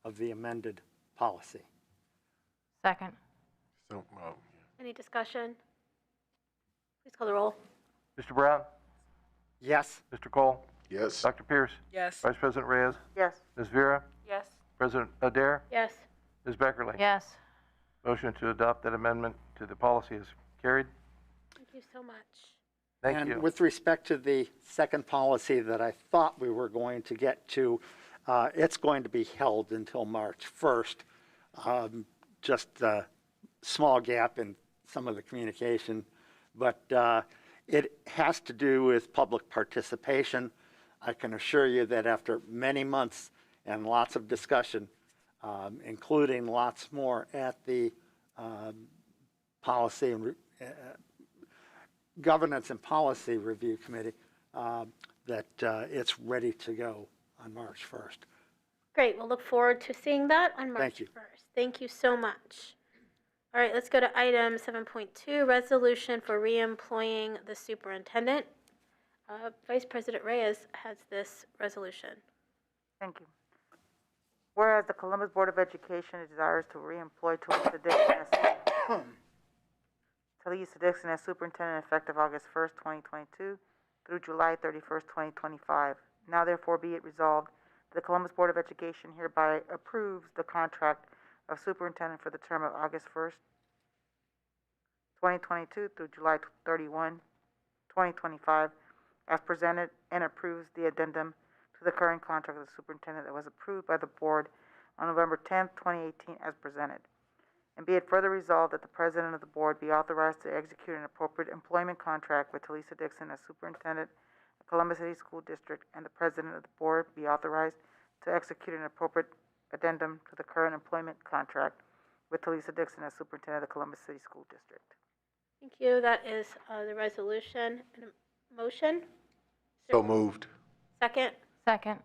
of the amended policy. Second. So, Any discussion? Please call the roll. Mr. Brown? Yes. Mr. Cole? yes. Dr. Pierce? Yes. Vice President Reyes? Yes. Ms. Vera? Yes. President Adair? Yes. Ms. Beckerly? Yes. Motion to adopt that amendment to the policy is carried. Thank you so much. Thank And you. with respect to the second policy that I thought we were going to get to, it's going to be held until March 1st. Just a small gap in some of the communication, but it has to do with public participation. I can assure you that after many months and lots of discussion, including lots more at the Policy and Governance and Policy Review Committee, that it's ready to go on March 1st. Great. We'll look forward to seeing that on March Thank you. 1st. Thank you so much. All right, let's go to item 7.2, resolution for reemploying the superintendent. Vice President Reyes has this resolution. Thank you. Whereas the Columbus Board of Education desires to reemploy Talisa Dixon as superintendent effective August 1st, 2022 through July 31st, 2025. Now therefore be it resolved, the Columbus Board of Education hereby approves the contract of superintendent for the term of August 1st, 2022 through July 31, 2025, as presented, and approves the addendum to the current contract of the superintendent that was approved by the board on November 10th, 2018, as presented. And be it further resolved that the president of the board be authorized to execute an appropriate employment contract with Talisa Dixon as superintendent of Columbus City School District, and the president of the board be authorized to execute an appropriate addendum to the current employment contract with Talisa Dixon as superintendent of the Columbus City School District. Thank you. That is the resolution. And a motion? So moved. Second? Second.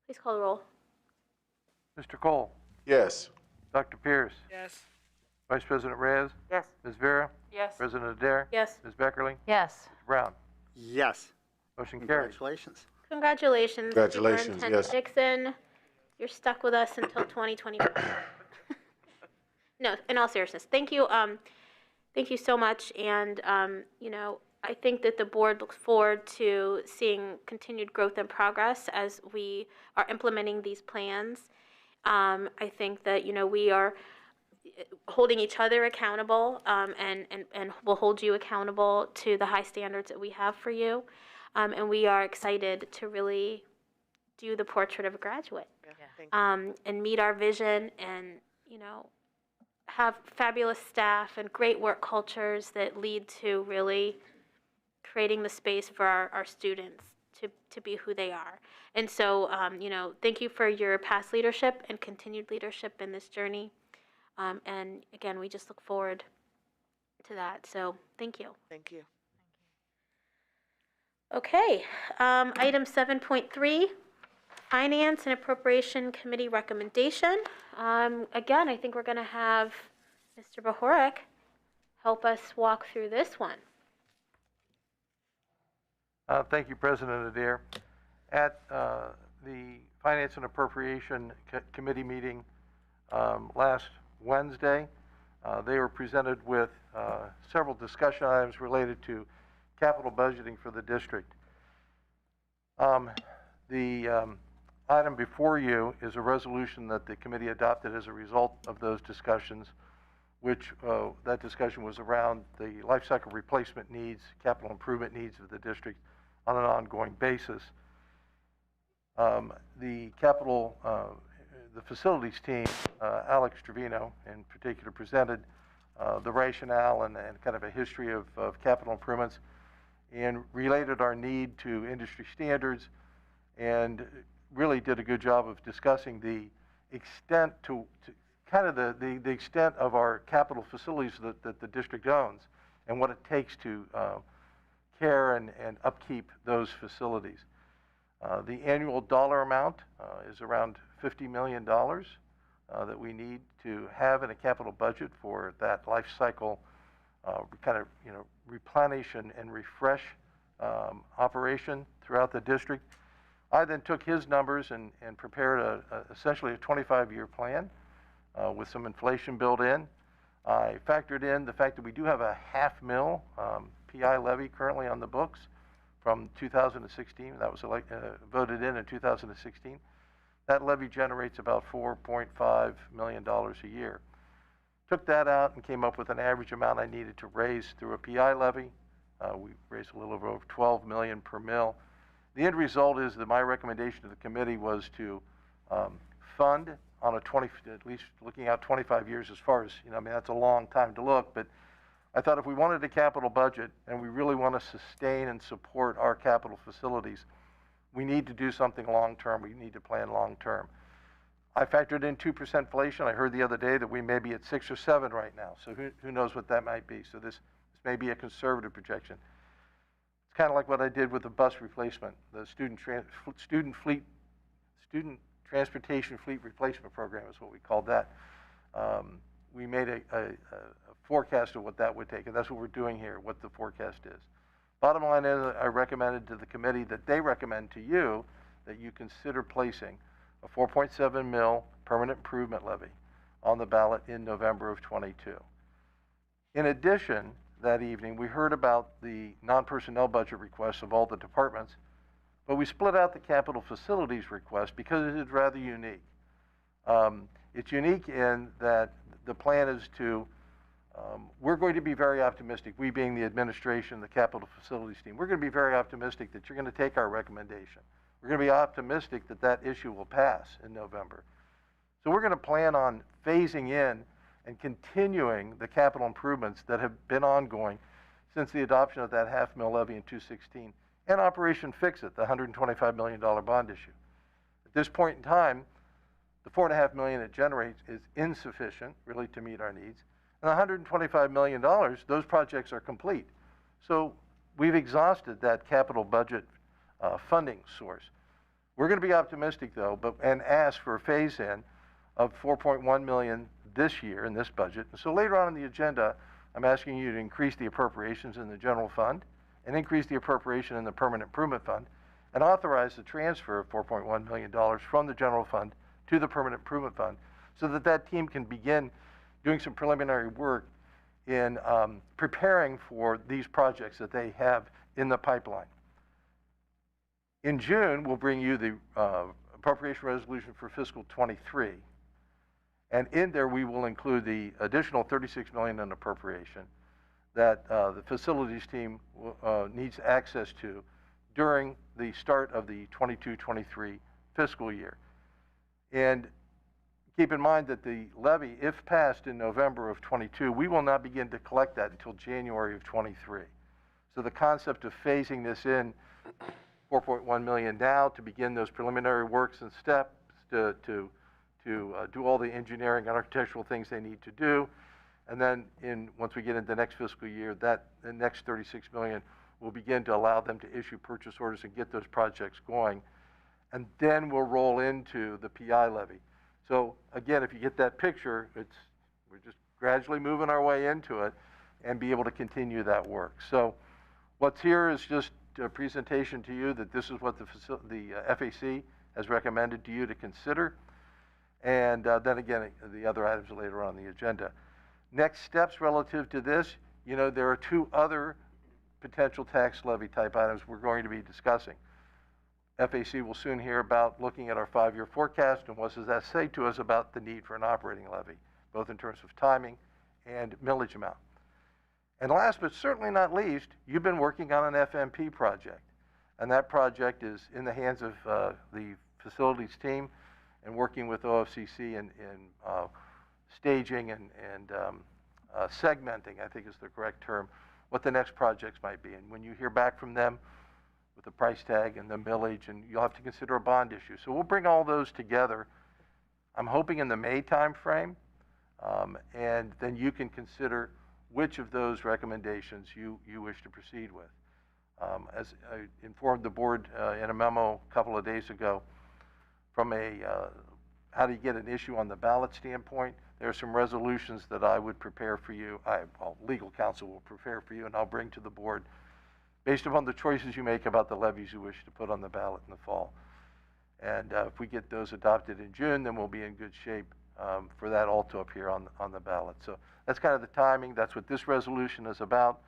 Please call the roll. Mr. Cole? Yes. Dr. Pierce? Yes. Vice President Reyes? Yes. Ms. Vera? Yes. President Adair? Yes. Ms. Beckerly? Yes. Mr. Brown? Yes. Motion carries. Congratulations. Congratulations, Congratulations, Superintendent yes. Dixon. You're stuck with us until 2025. No, in all seriousness, thank you. Thank you so much. And, you know, I think that the board looks forward to seeing continued growth and progress as we are implementing these plans. I think that, you know, we are holding each other accountable, and we'll hold you accountable to the high standards that we have for you. And we are excited to really do the portrait of a graduate, and meet our vision and, you know, have fabulous staff and great work cultures that lead to really creating the space for our students to be who they are. And so, thank you for your past leadership and continued leadership in this journey. And again, we just look forward to that. So thank you. Thank you. Okay, item 7.3, Finance and Appropriation Committee recommendation. Again, I think we're going to have Mr. Bahorek help us walk through this one. Thank you, President Adair. At the Finance and Appropriation Committee meeting last Wednesday, they were presented with several discussion items related to capital budgeting for the district. The item before you is a resolution that the committee adopted as a result of those discussions, which that discussion was around the life cycle replacement needs, capital improvement needs of the district on an ongoing basis. The facilities team, Alex Trevino in particular, presented the rationale and kind of a history of capital improvements and related our need to industry standards, and really did a good job of discussing the extent to kind of the extent of our capital facilities that the district owns and what it takes to care and upkeep those facilities. The annual dollar amount is around $50 million that we need to have in a capital budget for that life cycle kind of replenish and refresh operation throughout the district. I then took his numbers and prepared essentially a 25-year plan with some inflation built in. I factored in the fact that we do have a $500,000 PI levy currently on the books from 2016. That was voted in 2016. That levy generates about $4.5 million a year. Took that out and came up with an average amount I needed to raise through a PI levy. We raised a little over $12 million per mil. The end result is that my recommendation to the committee was to fund on at least looking out 25 years as far as, that's a long time to look, but I thought if we wanted a capital budget and we really want to sustain and support our capital facilities, we need to do something long-term. We need to plan long-term. I factored in 2% inflation. I heard the other day that we may be at 6 or 7 right now, so who knows what that might be. So this may be a conservative projection. It's kind of like what I did with the bus replacement, the student transportation fleet replacement program is what we called that. We made a forecast of what that would take, and that's what we're doing here, what the forecast is. Bottom line is, I recommended to the committee that they recommend to you that you consider placing a 4.7 mil permanent improvement levy on the ballot in November of 22. In addition, that evening, we heard about the non-personnel budget requests of all the departments, but we split out the capital facilities request because it is rather unique. It's unique in that the plan is to, we're going to be very optimistic, we being the administration, the capital facilities team, we're going to be very optimistic that you're going to take our recommendation. We're going to be optimistic that that issue will pass in November. So we're going to plan on phasing in and continuing the capital improvements that have been ongoing since the adoption of that $500,000 levy in 2016 and Operation Fix-It, the $125 million bond issue. At this point in time, the $4.5 million it generates is insufficient, really, to meet our needs. And the $125 million, those projects are complete. So we've exhausted that capital budget funding source. We're going to be optimistic, though, and ask for a phase-in of $4.1 million this year in this budget. And so later on in the agenda, I'm asking you to increase the appropriations in the general fund and increase the appropriation in the permanent improvement fund and authorize the transfer of $4.1 million from the general fund to the permanent improvement fund so that that team can begin doing some preliminary work in preparing for these projects that they have in the pipeline. In June, we'll bring you the appropriation resolution for fiscal 23. And in there, we will include the additional $36 million in appropriation that the facilities team needs access to during the start of the 22-23 fiscal year. And Keep in mind that the levy, if passed in November of 22, we will not begin to collect that until January of 23. So the concept of phasing this in 4.1 million now to begin those preliminary works and steps to do all the engineering and architectural things they need to do. And then once we get into next fiscal year, the next 36 million will begin to allow them to issue purchase orders and get those projects going. And then we'll roll into the PI levy. So again, if you get that picture, we're just gradually moving our way into it and be able to continue that work. So what's here is just a presentation to you that this is what the FAC has recommended to you to consider. And then again, the other items are later on the agenda. Next steps relative to this, there are two other potential tax levy type items we're going to be discussing. FAC will soon hear about looking at our 5-year forecast and what does that say to us about the need for an operating levy, both in terms of timing and millage amount. And last but certainly not least, you've been working on an FMP project. And that project is in the hands of the facilities team and working with OFCC in staging and segmenting, I think is the correct term, what the next projects might be. And when you hear back from them with the price tag and the millage, and you'll have to consider a bond issue. So we'll bring all those together, I'm hoping in the May time frame, and then you can consider which of those recommendations you wish to proceed with. As I informed the board in a memo a couple of days ago, from a how do you get an issue on the ballot standpoint, there are some resolutions that I would prepare for you, legal counsel will prepare for you, and I'll bring to the board based upon the choices you make about the levies you wish to put on the ballot in the fall. And if we get those adopted in June, then we'll be in good shape for that also up here on the ballot. So that's kind of the timing. That's what this resolution is about.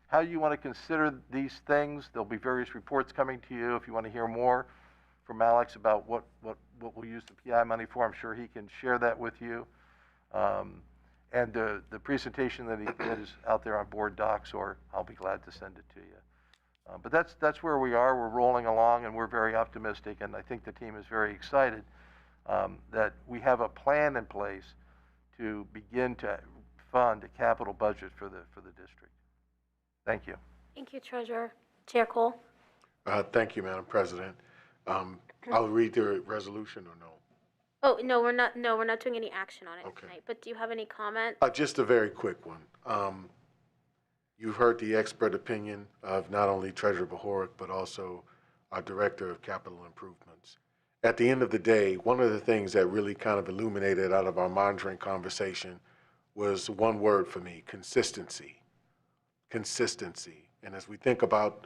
How you want to consider these things, there'll be various reports coming to you. If you want to hear more from Alex about what we'll use the PI money for, I'm sure he can share that with you. And the presentation that he did is out there on board docs, or I'll be glad to send it to you. But that's where we are. We're rolling along, and we're very optimistic, and I think the team is very excited that we have a plan in place to begin to fund a capital budget for the district. Thank you. Thank you, Treasurer. Chair Cole. Thank you, Madam President. I'll read the resolution or no? Oh, no, we're not doing any action on it tonight, but do you have any comment? Just a very quick one. You've heard the expert opinion of not only Treasurer Bahorek, but also our Director of Capital Improvements. At the end of the day, one of the things that really kind of illuminated out of our monitoring conversation was one word for me: consistency. Consistency. And as we think about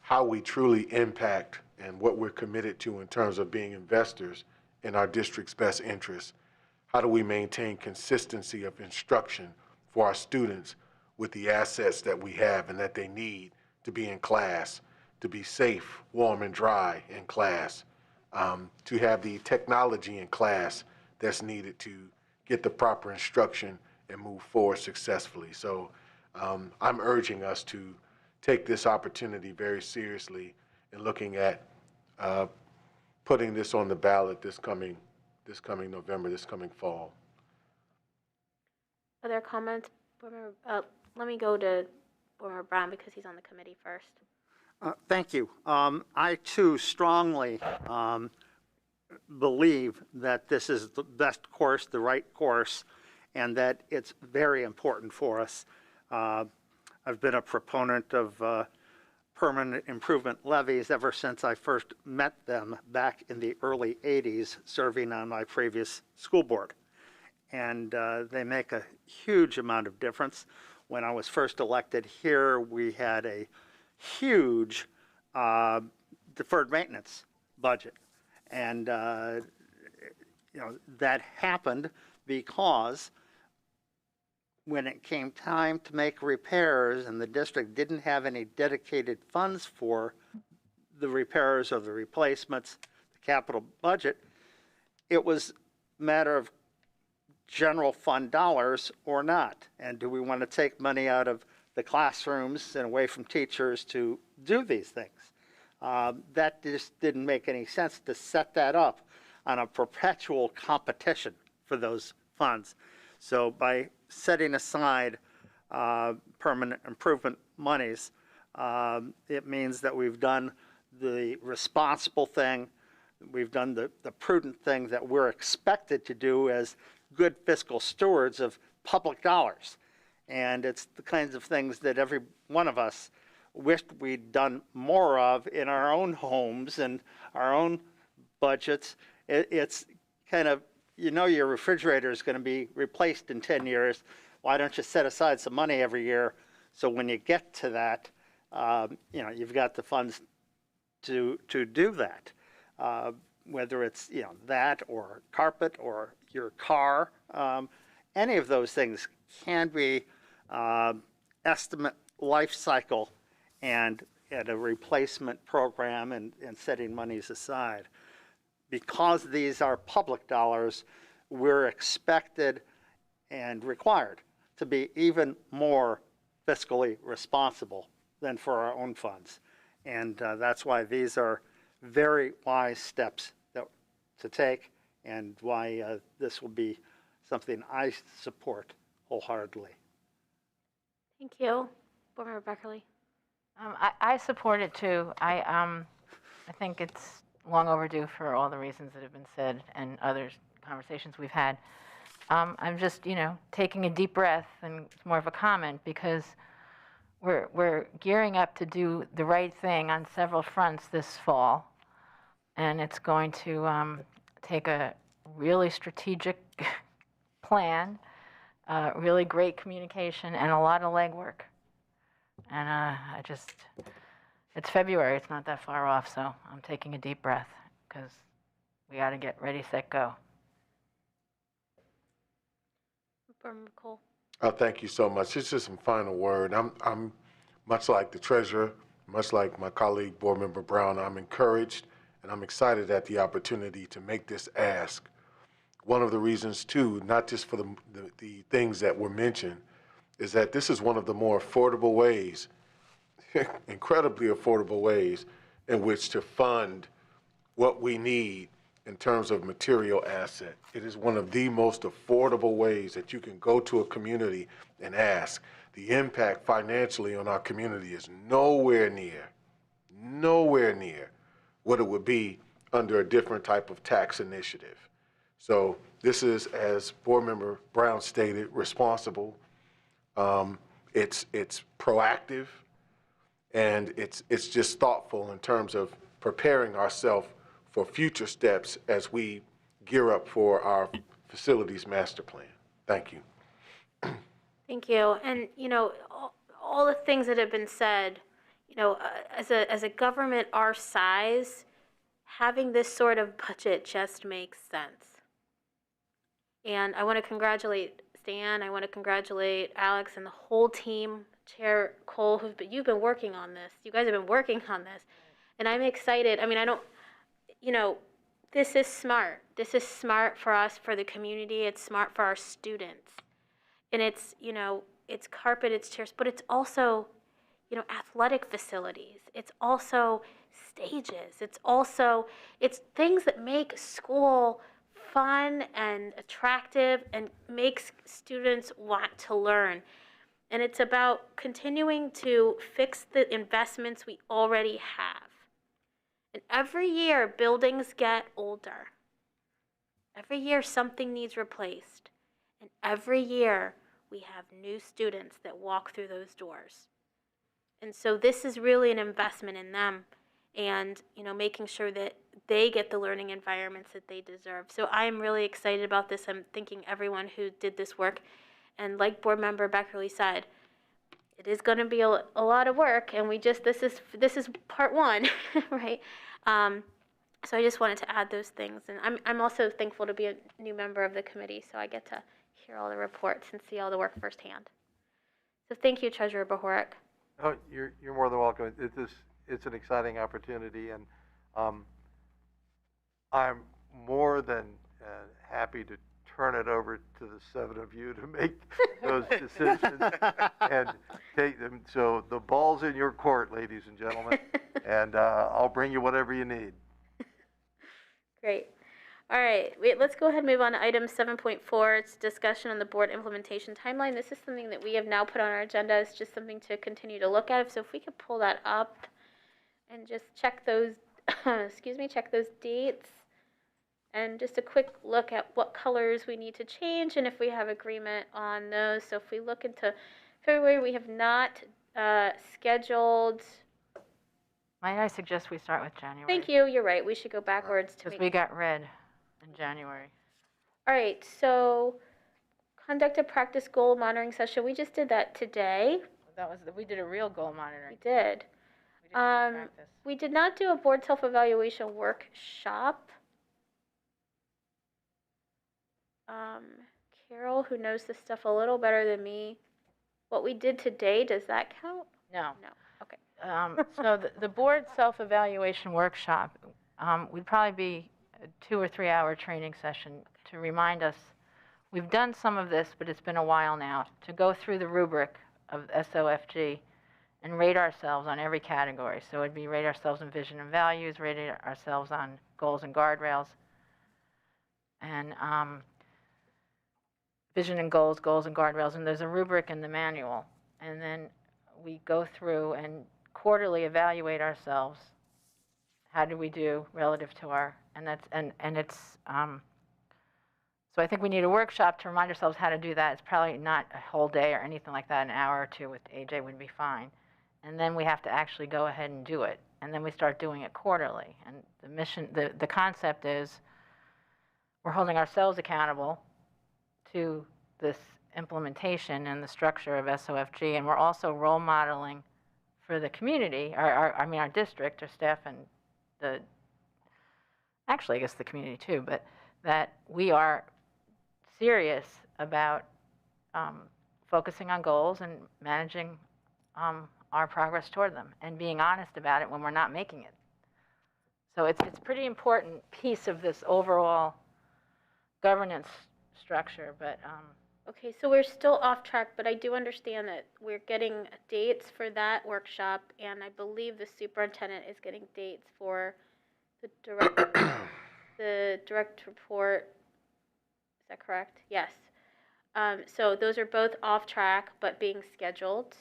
how we truly impact and what we're committed to in terms of being investors in our district's best interests, how do we maintain consistency of instruction for our students with the assets that we have and that they need to be in class, to be safe, warm, and dry in class, to have the technology in class that's needed to get the proper instruction and move forward successfully. So I'm urging us to take this opportunity very seriously in looking at putting this on the ballot this coming November, this coming fall. Other comments? Let me go to Board Member Brown because he's on the committee first. Thank you. I too strongly believe that this is the best course, the right course, and that it's very important for us. I've been a proponent of permanent improvement levies ever since I first met them back in the early 80s, serving on my previous school board. And they make a huge amount of difference. When I was first elected here, we had a huge deferred maintenance budget. And that happened because when it came time to make repairs and the district didn't have any dedicated funds for the repairs or the replacements, the capital budget, it was a matter of general fund dollars or not. And do we want to take money out of the classrooms and away from teachers to do these things? That just didn't make any sense to set that up on a perpetual competition for those funds. So by setting aside permanent improvement monies, it means that we've done the responsible thing, we've done the prudent thing that we're expected to do as good fiscal stewards of public dollars. And it's the kinds of things that every one of us wished we'd done more of in our own homes and our own budgets. It's kind of, you know, your refrigerator is going to be replaced in 10 years. Why don't you set aside some money every year so when you get to that, you know, you've got the funds to do that. Whether it's, you know, that or carpet or your car, any of those things can be estimate life cycle and a replacement program and setting monies aside. Because these are public dollars, we're expected and required to be even more fiscally responsible than for our own funds. And that's why these are very wise steps to take, and why this will be something I support wholeheartedly. Thank you. Board Member Beckerly. I support it too. I think it's long overdue for all the reasons that have been said and other conversations we've had. I'm just, you know, taking a deep breath, and it's more of a comment because we're gearing up to do the right thing on several fronts this fall, and it's going to take a really strategic plan, really great communication, and a lot of legwork. And it's February, it's not that far off, so I'm taking a deep breath because we got to get ready, set, go. Board Member Cole. Thank you so much. It's just some final word. I'm much like the treasurer, much like my colleague, Board Member Brown, I'm encouraged and I'm excited at the opportunity to make this ask. One of the reasons too, not just for the things that were mentioned, is that this is one of the more affordable ways, incredibly affordable ways in which to fund what we need in terms of material asset. It is one of the most affordable ways that you can go to a community and ask. The impact financially on our community is nowhere near what it would be under a different type of tax initiative. So this is, as Board Member Brown stated, responsible. It's proactive, and it's just thoughtful in terms of preparing ourselves for future steps as we gear up for our facilities master plan. Thank you. Thank you. And, you know, all the things that have been said, you know, as a government our size, having this sort of budget just makes sense. And I want to congratulate Stan, I want to congratulate Alex and the whole team, Chair Cole, you've been working on this. You guys have been working on this. And I'm excited. I mean, you know, this is smart. This is smart for us, for the community. It's smart for our students. And it's, you know, it's carpet, it's chairs, but it's also, you know, athletic facilities. It's also stages. It's things that make school fun and attractive and makes students want to learn. And it's about continuing to fix the investments we already have. And every year, buildings get older. Every year, something needs replaced. And every year, we have new students that walk through those doors. And so this is really an investment in them and, you know, making sure that they get the learning environments that they deserve. So I'm really excited about this. I'm thanking everyone who did this work. And like Board Member Beckerly said, it is going to be a lot of work, and this is part one, right? So I just wanted to add those things, and I'm also thankful to be a new member of the committee, so I get to hear all the reports and see all the work firsthand. So thank you, Treasurer Bohorak. Oh, you're more than welcome. It's an exciting opportunity, and I'm more than happy to turn it over to the seven of you to make those decisions and take them. So the ball's in your court, ladies and gentlemen, and I'll bring you whatever you need. Great. All right, let's go ahead and move on to item 7.4. It's discussion on the board implementation timeline. This is something that we have now put on our agenda. It's just something to continue to look at. So if we could pull that up and just check those, excuse me, check those dates. And just a quick look at what colors we need to change and if we have agreement on those. So if we look into February, we have not scheduled. Might I suggest we start with January? Thank you, you're right. We should go backwards to Because make. we got red in January. All right, so conduct a practice goal monitoring session. We just did that today. We did a real goal monitoring. We did. We didn't do practice. We did not do a board self-evaluation workshop. Carol, who knows this stuff a little better than me, what we did today, does that count? No. No. Okay. So the board self-evaluation workshop would probably be a 2 or 3 hour training session to remind us. We've done some of this, but it's been a while now, to go through the rubric of SOFG and rate ourselves on every category. So it'd be rate ourselves in vision and values, rate ourselves on goals and guardrails, and vision and goals, goals and guardrails, and there's a rubric in the manual. And then we go through and quarterly evaluate ourselves. How do we do relative to our, and that's, and it's, so I think we need a workshop to remind ourselves how to do that. It's probably not a whole day or anything like that. An hour or two with AJ would be fine. And then we have to actually go ahead and do it. And then we start doing it quarterly. And the mission, the concept is we're holding ourselves accountable to this implementation and the structure of SOFG, and we're also role modeling for the community, our district, our staff, and actually I guess the community too, but that we are serious about focusing on goals and managing our progress toward them and being honest about it when we're not making it. So it's a pretty important piece of this overall governance structure, but okay, so we're still off track, but I do understand that we're getting dates for that workshop, and I believe the superintendent is getting dates for the direct report. Is that correct? Yes. So those are both off track, but being scheduled.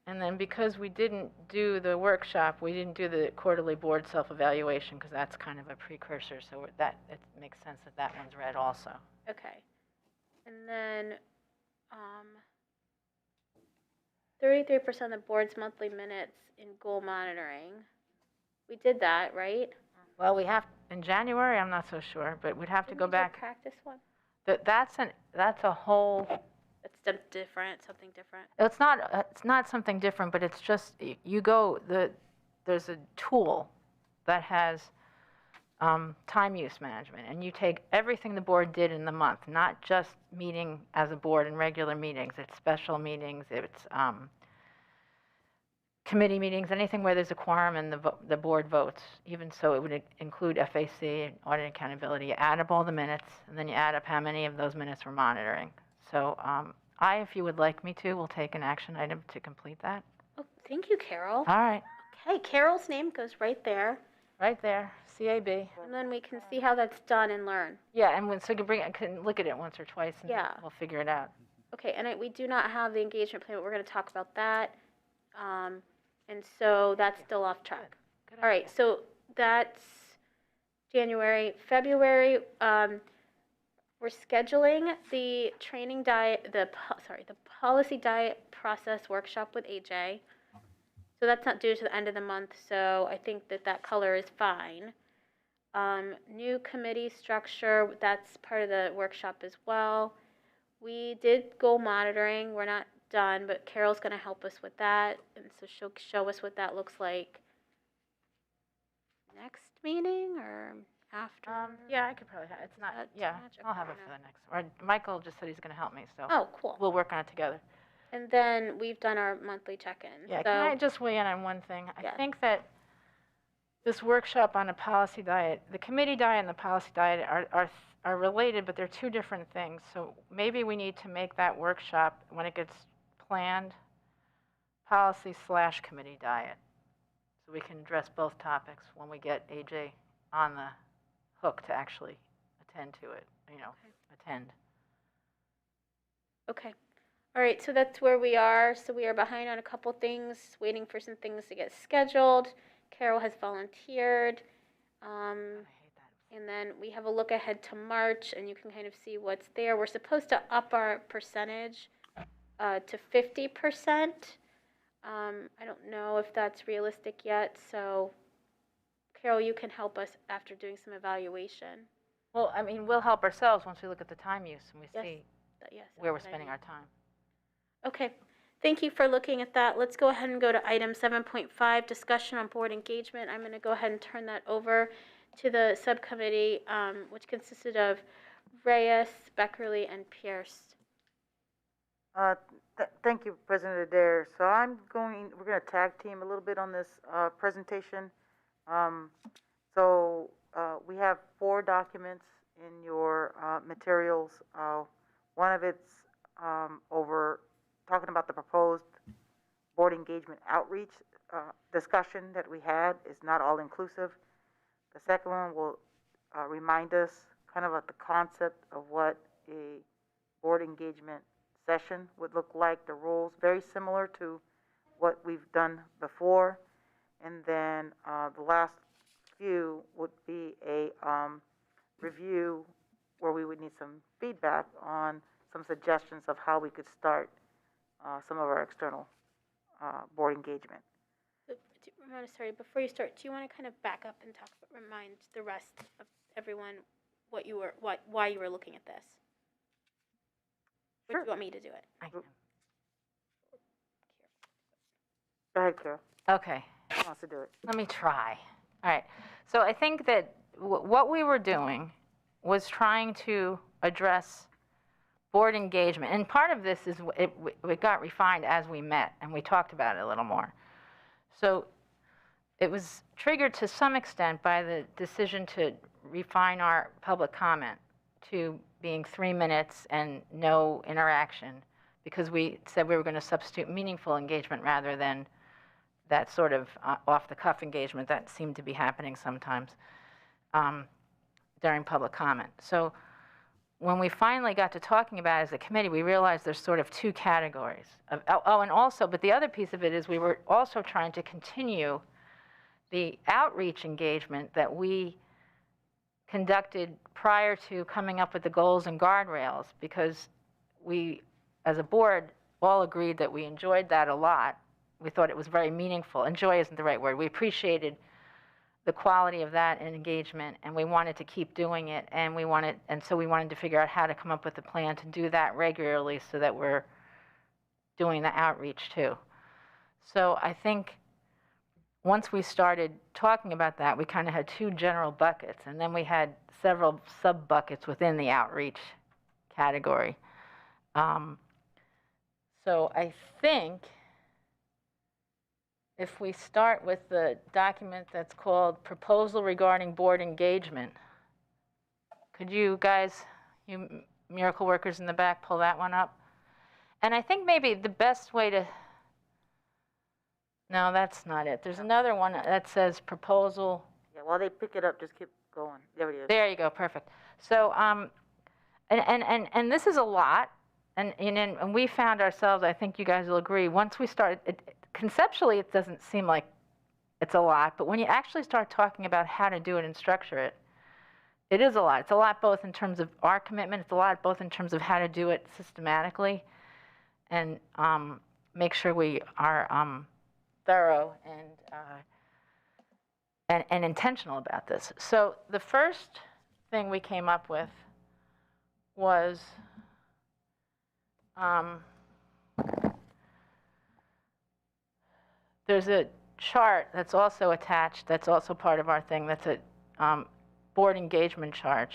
And then because we didn't do the workshop, we didn't do the quarterly board self-evaluation because that's kind of a precursor. So that it makes sense that that one's red also. Okay. And then 33% of the board's monthly minutes in goal monitoring. We did that, right? Well, we have in January. I'm not so sure, but we'd have to go back. Practice one. That's a whole. It's different, something different. It's not something different, but it's just there's a tool that has time use management, and you take everything the board did in the month, not just meeting as a board in regular meetings. It's special meetings, it's committee meetings, anything where there's a quorum and the board votes. Even so, it would include FAC and audit accountability. You add up all the minutes, and then you add up how many of those minutes we're monitoring. So if you would like me to, will take an action item to complete that. Oh, thank you, Carol. All right. Okay, Carol's name goes right there. Right there, CAB. And then we can see how that's done and learn. Yeah, and so you can look at it once or twice, and we'll figure it out. Okay, and we do not have the engagement plan, but we're going to talk about that. And so that's still off track. Good. All right, so that's January. February, we're scheduling the training diet, the policy diet process workshop with AJ. So that's not due to the end of the month, so I think that color is fine. New committee structure, that's part of the workshop as well. We did goal monitoring. We're not done, but Carol's going to help us with that, and so she'll show us what that looks like next meeting or after. Yeah, I could probably have it's not. Yeah, I'll have it for the next. Or Michael just said he's going to help me, so. Oh, cool. We'll work on it together. And then we've done our monthly check-in. Yeah, so, can I just weigh in on one thing? I think that this workshop on a policy diet, the committee diet and the policy diet are related, but they're two different things. So maybe we need to make that workshop, when it gets planned, policy/committee diet. So we can address both topics when we get AJ on the hook to actually attend to it, attend. Okay. All right, so that's where we are. So we are behind on a couple things, waiting for some things to get scheduled. Carol has volunteered. And then we have a look ahead to March, and you can kind of see what's there. We're supposed to up our percentage to 50%. I don't know if that's realistic yet, so Carol, you can help us after doing some evaluation. Well, I mean, we'll help ourselves once we look at the time use and we Yes. see Yes, where we're that's what I spending mean. our time. Okay, thank you for looking at that. Let's go ahead and go to item 7.5, discussion on board engagement. I'm going to go ahead and turn that over to the subcommittee, which consisted of Reyes, Beckerly, and Pierce. Thank you, President Adair. So we're going to tag team a little bit on this presentation. We have 4 documents in your materials. One of it's over talking about the proposed board engagement outreach discussion that we had. Is not all inclusive. The second one will remind us kind of at the concept of what a board engagement session would look like, the rules, very similar to what we've done before. And then the last few would be a review where we would need some feedback on some suggestions of how we could start some of our external board engagement. Sorry, before you start, do you want to kind of back up and remind the rest of everyone why you were looking at this? Or do you want me to do it? I can. Go ahead, Carol. Okay. Who wants to do it? Let me try. All right. So I think that what we were doing was trying to address board engagement. And part of this is it got refined as we met, and we talked about it a little more. So it was triggered to some extent by the decision to refine our public comment to being 3 minutes and no interaction, because we said we were going to substitute meaningful engagement rather than that sort of off-the-cuff engagement that seemed to be happening sometimes during public comment. So when we finally got to talking about it as a committee, we realized there's sort of 2 categories. But the other piece of it is we were also trying to continue the outreach engagement that we conducted prior to coming up with the goals and guardrails, because we, as a board, all agreed that we enjoyed that a lot. We thought it was very meaningful. Enjoy isn't the right word. We appreciated the quality of that engagement, and we wanted to keep doing it, and so we wanted to figure out how to come up with a plan to do that regularly so that we're doing the outreach too. So I think once we started talking about that, we kind of had 2 general buckets, and then we had several sub-buckets within the outreach category. So I think if we start with the document that's called Proposal Regarding Board Engagement, could you guys, you miracle workers in the back, pull that one up? And I think maybe the best way to, no, that's not it. There's another one that says Proposal. Yeah, while they pick it up, just keep going. There it is. There you go, perfect. So, and this is a lot, and we found ourselves, I think you guys will agree, once we started, conceptually it doesn't seem like it's a lot, but when you actually start talking about how to do it and structure it, it is a lot. It's a lot both in terms of our commitment, it's a lot both in terms of how to do it systematically, and make sure we are thorough and intentional about this. So the first thing we came up with was there's a chart that's also attached, that's also part of our thing, that's a board engagement chart,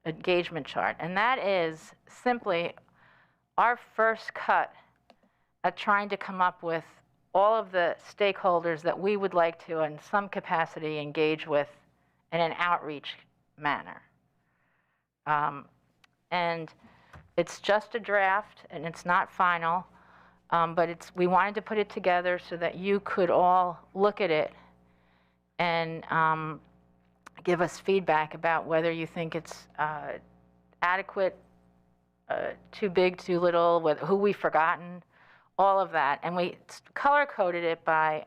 and that is simply our first cut at trying to come up with all of the stakeholders that we would like to, in some capacity, engage with in an outreach manner. And it's just a draft, and it's not final, but we wanted to put it together so that you could all look at it and give us feedback about whether you think it's adequate, too big, too little, who we've forgotten, all of that. And we color-coded it by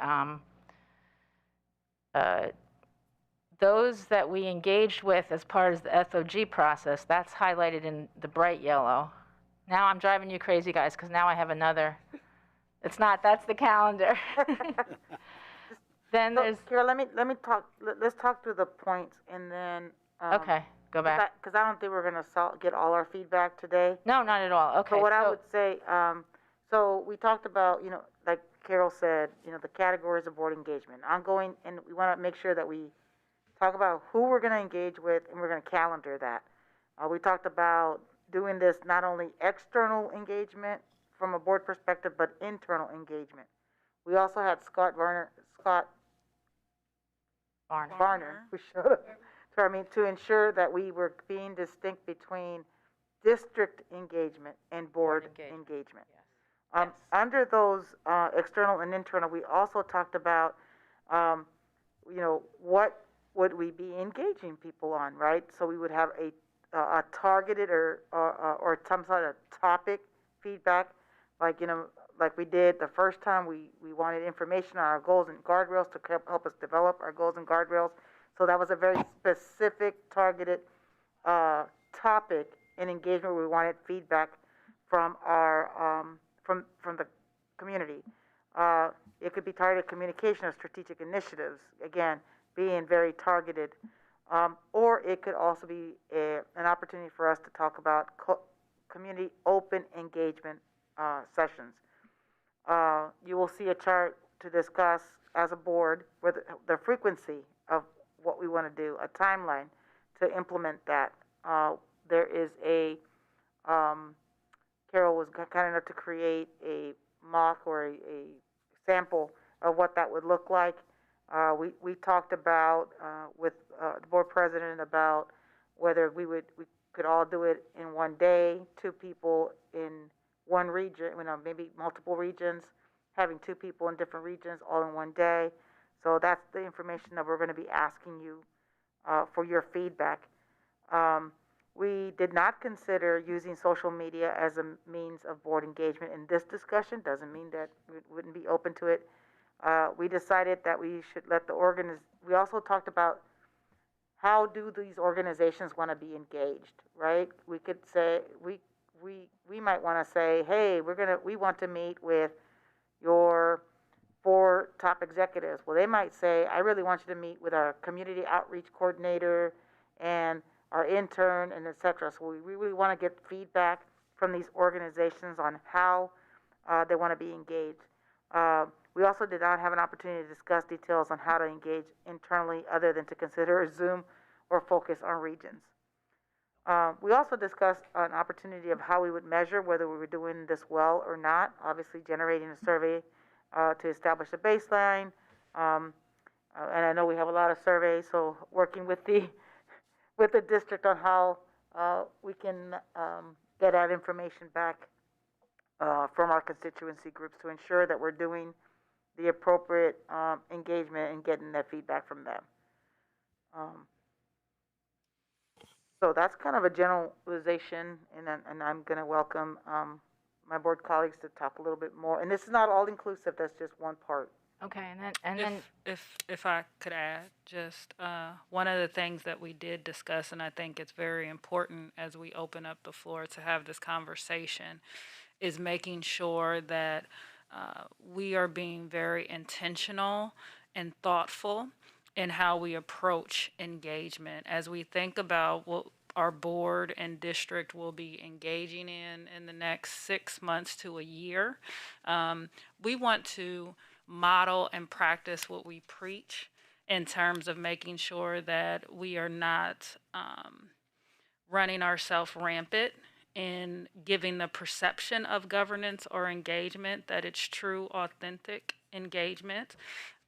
those that we engaged with as part of the FOG process. That's highlighted in the bright yellow. Now I'm driving you crazy, guys, because now I have another. It's not, that's the calendar. Then So, there's, Carol, let's talk through the points and then. okay, go back. Because I don't think we're gonna get all our feedback today. No, not at all. Okay. So what I would say, so we talked about, like Carol said, the categories of board engagement, ongoing, and we wanna make sure that we talk about who we're gonna engage with, and we're gonna calendar that. We talked about doing this not only external engagement from a board perspective, but internal engagement. We also had Scott Varner, who showed up. So, to ensure that we were being distinct between district engagement and board engagement. Yes. Under those external and internal, we also talked about, what would we be engaging people on, right? So we would have a targeted or some sort of topic feedback, like we did the first time. We wanted information on our goals and guardrails to help us develop our goals and guardrails. So that was a very specific, targeted topic and engagement. We wanted feedback from our from the community. It could be targeted communication of strategic initiatives, again, being very targeted. Or it could also be an opportunity for us to talk about community open engagement sessions. You will see a chart to discuss as a board with the frequency of what we want to do, a timeline to implement that. There is Carol was kind enough to create a mock or a sample of what that would look like. We talked about with the board president about whether we could all do it in one day, 2 people in one region, maybe multiple regions, having 2 people in different regions all in one day. So that's the information that we're going to be asking you for your feedback. We did not consider using social media as a means of board engagement in this discussion. Doesn't mean that we wouldn't be open to it. We decided that we should let we also talked about how do these organizations want to be engaged, right? We could say, we might want to say, hey, we want to meet with your 4 top executives. Well, they might say, I really want you to meet with our community outreach coordinator and our intern, and et cetera. So we really want to get feedback from these organizations on how they want to be engaged. We also did not have an opportunity to discuss details on how to engage internally other than to consider a Zoom or focus on regions. We also discussed an opportunity of how we would measure whether we were doing this well or not, obviously generating a survey to establish a baseline. And I know we have a lot of surveys, so working with the district on how we can get that information back from our constituency groups to ensure that we're doing the appropriate engagement and getting that feedback from them. So that's kind of a generalization, and I'm going to welcome my board colleagues to talk a little bit more. And this is not all inclusive, that's just one part. Okay, and then if I could add, just one of the things that we did discuss, and I think it's very important as we open up the floor to have this conversation, is making sure that we are being very intentional and thoughtful in how we approach engagement as we think about what our board and district will be engaging in the next 6 months to a year. We want to model and practice what we preach in terms of making sure that we are not running ourselves rampant in giving the perception of governance or engagement that it's true, authentic engagement.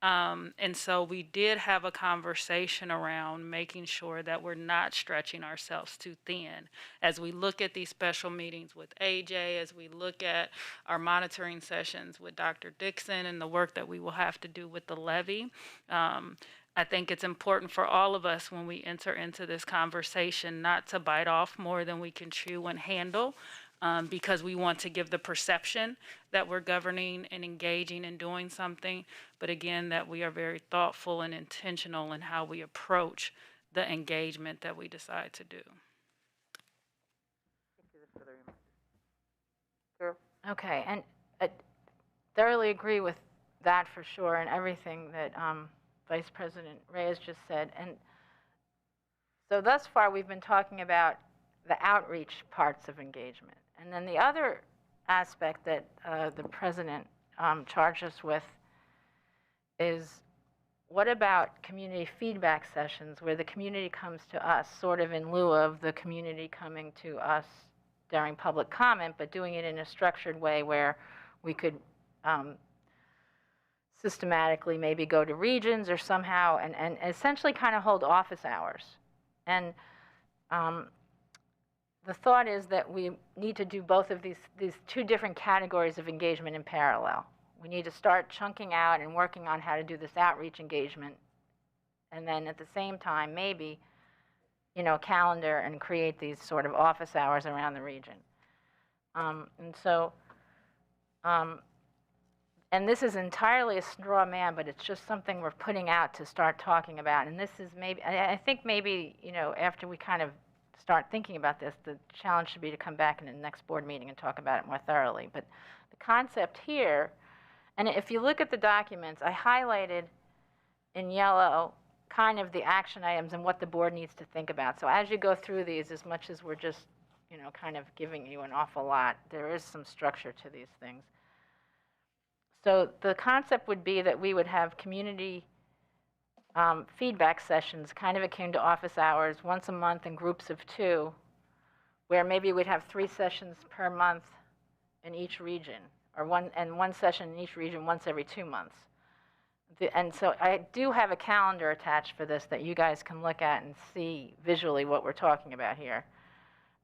And so we did have a conversation around making sure that we're not stretching ourselves too thin. As we look at these special meetings with AJ, as we look at our monitoring sessions with Dr. Dixon and the work that we will have to do with the levy, I think it's important for all of us when we enter into this conversation not to bite off more than we can chew and handle, because we want to give the perception that we're governing and engaging and doing something, but again, that we are very thoughtful and intentional in how we approach the engagement that we decide to do. Okay, and I thoroughly agree with that for sure, and everything that Vice President Reyes just said. And so thus far, we've been talking about the outreach parts of engagement. And then the other aspect that the President charged us with is, what about community feedback sessions where the community comes to us, sort of in lieu of the community coming to us during public comment, but doing it in a structured way where we could systematically maybe go to regions or somehow and essentially kind of hold office hours. And the thought is that we need to do both of these two different categories of engagement in parallel. We need to start chunking out and working on how to do this outreach engagement, and then at the same time, maybe, calendar and create these sort of office hours around the region. And so, and this is entirely a straw man, but it's just something we're putting out to start talking about. And this is maybe, I think maybe, after we kind of start thinking about this, the challenge should be to come back in the next board meeting and talk about it more thoroughly. But the concept here, and if you look at the documents, I highlighted in yellow kind of the action items and what the board needs to think about. So as you go through these, as much as we're just, kind of giving you an awful lot, there is some structure to these things. So the concept would be that we would have community feedback sessions, kind of akin to office hours, once a month in groups of 2, where maybe we'd have 3 sessions per month in each region, or one session in each region once every 2 months. And so I do have a calendar attached for this that you guys can look at and see visually what we're talking about here.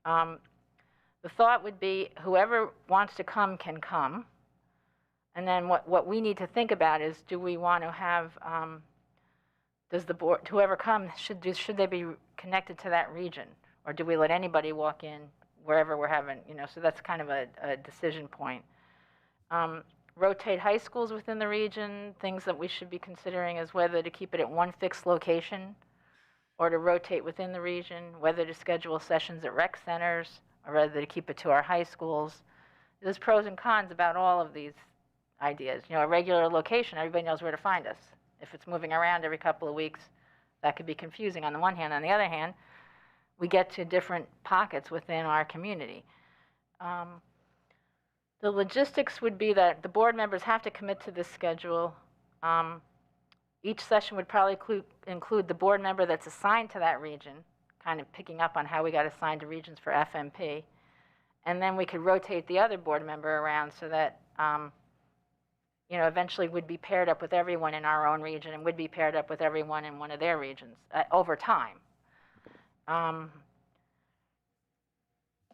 The thought would be whoever wants to come can come. And then what we need to think about is, do we want to have, does the board, whoever comes, should they be connected to that region? Or do we let anybody walk in wherever we're having, so that's kind of a decision point. Rotate high schools within the region. Things that we should be considering is whether to keep it at one fixed location or to rotate within the region, whether to schedule sessions at rec centers or whether to keep it to our high schools. There's pros and cons about all of these ideas. A regular location, everybody knows where to find us. If it's moving around every couple of weeks, that could be confusing on the one hand. On the other hand, we get to different pockets within our community. The logistics would be that the board members have to commit to this schedule. Each session would probably include the board member that's assigned to that region, kind of picking up on how we got assigned to regions for FMP. And then we could rotate the other board member around so that, eventually would be paired up with everyone in our own region and would be paired up with everyone in one of their regions over time.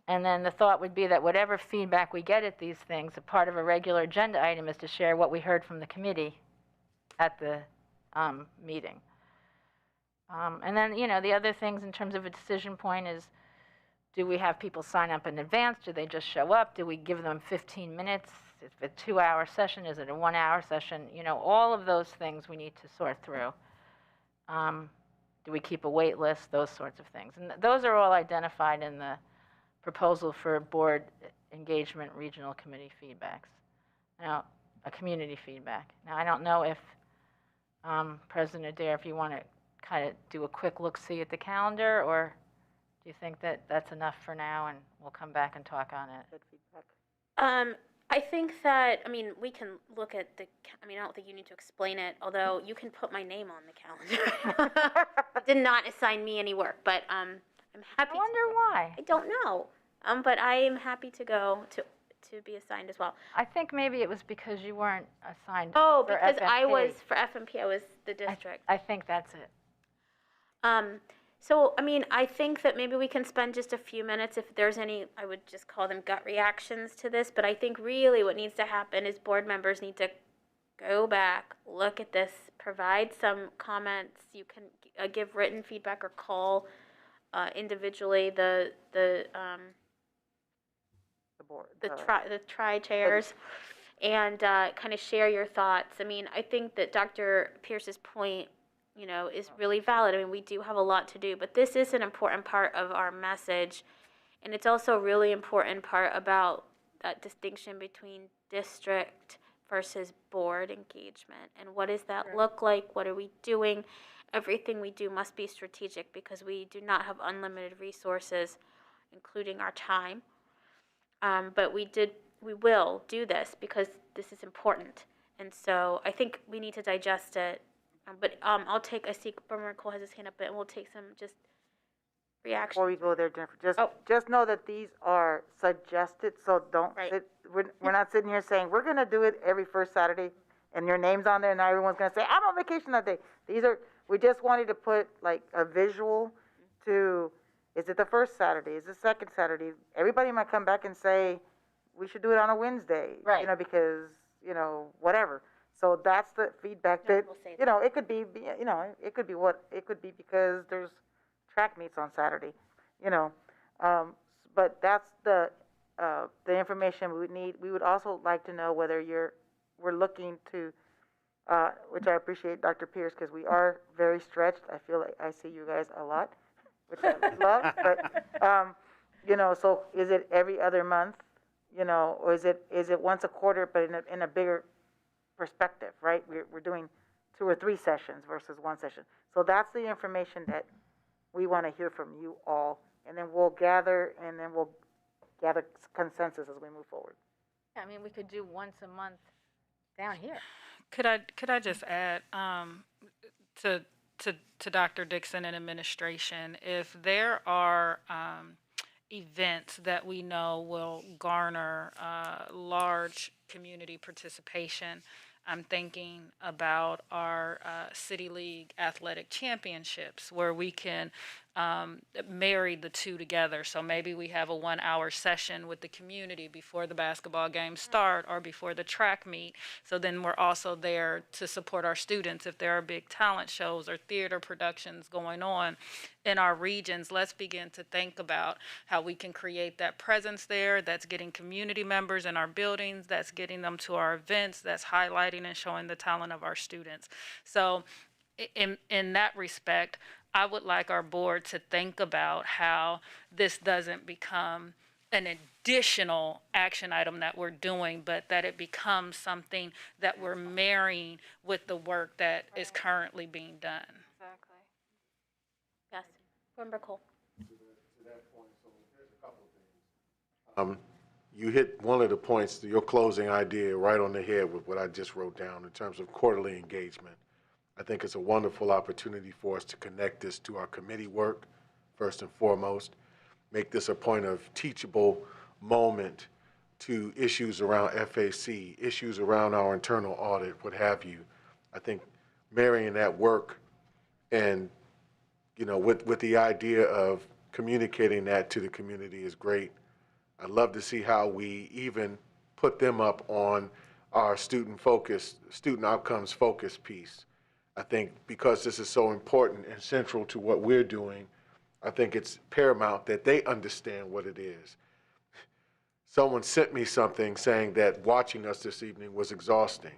And then the thought would be that whatever feedback we get at these things, a part of a regular agenda item is to share what we heard from the committee at the meeting. And then, the other things in terms of a decision point is, do we have people sign up in advance? Do they just show up? Do we give them 15 minutes? If it's a 2-hour session, is it a 1-hour session? All of those things we need to sort through. Do we keep a wait list? Those sorts of things. And those are all identified in the proposal for board engagement regional committee feedbacks. Now, a community feedback. Now, I don't know if, President Adair, if you want to kind of do a quick look-see at the calendar, or do you think that that's enough for now and we'll come back and talk on it? I think that, we can look at the, I don't think you need to explain it, although you can put my name on the calendar. Did not assign me any work, but I'm happy. I wonder why. I don't know, but I am happy to go to be assigned as well. I think maybe it was because you weren't assigned Oh, for because FMP. I was, for FMP, I was the district. I think that's it. So, I think that maybe we can spend just a few minutes, if there's any, I would just call them gut reactions to this, but I think really what needs to happen is board members need to go back, look at this provide some comments. You can give written feedback or call individually the board, the tri chairs, and kind of share your thoughts. I mean, I think that Dr. Pierce's point, you know, is really valid. I mean, we do have a lot to do, but this is an important part of our message, and it's also a really important part about that distinction between district versus board engagement, and what does that look like? What are we doing? Everything we do must be strategic because we do not have unlimited resources, including our time. But we will do this because this is important. And so I think we need to digest it. I'll take, I see Boomer Cole has his hand up, and we'll take some just reactions. Before we go there, Jennifer, just know that these are suggested, so don't sit, we're not sitting here saying, we're gonna do it every first Saturday, and your name's on there, and now everyone's gonna say, I'm on vacation that day. We just wanted to put like a visual to, is it the first Saturday? Is it the second Saturday? Everybody might come back and say, we should do it on a Wednesday, you know, because, you know, whatever. So that's the feedback that, you know, it could be, you know, it could be because there's track meets on Saturday, you know. But that's the information we would need. We would also like to know whether we're looking to, which I appreciate, Dr. Pierce, because we are very stretched. I feel like I see you guys a lot, which I love. But you know, so is it every other month, you know, or is it once a quarter, but in a bigger perspective, right? We're doing 2 or 3 sessions versus 1 session. So that's the information that we want to hear from you all, and then we'll gather consensus as we move forward. I mean, we could do once a month down here. Could I just add to Dr. Dixon and administration, if there are events that we know will garner large community participation, I'm thinking about our City League athletic championships, where we can marry the two together. So maybe we have a 1-hour session with the community before the basketball games start or before the track meet. So then we're also there to support our students if there are big talent shows or theater productions going on in our regions. Let's begin to think about how we can create that presence there that's getting community members in our buildings, that's getting them to our events, that's highlighting and showing the talent of our students. So in that respect, I would like our board to think about how this doesn't become an additional action item that we're doing, but that it becomes something that we're marrying with the work that is currently being done. Exactly. Yes. Member Cole. To that point, so there's a couple of things. You hit one of the points, your closing idea, right on the head with what I just wrote down in terms of quarterly engagement. I think it's a wonderful opportunity for us to connect this to our committee work, first and foremost, make this a point of teachable moment to issues around FAC, issues around our internal audit, what have you. I think marrying that work and, you know, with the idea of communicating that to the community is great. I'd love to see how we even put them up on our student outcomes focus piece. I think because this is so important and central to what we're doing, I think it's paramount that they understand what it is. Someone sent me something saying that watching us this evening was exhausting.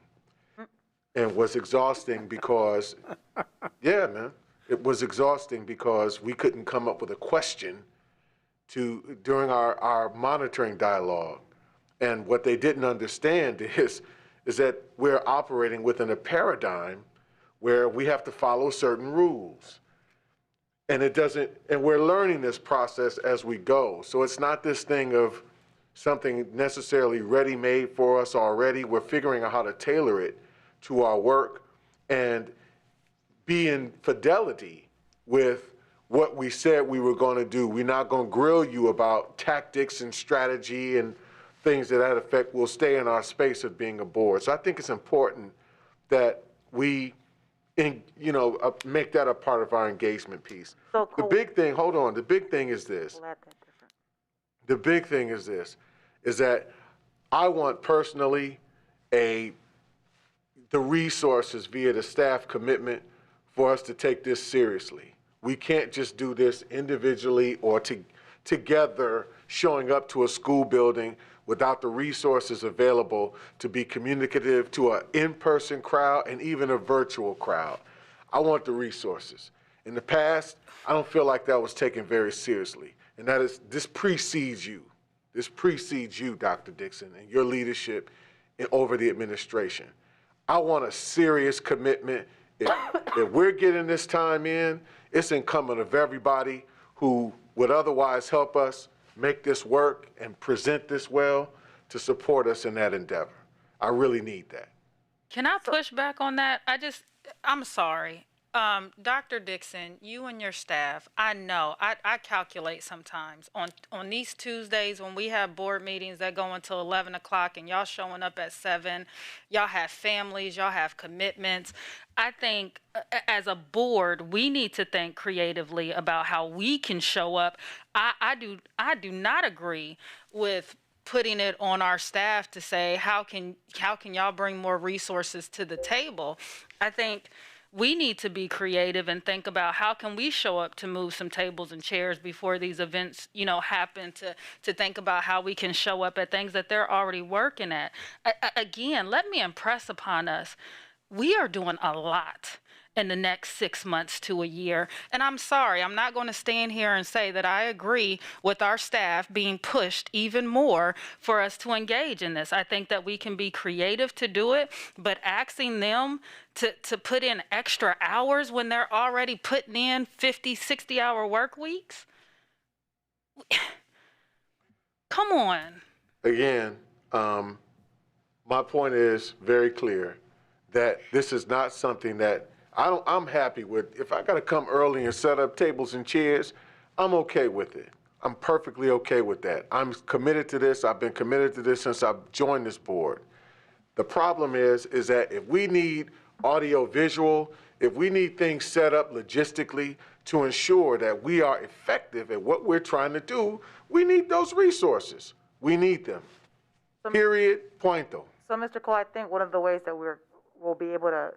And was exhausting because, yeah, man, it was exhausting because we couldn't come up with a question during our monitoring dialogue. And what they didn't understand is that we're operating within a paradigm where we have to follow certain rules. And we're learning this process as we go. So it's not this thing of something necessarily ready-made for us already. We're figuring out how to tailor it to our work and be in fidelity with what we said we were going to do. We're not going to grill you about tactics and strategy and things to that effect. We'll stay in our space of being a board. So I think it's important that we make that a part of our engagement piece. So the big thing, hold on, the big thing is this. The big thing is this, is that I want personally the the resources via the staff commitment for us to take this seriously. We can't just do this individually or together showing up to a school building without the resources available to be communicative to an in-person crowd and even a virtual crowd. I want the resources. In the past, I don't feel like that was taken very seriously. And that is, this precedes you. This precedes you, Dr. Dixon, and your leadership over the administration. I want a serious commitment. If we're getting this time in, it's incumbent of everybody who would otherwise help us make this work and present this well to support us in that endeavor. I really need that. Can I push back on that? I'm sorry. Dr. Dixon, you and your staff, I know, I calculate sometimes on these Tuesdays when we have board meetings that go until 11 o'clock and y'all showing up at 7, y'all have families, y'all have commitments. I think as a board, we need to think creatively about how we can show up. I do not agree with putting it on our staff to say, how can y'all bring more resources to the table? I think we need to be creative and think about how can we show up to move some tables and chairs before these events, happen, to think about how we can show up at things that they're already working at. Again, let me impress upon us, we are doing a lot in the next 6 months to a year. And I'm sorry, I'm not going to stand here and say that I agree with our staff being pushed even more for us to engage in this. I think that we can be creative to do it, but asking them to put in extra hours when they're already putting in 50, 60-hour work weeks? Come on. Again, my point is very clear that this is not something that I'm happy with. If I got to come early and set up tables and chairs, I'm okay with it. I'm perfectly okay with that. I'm committed to this. I've been committed to this since I've joined this board. The problem is that if we need audio visual, if we need things set up logistically to ensure that we are effective at what we're trying to do, we need those resources. We need them. Period. Punto. So, Mr. Cole, I think one of the ways that we'll be able to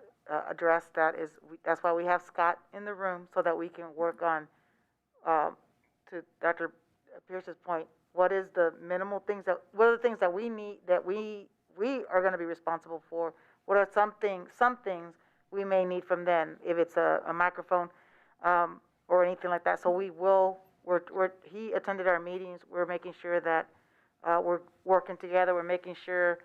address that is that's why we have Scott in the room, so that we can work on, to Dr. Pierce's point, what are the things that we need, that we are going to be responsible for? What are some things we may need from them, if it's a microphone or anything like that. So he attended our meetings. We're making sure that we're working together. We're making sure,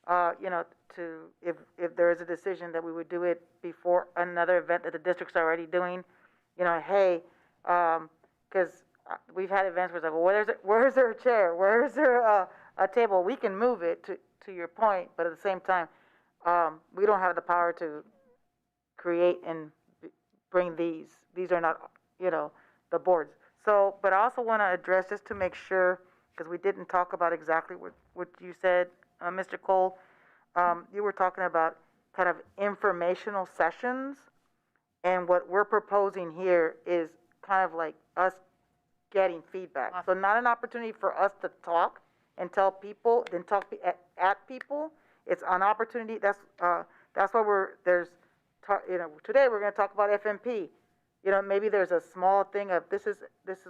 if there is a decision that we would do it before another event that the district's already doing, hey, because we've had events where it's like, well, where's there a chair? Where's there a table? We can move it, to your point, but at the same time, we don't have the power to create and bring these. These are not, the boards. So, but I also want to address, just to make sure, because we didn't talk about exactly what you said, Mr. Cole. You were talking about kind of informational sessions, and what we're proposing here is kind of like us getting feedback. So not an opportunity for us to talk and tell people, then talk at people. It's an opportunity. That's why today we're going to talk about FMP. Maybe there's a small thing of this is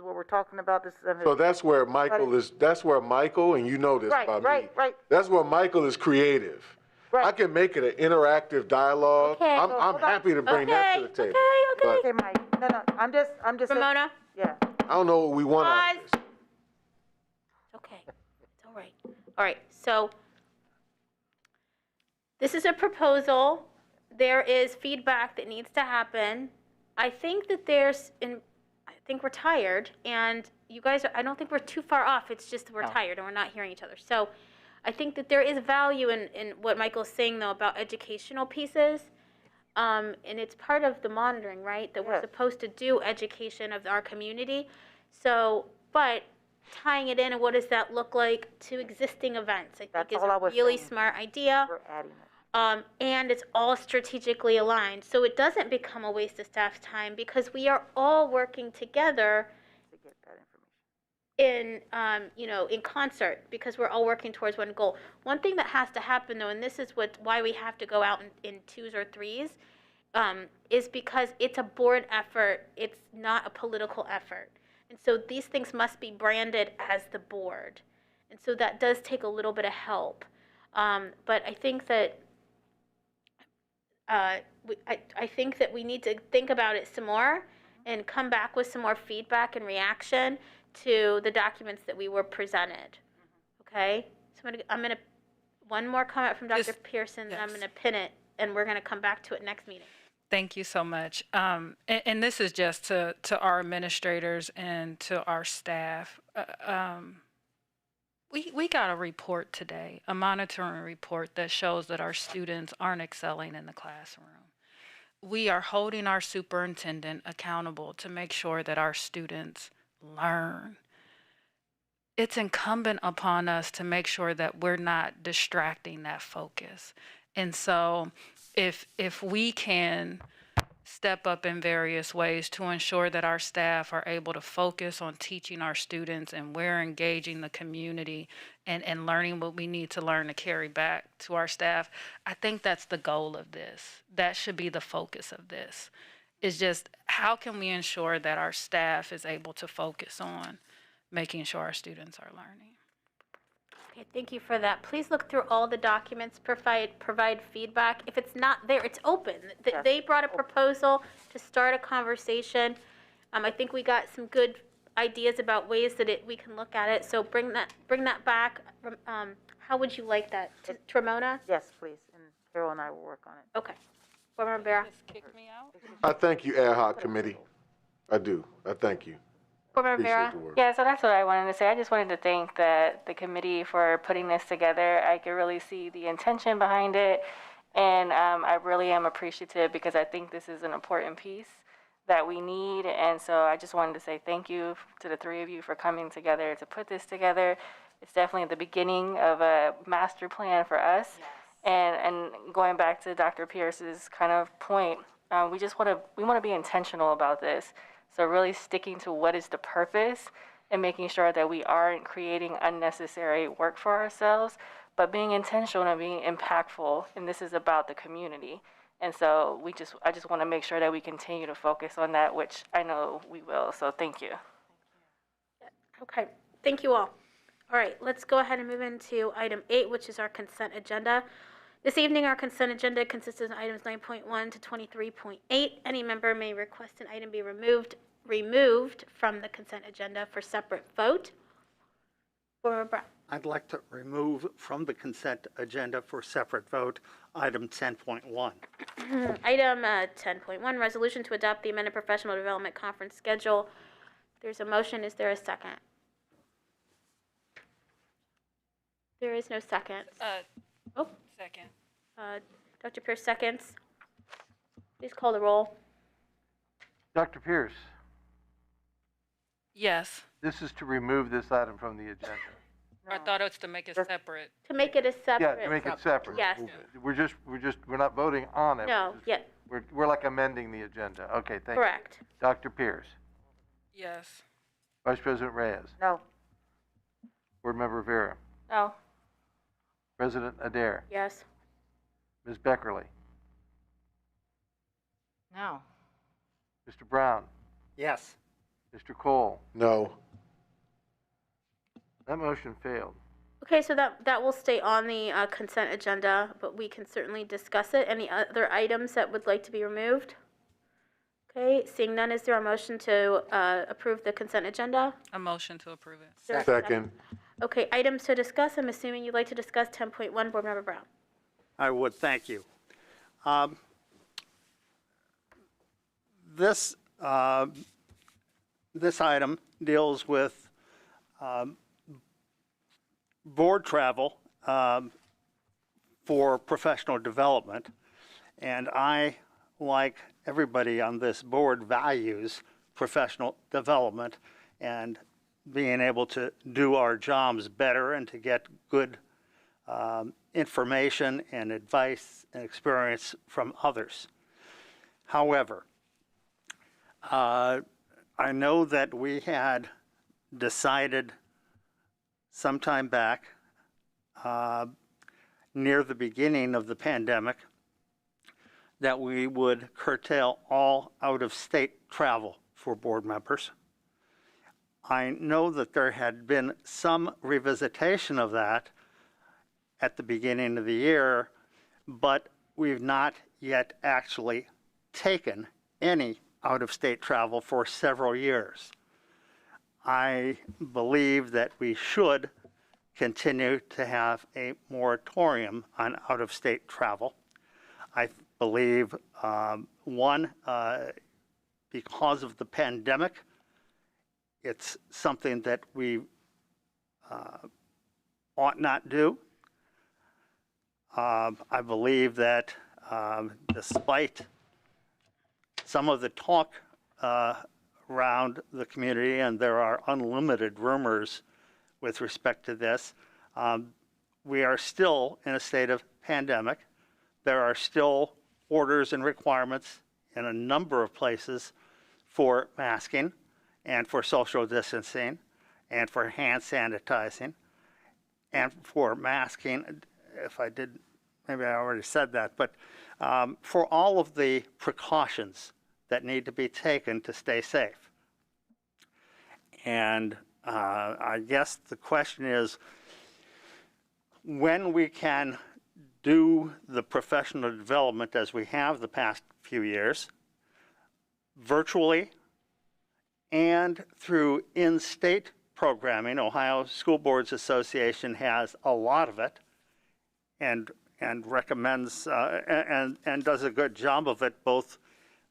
what we're talking about. So that's where Michael is. That's where Michael, and you know this about me. Right. That's where Michael is creative. Right. I can make it an interactive dialogue. Okay, I'm happy to bring that to the table. Okay, Mike. No, I'm just. Ramona. Yeah. I don't know what we want out of this. Okay, it's all right. All right. So this is a proposal. There is feedback that needs to happen. I think that I think we're tired, and you guys, I don't think we're too far off. It's just we're tired and we're not hearing each other. So I think that there is value in what Michael's saying, though, about educational pieces. And it's part of the monitoring, right? That we're supposed to do education of our community. So, but tying it in, and what does that look like to existing events, I think is a really smart idea. We're adding it. And it's all strategically aligned. So it doesn't become a waste of staff's time, because we are all working together to get that information. in, in concert, because we're all working towards one goal. One thing that has to happen, though, and this is why we have to go out in twos or threes, is because it's a board effort. It's not a political effort. And so these things must be branded as the board. And so that does take a little bit of help. But I think that I think that we need to think about it some more and come back with some more feedback and reaction to the documents that we were presented. Okay? So I'm gonna one more comment from Dr. Pearson, and I'm gonna pin it, and we're gonna come back to it next meeting. Thank you so much. And this is just to our administrators and to our staff. We got a report today, a monitoring report that shows that our students aren't excelling in the classroom. We are holding our superintendent accountable to make sure that our students learn. It's incumbent upon us to make sure that we're not distracting that focus. And so if we can step up in various ways to ensure that our staff are able to focus on teaching our students and we're engaging the community and learning what we need to learn to carry back to our staff, I think that's the goal of this. That should be the focus of this. Is just how can we ensure that our staff is able to focus on making sure our students are learning. Okay, thank you for that. Please look through all the documents, provide feedback. If it's not there, it's open. They brought a proposal to start a conversation. I think we got some good ideas about ways that we can look at it. So bring that back. How would you like that? To Ramona? Yes, please, and Carol and I will work on it. Okay. Board Member Vera? Kick me out? I thank you, ad hoc committee. I do. I thank you. Board Member Vera? Appreciate the work. Yeah, so that's what I wanted to say. I just wanted to thank the committee for putting this together. I could really see the intention behind it, and I really am appreciative because I think this is an important piece that we need, and so I just wanted to say thank you to the three of you for coming together to put this together. It's definitely the beginning of a master plan for us. Yes. And going back to Dr. Pierce's kind of point, we want to be intentional about this. So really sticking to what is the purpose and making sure that we aren't creating unnecessary work for ourselves, but being intentional and being impactful. And this is about the community. And so I just want to make sure that we continue to focus on that, which I know we will. So thank you. Okay, thank you all. All right, let's go ahead and move into item 8, which is our consent agenda. This evening, our consent agenda consists of items 9.1 to 23.8. Any member may request an item be removed from the consent agenda for separate vote. Board Member Brown. I'd like to remove from the consent agenda for separate vote item 10.1. Item 10.1, resolution to adopt the amended professional development conference schedule. There's a motion. Is there a second? There is no second. Second. Dr. Pierce seconds. Please call the roll. Dr. Pierce, Yes. this is to remove this item from the agenda. I thought it was to make it separate. To make it a separate. Yeah, to make it separate. Yes. We're not voting on it. No, yeah, We're like amending the agenda. Okay, thank you. correct. Dr. Pierce, Yes. Vice President Reyes, No. Board Member Vera, No. President Adair, Yes. Ms. Beckerly, No. Mr. Brown, Yes. Mr. Cole. No. That motion failed. Okay, so that will stay on the consent agenda, but we can certainly discuss it. Any other items that would like to be removed? Okay, seeing none, is there a motion to approve the consent agenda? A motion to approve it. Is there a Second. Okay, items to discuss. I'm assuming you'd like to discuss 10.1, Board Member Brown. I would, thank you. This item deals with board travel for professional development, and I, like everybody on this board, values professional development and being able to do our jobs better and to get good information and advice and experience from others. However, I know that we had decided sometime back near the beginning of the pandemic that we would curtail all out-of-state travel for board members. I know that there had been some revisitation of that at the beginning of the year, but we've not yet actually taken any out-of-state travel for several years. I believe that we should continue to have a moratorium on out-of-state travel. I believe, because of the pandemic, it's something that we ought not do. I believe that despite some of the talk around the community, and there are unlimited rumors with respect to this, we are still in a state of pandemic. There are still orders and requirements in a number of places for masking and for social distancing and for hand sanitizing and for masking. If I did, maybe I already said that, but for all of the precautions that need to be taken to stay safe. And I guess the question is, when we can do the professional development as we have the past few years, virtually and through in-state programming. Ohio School Boards Association has a lot of it and recommends and does a good job of it, both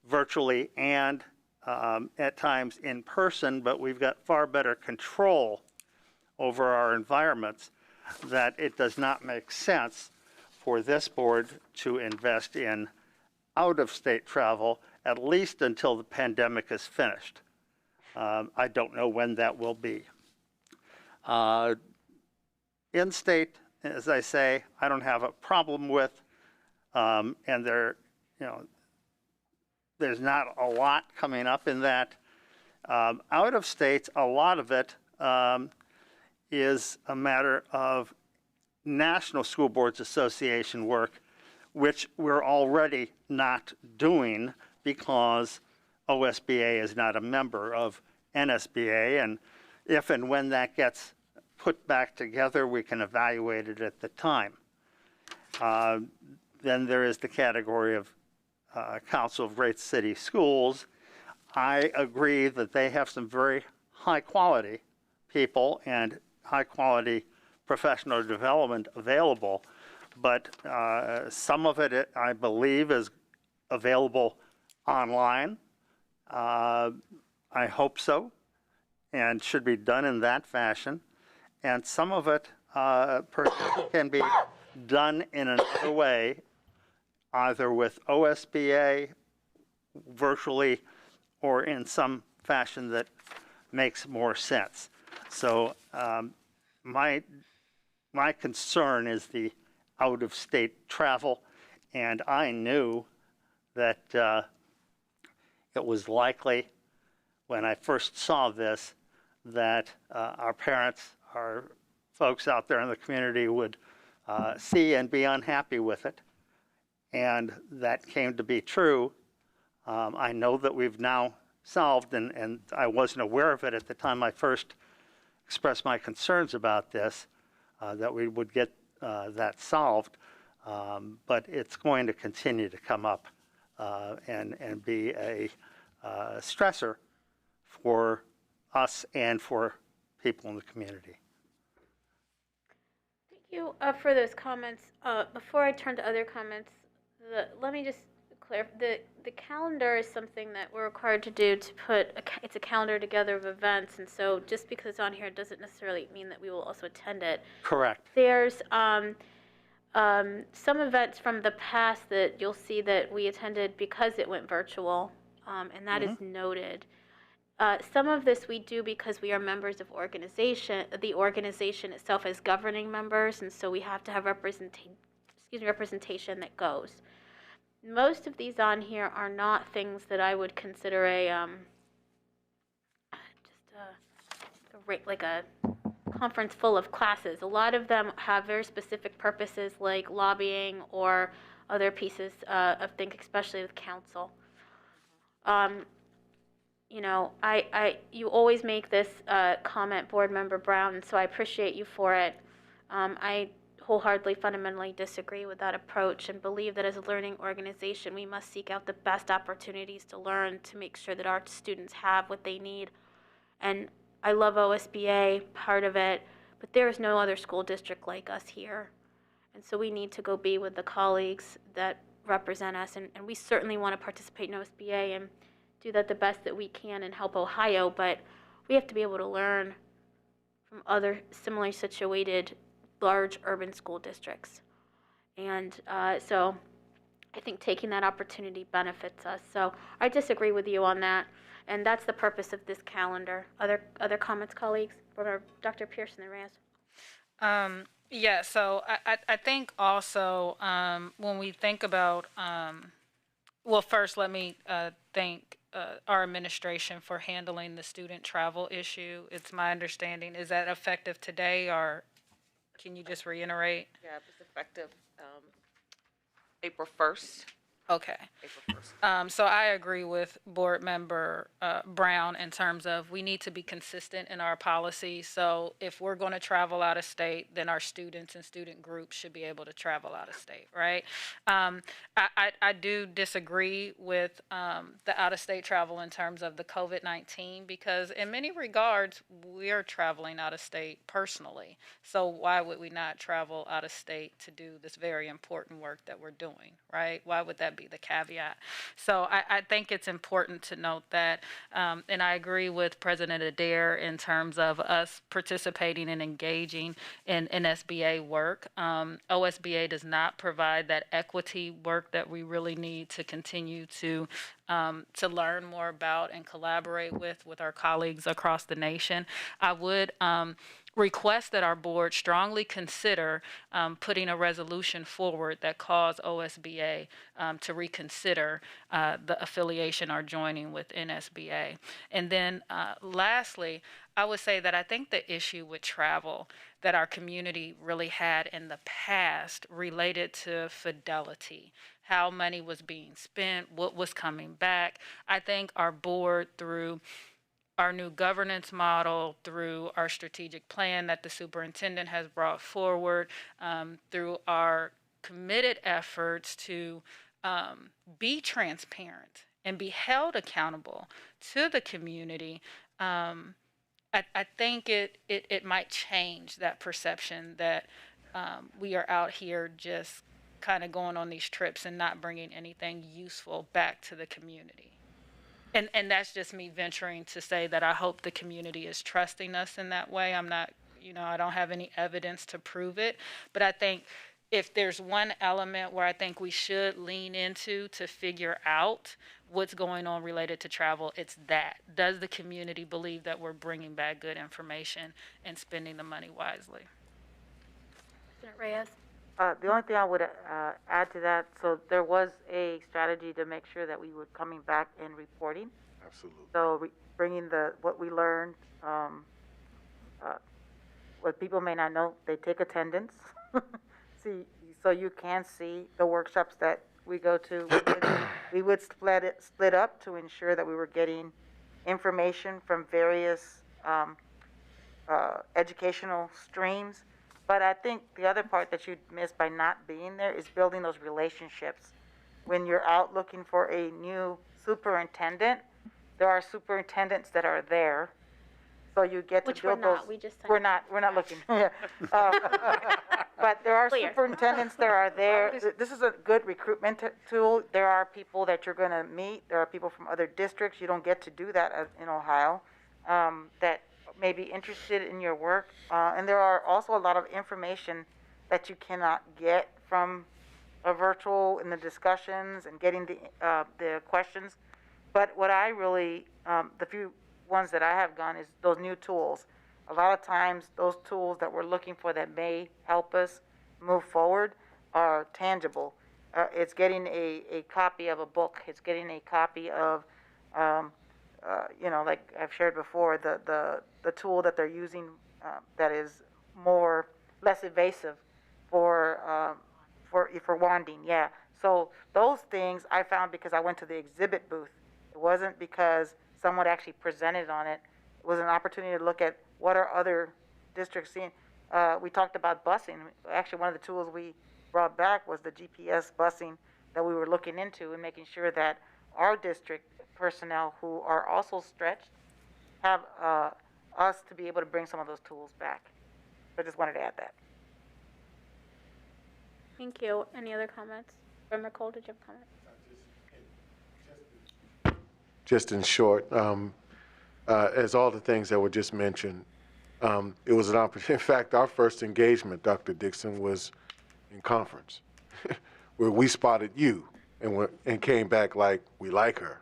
virtually and at times in person, but we've got far better control over our environments that it does not make sense for this board to invest in out-of-state travel, at least until the pandemic is finished. I don't know when that will be. In-state, as I say, I don't have a problem with, and there's not a lot coming up in that. Out of state, a lot of it is a matter of National School Boards Association work, which we're already not doing because OSBA is not a member of NSBA, and if and when that gets put back together, we can evaluate it at the time. Then there is the category of Council of Great City Schools. I agree that they have some very high quality people and high quality professional development available, but some of it, I believe, is available online. I hope so, and should be done in that fashion. And some of it can be done in another way, either with OSBA, virtually, or in some fashion that makes more sense. So my concern is the out-of-state travel, and I knew that it was likely when I first saw this that our parents, our folks out there in the community would see and be unhappy with it. And that came to be true. I know that we've now solved, and I wasn't aware of it at the time I first expressed my concerns about this, that we would get that solved. But it's going to continue to come up and be a stressor for us and for people in the community. Thank you for those comments. Before I turn to other comments, let me just clarify. The calendar is something that we're required to do to put, it's a calendar together of events, and so just because it's on here doesn't necessarily mean that we will also attend it. Correct. There's some events from the past that you'll see that we attended because it went virtual, and that is noted. Some of this we do because we are members of the organization itself as governing members, and so we have to have representation that goes. Most of these on here are not things that I would consider the like a conference full of classes. A lot of them have very specific purposes like lobbying or other pieces of think, especially with council. You know, you always make this comment, Board Member Brown, and so I appreciate you for it. I wholeheartedly, fundamentally disagree with that approach and believe that as a learning organization, we must seek out the best opportunities to learn to make sure that our students have what they need. And I love OSBA, part of it, but there is no other school district like us here. And so we need to go be with the colleagues that represent us, and we certainly want to participate in OSBA and do that the best that we can and help Ohio, but we have to be able to learn from other similarly situated large urban school districts. And so I think taking that opportunity benefits us. So I disagree with you on that, and that's the purpose of this calendar. Other comments, colleagues? Or Dr. Pearson and Reyes? Yeah, so I think also when we think about, well, first let me thank our administration for handling the student travel issue. It's my understanding, is that effective today, or can you just reiterate? Yeah, it's effective April 1st. Okay. April 1st. So I agree with Board Member Brown in terms of we need to be consistent in our policy. So if we're going to travel out of state, then our students and student groups should be able to travel out of state, right? I do disagree with the out-of-state travel in terms of the COVID-19 because in many regards, we are traveling out of state personally. So why would we not travel out of state to do this very important work that we're doing, right? Why would that be the caveat? So I think it's important to note that, and I agree with President Adair in terms of us participating and engaging in SBA work. OSBA does not provide that equity work that we really need to continue to learn more about and collaborate with our colleagues across the nation. I would request that our board strongly consider putting a resolution forward that calls OSBA to reconsider the affiliation or joining with NSBA. And then lastly, I would say that I think the issue with travel that our community really had in the past related to fidelity, how money was being spent, what was coming back. I think our board, through our new governance model, through our strategic plan that the superintendent has brought forward, through our committed efforts to be transparent and be held accountable to the community, I think it might change that perception that we are out here just kind of going on these trips and not bringing anything useful back to the community. And that's just me venturing to say that I hope the community is trusting us in that way. I'm not, I don't have any evidence to prove it, but I think if there's one element where I think we should lean into to figure out what's going on related to travel, it's that. Does the community believe that we're bringing back good information and spending the money wisely? President Reyes? The only thing I would add to that, so there was a strategy to make sure that we were coming back and reporting. Absolutely. So bringing what we learned, what people may not know, they take attendance. So you can see the workshops that we go to. We would split up to ensure that we were getting information from various educational streams. But I think the other part that you missed by not being there is building those relationships. When you're out looking for a new superintendent, there are superintendents that are there. So you get Which to build we're not. those. We just We're not looking. But there are superintendents that are there. This is a good recruitment tool. There are people that you're going to meet. There are people from other districts. You don't get to do that in Ohio that may be interested in your work. And there are also a lot of information that you cannot get from a virtual in the discussions and getting the questions. But what I really, the few ones that I have gone is those new tools. A lot of times those tools that we're looking for that may help us move forward are tangible. It's getting a copy of a book. It's getting a copy of, like I've shared before, the the tool that they're using that is less invasive for wanding. Yeah. So those things I found because I went to the exhibit booth. It wasn't because someone actually presented on it. It was an opportunity to look at what are other districts seeing. We talked about busing. Actually, one of the tools we brought back was the GPS busing that we were looking into and making sure that our district personnel who are also stretched have us to be able to bring some of those tools back. I just wanted to add that. Thank you. Any other comments? Member Cole, did you have a comment? Just in short, as all the things that were just mentioned, it was an opportunity. In fact, our first engagement, Dr. Dixon, was in conference, where we spotted you and came back like, we like her.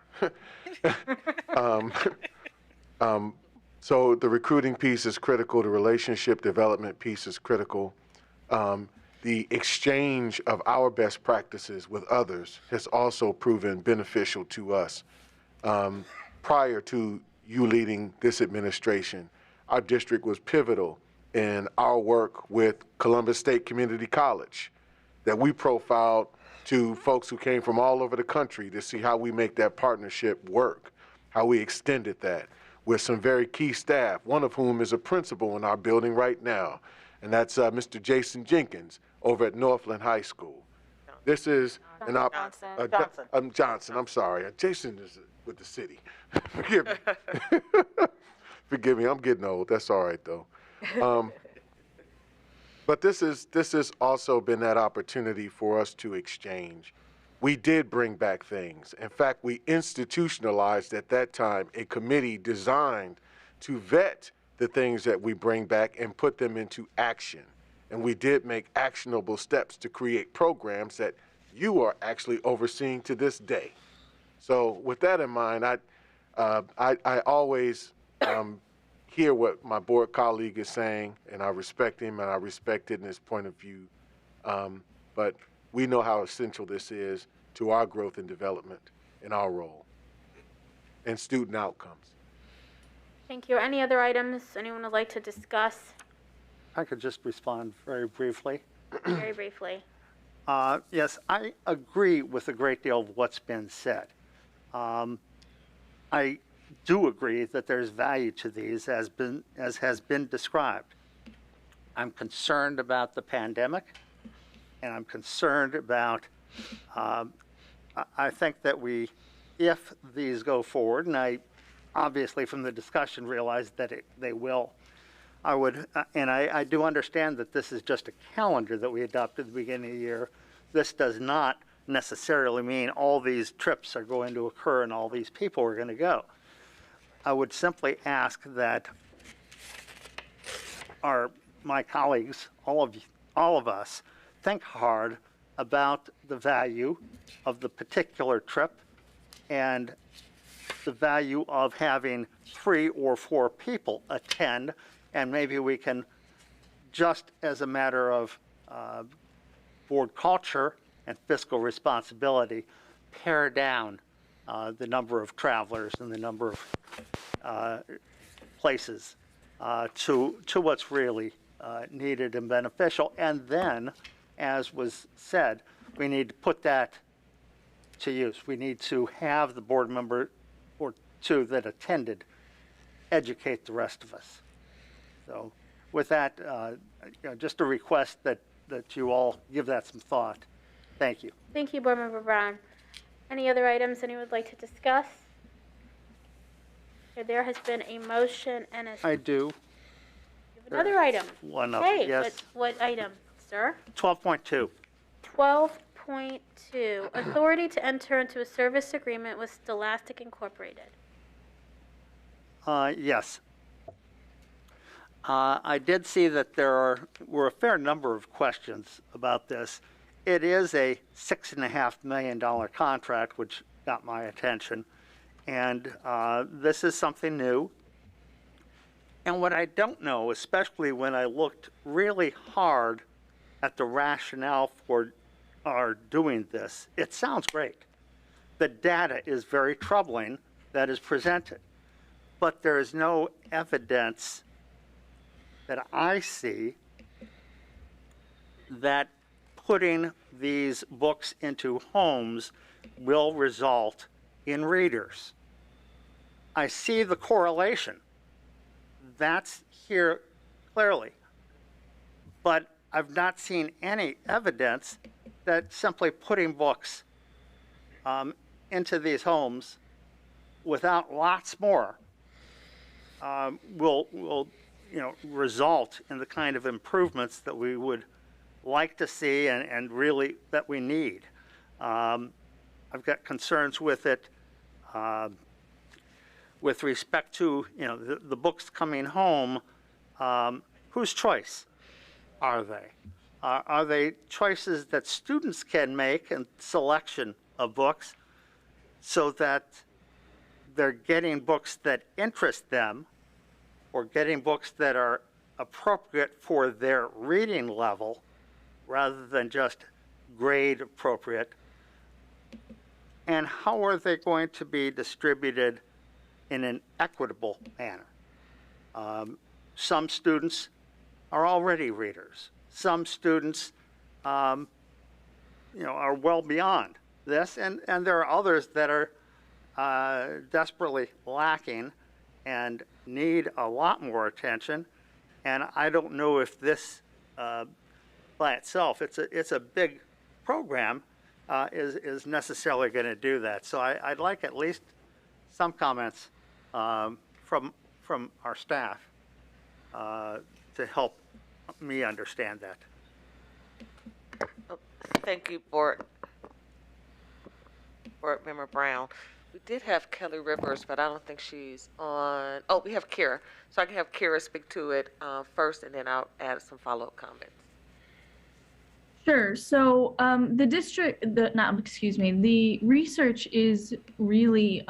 So the recruiting piece is critical. The relationship development piece is critical. The exchange of our best practices with others has also proven beneficial to us. Prior to you leading this administration, our district was pivotal in our work with Columbus State Community College, that we profiled to folks who came from all over the country to see how we make that partnership work, how we extended that with some very key staff, one of whom is a principal in our building right now, and that's Mr. Jason Jenkins over at Northland High School. This is Johnson, I'm sorry. Jason is with the city. Forgive me. Forgive me, I'm getting old. That's all right, though. But this has also been that opportunity for us to exchange. We did bring back things. In fact, we institutionalized at that time a committee designed to vet the things that we bring back and put them into action. And we did make actionable steps to create programs that you are actually overseeing to this day. So with that in mind, I always hear what my board colleague is saying, and I respect him, and I respect it in his point of view. But we know how essential this is to our growth and development in our role and student outcomes. Thank you. Any other items anyone would like to discuss? I could just respond very briefly. Very briefly. Yes, I agree with a great deal of what's been said. I do agree that there's value to these as has been described. I'm concerned about the pandemic, and I'm concerned about, I think that if these go forward, and I obviously from the discussion realized that they will, I do understand that this is just a calendar that we adopted at the beginning of the year. This does not necessarily mean all these trips are going to occur and all these people are going to go. I would simply ask that my colleagues, all of us, think hard about the value of the particular trip and the value of having 3 or 4 people attend, and maybe we can, just as a matter of board culture and fiscal responsibility, pare down the number of travelers and the number of places to what's really needed and beneficial. And then, as was said, we need to put that to use. We need to have the board member or 2 that attended educate the rest of us. So with that, just a request that you all give that some thought. Thank you. Thank you, Board Member Brown. Any other items anyone would like to discuss? There has been a motion and a... I do. Another item. One of Hey, yes. what item, sir? 12.2. 12.2, authority to enter into a service agreement with Scholastic Incorporated. Yes. I did see that there were a fair number of questions about this. It is a $6.5 million contract, which got my attention. And this is something new. And what I don't know, especially when I looked really hard at the rationale for our doing this, it sounds great. The data is very troubling that is presented. but there is no evidence that I see that putting these books into homes will result in readers. I see the correlation. That's here clearly. But I've not seen any evidence that simply putting books into these homes without lots more will result in the kind of improvements that we would like to see and really that we need. I've got concerns with it with respect to the books coming home. Whose choice are they? Are they choices that students can make in selection of books so that they're getting books that interest them or getting books that are appropriate for their reading level rather than just grade appropriate? And how are they going to be distributed in an equitable manner? Some students are already readers. Some students, are well beyond this, and there are others that are desperately lacking and need a lot more attention. And I don't know if this, by itself, it's a big program, is necessarily going to do that. So I'd like at least some comments from our staff to help me understand that. Thank you, Board Member Brown. We did have Kelly Rivers, but I don't think she's on. Oh, we have Kira. So I can have Kira speak to it first, and then I'll add some follow-up comments. Sure. So the research is really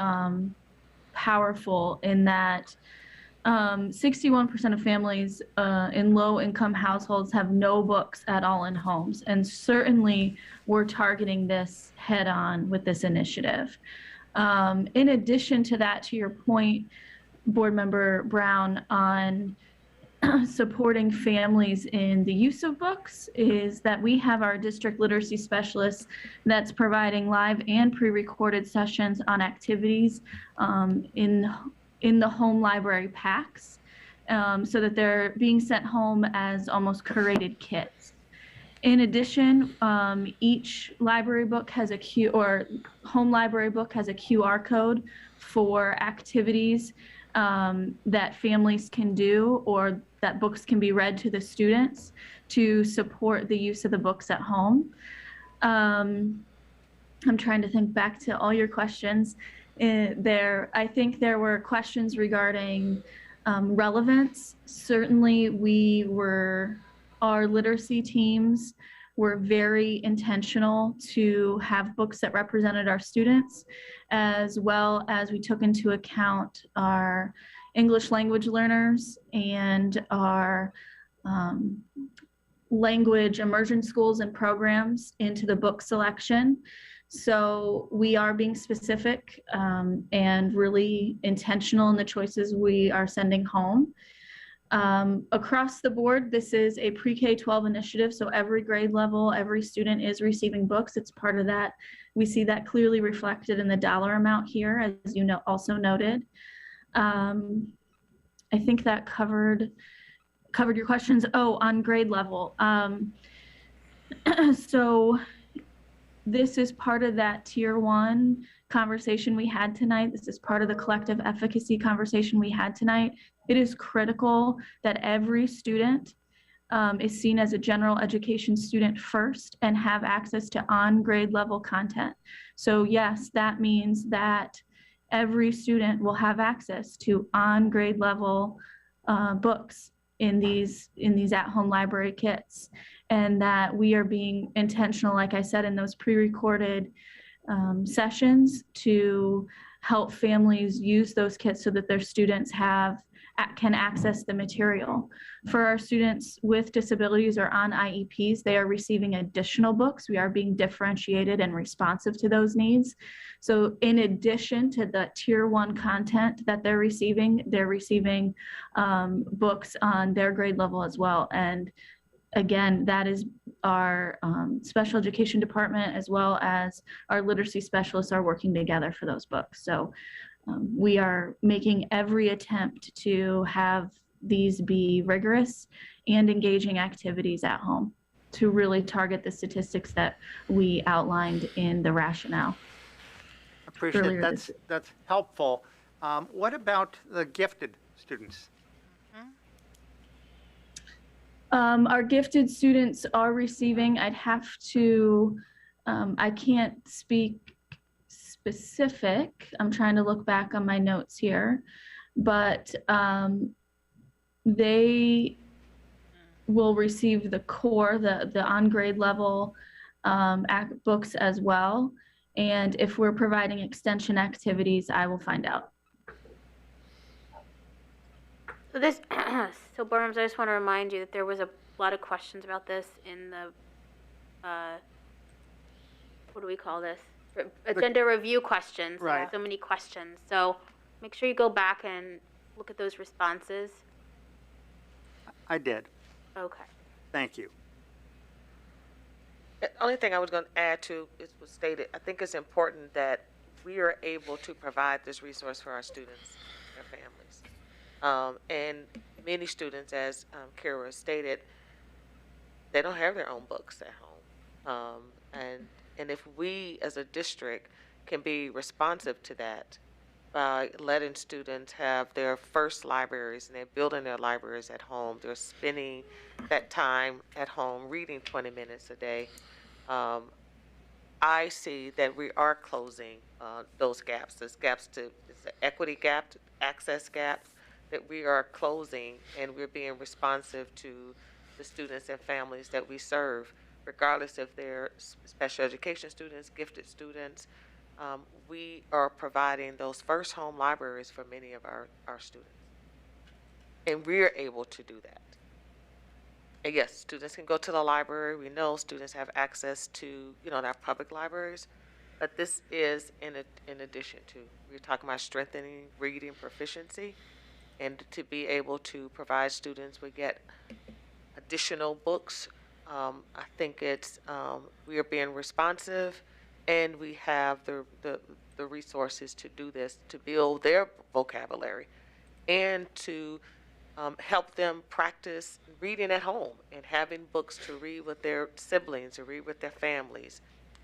powerful in that 61% of families in low-income households have no books at all in homes, and certainly we're targeting this head-on with this initiative. In addition to that, to your point, Board Member Brown, on supporting families in the use of books, is that we have our district literacy specialists that's providing live and pre-recorded sessions on activities in the home library packs, so that they're being sent home as almost curated kits. In addition, each library book has home library book has a QR code for activities that families can do, or that books can be read to the students to support the use of the books at home. I'm trying to think back to all your questions. I think there were questions regarding relevance. Certainly our literacy teams were very intentional to have books that represented our students, as well as we took into account our English language learners and our language immersion schools and programs into the book selection. So we are being specific and really intentional in the choices we are sending home. Across the board, this is a pre-K-12 initiative, so every grade level, every student is receiving books. It's part of that. We see that clearly reflected in the dollar amount here, as you know, also noted. I think that covered your questions. Oh, on grade level. So this is part of that Tier 1 conversation we had tonight. This is part of the collective efficacy conversation we had tonight. It is critical that every student is seen as a general education student first and have access to on-grade level content. So yes, that means that every student will have access to on-grade level books in these at-home library kits, and that we are being intentional, like I said, in those pre-recorded sessions to help families use those kits so that their students have can access the material. For our students with disabilities or on IEPs, they are receiving additional books. We are being differentiated and responsive to those needs. So in addition to the tier 1 content that they're receiving books on their grade level as well. And again, that is our special education department as well as our literacy specialists are working together for those books. So we are making every attempt to have these be rigorous and engaging activities at home to really target the statistics that we outlined in the rationale. Appreciate it. That's helpful. What about the gifted students? Our gifted students are receiving, I'd have to, I can't speak specific. I'm trying to look back on my notes here, but they will receive the core, the on grade level books as well. And if we're providing extension activities, I will find out. So this, so Burnhams, I just want to remind you that there was a lot of questions about this in the, what do we call this? Agenda review questions. Right. So many questions. So make sure you go back and look at those responses. I did. Okay. Thank you. The only thing I was going to add to is was stated, I think it's important that we are able to provide this resource for our students and their families. And many students, as Kira stated, they don't have their own books at home. And if we as a district can be responsive to that by letting students have their first libraries and they're building their libraries at home, they're spending that time at home reading 20 minutes a day, I see that we are closing those gaps. There's gaps to, it's the equity gap, access gaps that we are closing, and we're being responsive to the students and families that we serve, regardless if they're special education students, gifted students. We are providing those first home libraries for many of our students. And we're able to do that. And yes, students can go to the library. We know students have access to, our public libraries, but this is in addition to. We're talking about strengthening reading proficiency, and to be able to provide students with additional books. I think it's we are being responsive, and we have the resources to do this, to build their vocabulary, and to help them practice reading at home and having books to read with their siblings, to read with their families,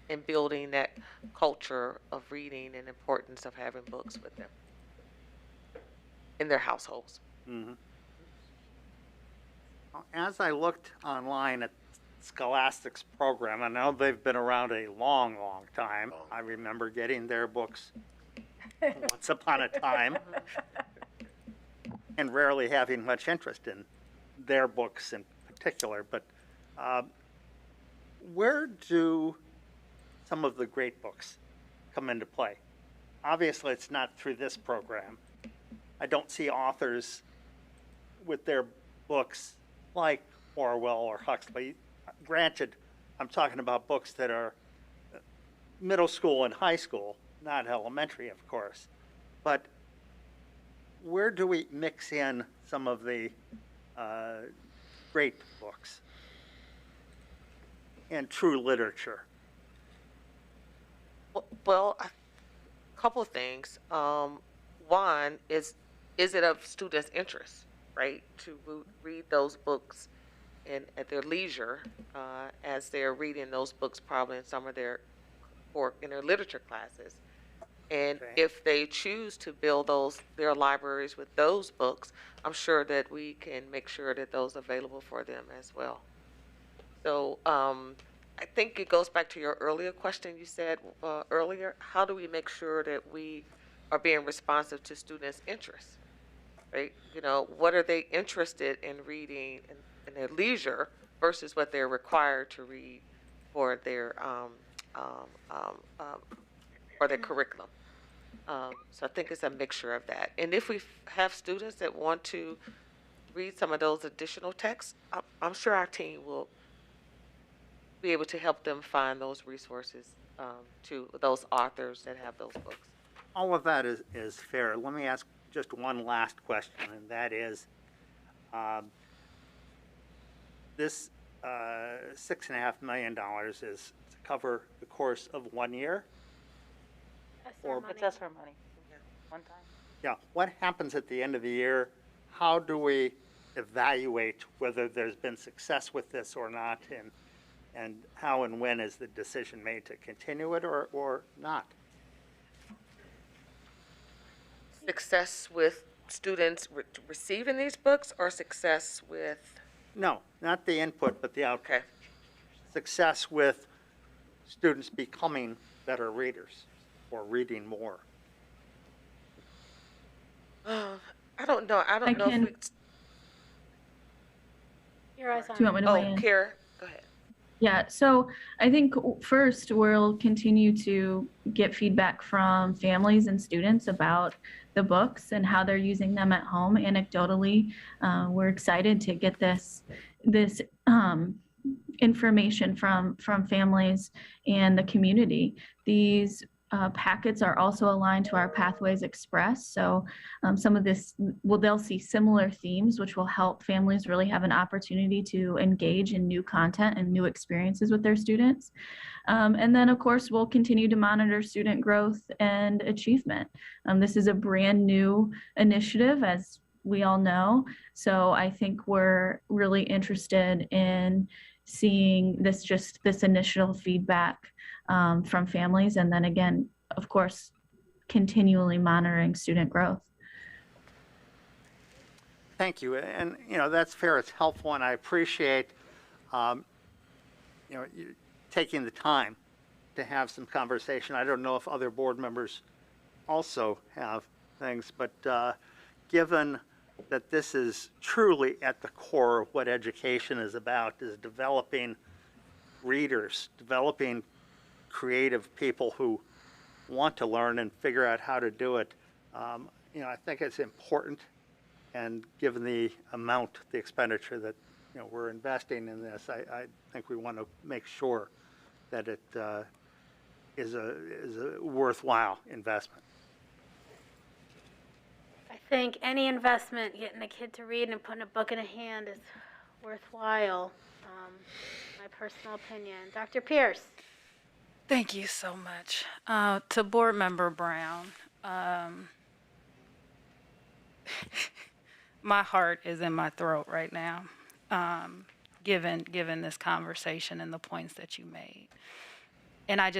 and building that culture of reading and importance of having books with them in their households. Mm-hmm. As I looked online at Scholastic's program, I know they've been around a long, long time. I remember getting their books once upon a time and rarely having much interest in their books in particular. But where do some of the great books come into play? Obviously, it's not through this program. I don't see authors with their books like Orwell or Huxley. Granted, I'm talking about books that are middle school and high school, not elementary, of course. But where do we mix in some of the great books and true literature? Well, a couple of things. One is it of students' interest, right, to read those books at their leisure, as they're reading those books probably in some of their literature classes. And if they choose to build their libraries with those books, I'm sure that we can make sure that those are available for them as well. So I think it goes back to your earlier question you said earlier. How do we make sure that we are being responsive to students' interests, right? What are they interested in reading in their leisure versus what they're required to read for their curriculum. So I think it's a mixture of that. And if we have students that want to read some of those additional texts, I'm sure our team will be able to help them find those resources to those authors that have those books. All of that is fair. Let me ask just one last question, and that is, this $6.5 million is to cover the course of 1 year? Or, It's ESSER money. One time. yeah, what happens at the end of the year? How do we evaluate whether there's been success with this or not? And how and when is the decision made to continue it or not? Success with students receiving these books, or success with? No, not the input, but the outcome. Okay. Success with students becoming better readers or reading more. I don't know. I don't know if we. Your eyes on. Do you want me to weigh in? Kara, go ahead. Yeah, so I think first we'll continue to get feedback from families and students about the books and how they're using them at home. Anecdotally, we're excited to get this information from families and the community. These packets are also aligned to our Pathways Express. So some of this, they'll see similar themes, which will help families really have an opportunity to engage in new content and new experiences with their students. And then, of course, we'll continue to monitor student growth and achievement. This is a brand new initiative, as we all know. So I think we're really interested in seeing this initial feedback from families, and then again, of course, continually monitoring student growth. Thank you, and that's fair. It's helpful, and I appreciate you taking the time to have some conversation. I don't know if other board members also have things, but given that this is truly at the core of what education is about, is developing readers, developing creative people who want to learn and figure out how to do it. I think it's important, and given the amount, the expenditure that we're investing in this, I think we want to make sure that it is a worthwhile investment. I think any investment, getting a kid to read and putting a book in a hand, is worthwhile. My personal opinion. Dr. Pierce. Thank you so much. To Board Member Brown, my heart is in my throat right now, given this conversation and the points that you made. And I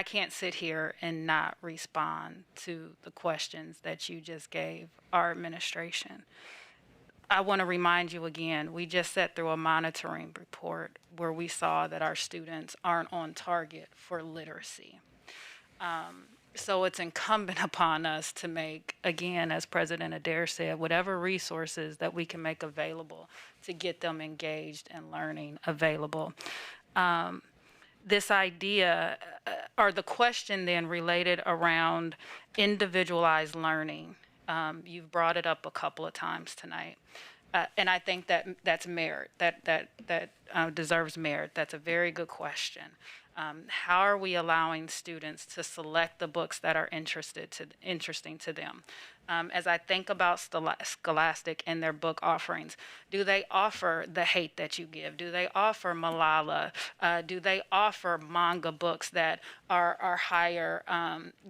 can't sit here and not respond to the questions that you just gave our administration. I want to remind you again, we just sat through a monitoring report where we saw that our students aren't on target for literacy. So it's incumbent upon us to make, again, as President Adair said, whatever resources that we can make available to get them engaged and learning available. This idea, or the question then related around individualized learning. You've brought it up a couple of times tonight. And I think that's merit, that deserves merit. That's a very good question. How are we allowing students to select the books that are interesting to them? As I think about Scholastic and their book offerings, do they offer The Hate That You Give? Do they offer Malala? Do they offer manga books that our higher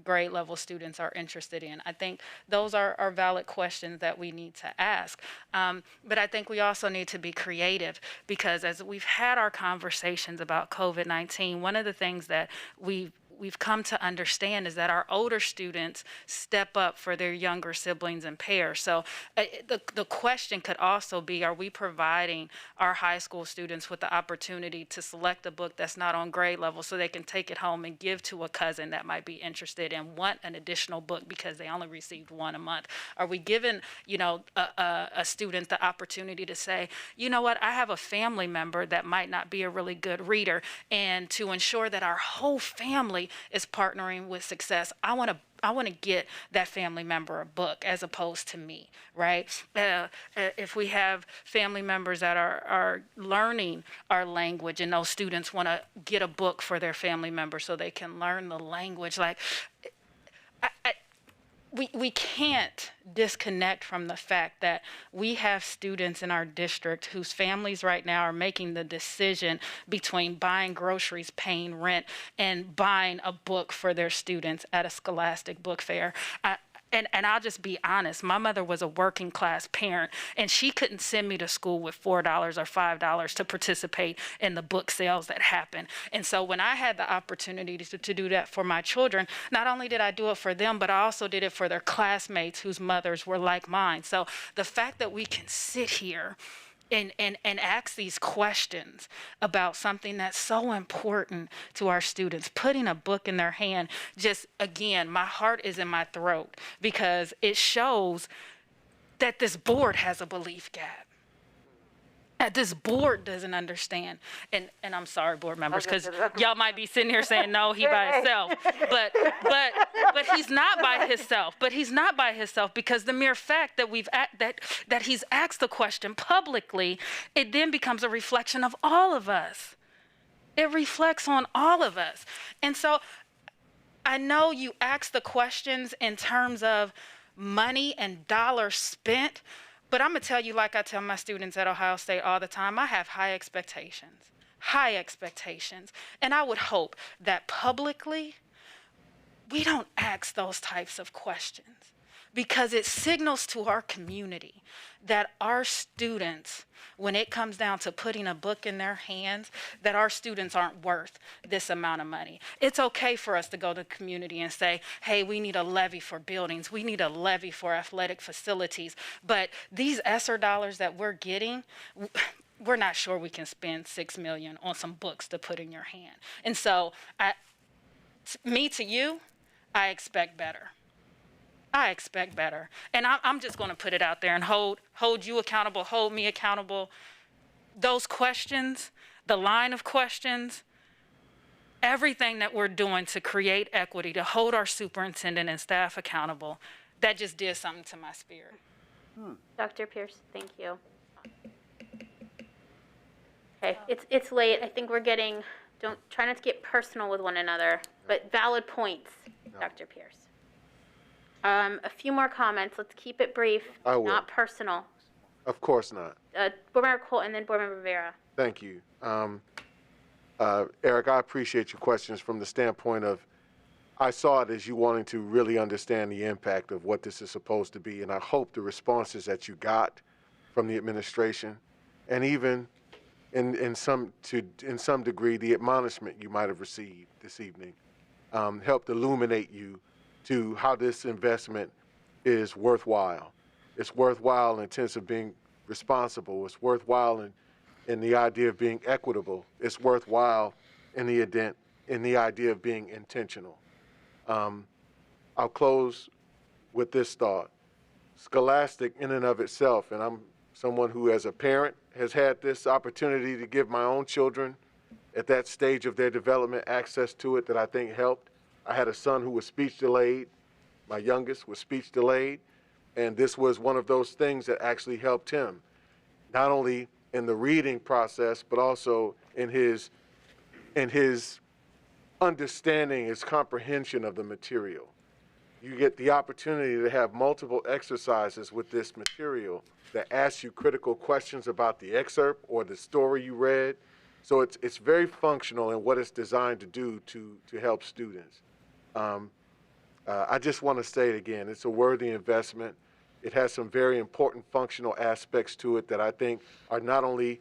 grade level students are interested in? I think those are valid questions that we need to ask. But I think we also need to be creative, because as we've had our conversations about COVID-19, one of the things that we've come to understand is that our older students step up for their younger siblings and peers. So the question could also be, are we providing our high school students with the opportunity to select a book that's not on grade level so they can take it home and give to a cousin that might be interested and want an additional book because they only received one a month? Are we giving, a student the opportunity to say, you know what, I have a family member that might not be a really good reader, and to ensure that our whole family family is partnering with success. I want to get that family member a book as opposed to me, right? If we have family members that are learning our language and those students want to get a book for their family member so they can learn the language, like, we can't disconnect from the fact that we have students in our district whose families right now are making the decision between buying groceries, paying rent, and buying a book for their students at a Scholastic book fair. And I'll just be honest, my mother was a working class parent, and she couldn't send me to school with $4 or $5 to participate in the book sales that happen. And so when I had the opportunity to do that for my children, not only did I do it for them, but I also did it for their classmates whose mothers were like mine. So the fact that we can sit here and ask these questions about something that's so important to our students, putting a book in their hand, just, again, my heart is in my throat because it shows that this board has a belief gap. That this board doesn't understand. And I'm sorry, board members, because y'all might be sitting here saying, no, he by himself. But he's not by himself. But he's not by himself because the mere fact that that he's asked the question publicly, it then becomes a reflection of all of us. It reflects on all of us. And so I know you ask the questions in terms of money and dollars spent, but I'm going to tell you, like I tell my students at Ohio State all the time, I have high expectations. And I would hope that publicly we don't ask those types of questions because it signals to our community that our students, when it comes down to putting a book in their hands, that our students aren't worth this amount of money. It's okay for us to go to the community and say, hey, we need a levy for buildings. We need a levy for athletic facilities. But these ESSER dollars that we're getting, we're not sure we can spend $6 million on some books to put in your hand. And so, me to you, I expect better. I expect better. And I'm just going to put it out there and hold you accountable, hold me accountable. Those questions, the line of questions, everything that we're doing to create equity, to hold our superintendent and staff accountable, that just did something to my spirit. Dr. Pierce, thank you. Okay, it's late. I think we're getting, try not to get personal with one another, but valid points, Dr. Pierce. A few more comments. Let's keep it brief, not personal. Of course not. Board Member Cole and then Board Member Rivera. Thank you. Eric, I appreciate your questions from the standpoint of, I saw it as you wanting to really understand the impact of what this is supposed to be, and I hope the responses that you got from the administration, and even in some degree the admonishment you might have received this evening, helped illuminate you to how this investment is worthwhile. It's worthwhile in terms of being responsible. It's worthwhile in the idea of being equitable. It's worthwhile in the idea of being intentional. I'll close with this thought. Scholastic in and of itself, and I'm someone who as a parent has had this opportunity to give my own children at that stage of their development access to it that I think helped. I had a son who was speech delayed. My youngest was speech delayed. And this was one of those things that actually helped him, not only in the reading process, but also in his understanding, his comprehension of the material. You get the opportunity to have multiple exercises with this material that ask you critical questions about the excerpt or the story you read. So it's very functional in what it's designed to do to help students. I just want to say it again, it's a worthy investment. It has some very important functional aspects to it that I think are not only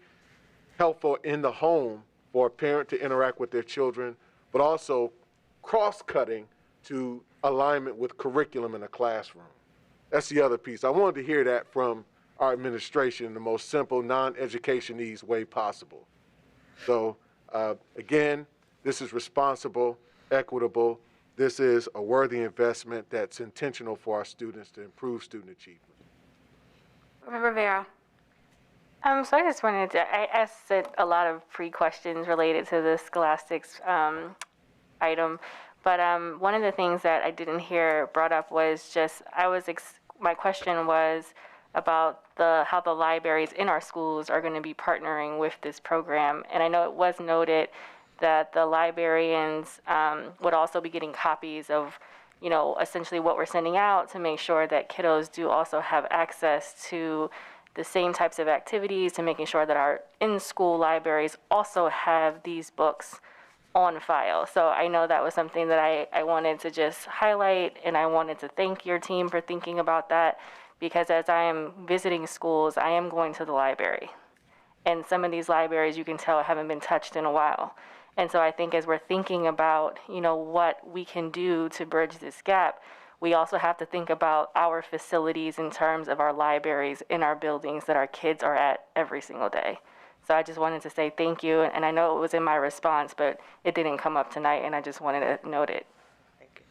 helpful in the home for a parent to interact with their children, but also cross-cutting to alignment with curriculum in a classroom. That's the other piece. I wanted to hear that from our administration in the most simple, non-educationese way possible. So again, this is responsible, equitable. This is a worthy investment that's intentional for our students to improve student achievement. Rivera. So I just wanted to, I asked a lot of pre-questions related to the Scholastics item, But one of the things that I didn't hear brought up was just, my question was about how the libraries in our schools are going to be partnering with this program. And I know it was noted that the librarians would also be getting copies of, essentially what we're sending out to make sure that kiddos do also have access to the same types of activities, to making sure that our in-school libraries also have these books on file. So I know that was something that I wanted to just highlight, and I wanted to thank your team for thinking about that, because as I am visiting schools, I am going to the library. And some of these libraries, you can tell, haven't been touched in a while. And so I think as we're thinking about, what we can do to bridge this gap, we also have to think about our facilities in terms of our libraries in our buildings that our kids are at every single day. So I just wanted to say thank you, and I know it was in my response, but it didn't come up tonight, and I just wanted to note it. Thank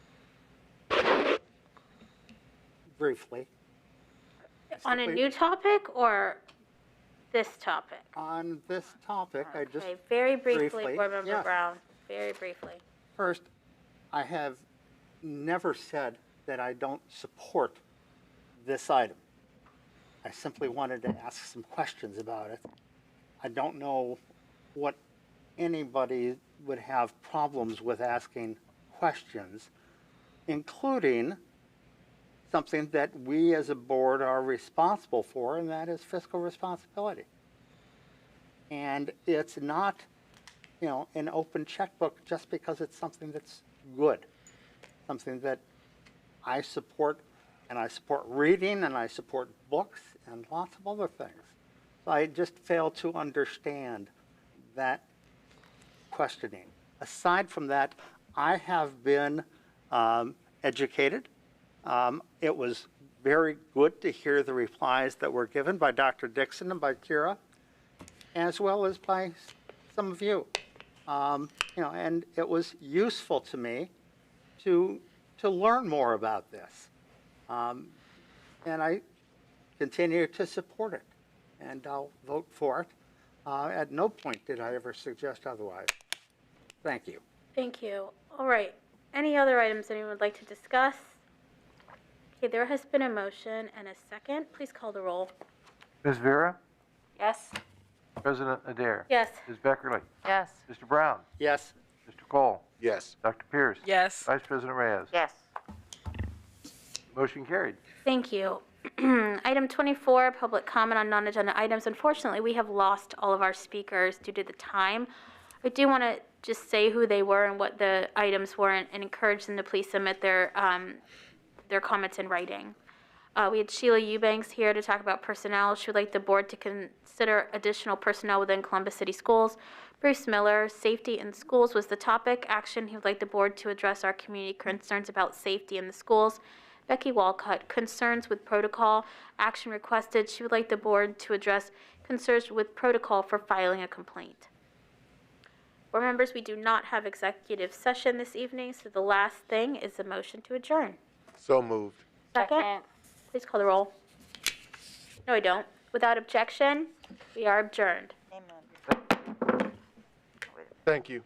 you. Briefly. On a new topic or this topic? On this topic, I just Okay, very briefly, Board Member yeah. Brown, very briefly. First, I have never said that I don't support this item. I simply wanted to ask some questions about it. I don't know what anybody would have problems with asking questions, including something that we as a board are responsible for, and that is fiscal responsibility. And it's not, an open checkbook just because it's something that's good, something that I support, and I support reading, and I support books, and lots of other things. So I just fail to understand that questioning. Aside from that, I have been educated. It was very good to hear the replies that were given by Dr. Dixon and by Kira, as well as by some of you. And it was useful to me to learn more about this. And I continue to support it, and I'll vote for it. At no point did I ever suggest otherwise. Thank you. Thank you. All right. Any other items anyone would like to discuss? Okay, there has been a motion and a second. Please call the roll. Ms. Vera? Yes? President Adair? Yes. Ms. Beckerly? Yes. Mr. Brown? Yes. Mr. Cole? Yes. Dr. Pierce? Yes. Vice President Reyes? Yes. Motion carried. Thank you. Item 24, public comment on non-agenda items. Unfortunately, we have lost all of our speakers due to the time. I do want to just say who they were and what the items were, and encourage them to please submit their comments in writing. We had Sheila Eubanks here to talk about personnel. She would like the board to consider additional personnel within Columbus City Schools. Bruce Miller, safety in schools was the topic. Action, he would like the board to address our community concerns about safety in the schools. Becky Walcott, concerns with protocol. Action requested, she would like the board to address concerns with protocol for filing a complaint. Board members, we do not have executive session this evening, so the last thing is the motion to adjourn. So moved. Second. Please call the roll. No, I don't. Without objection, we are adjourned. Amen. Thank you.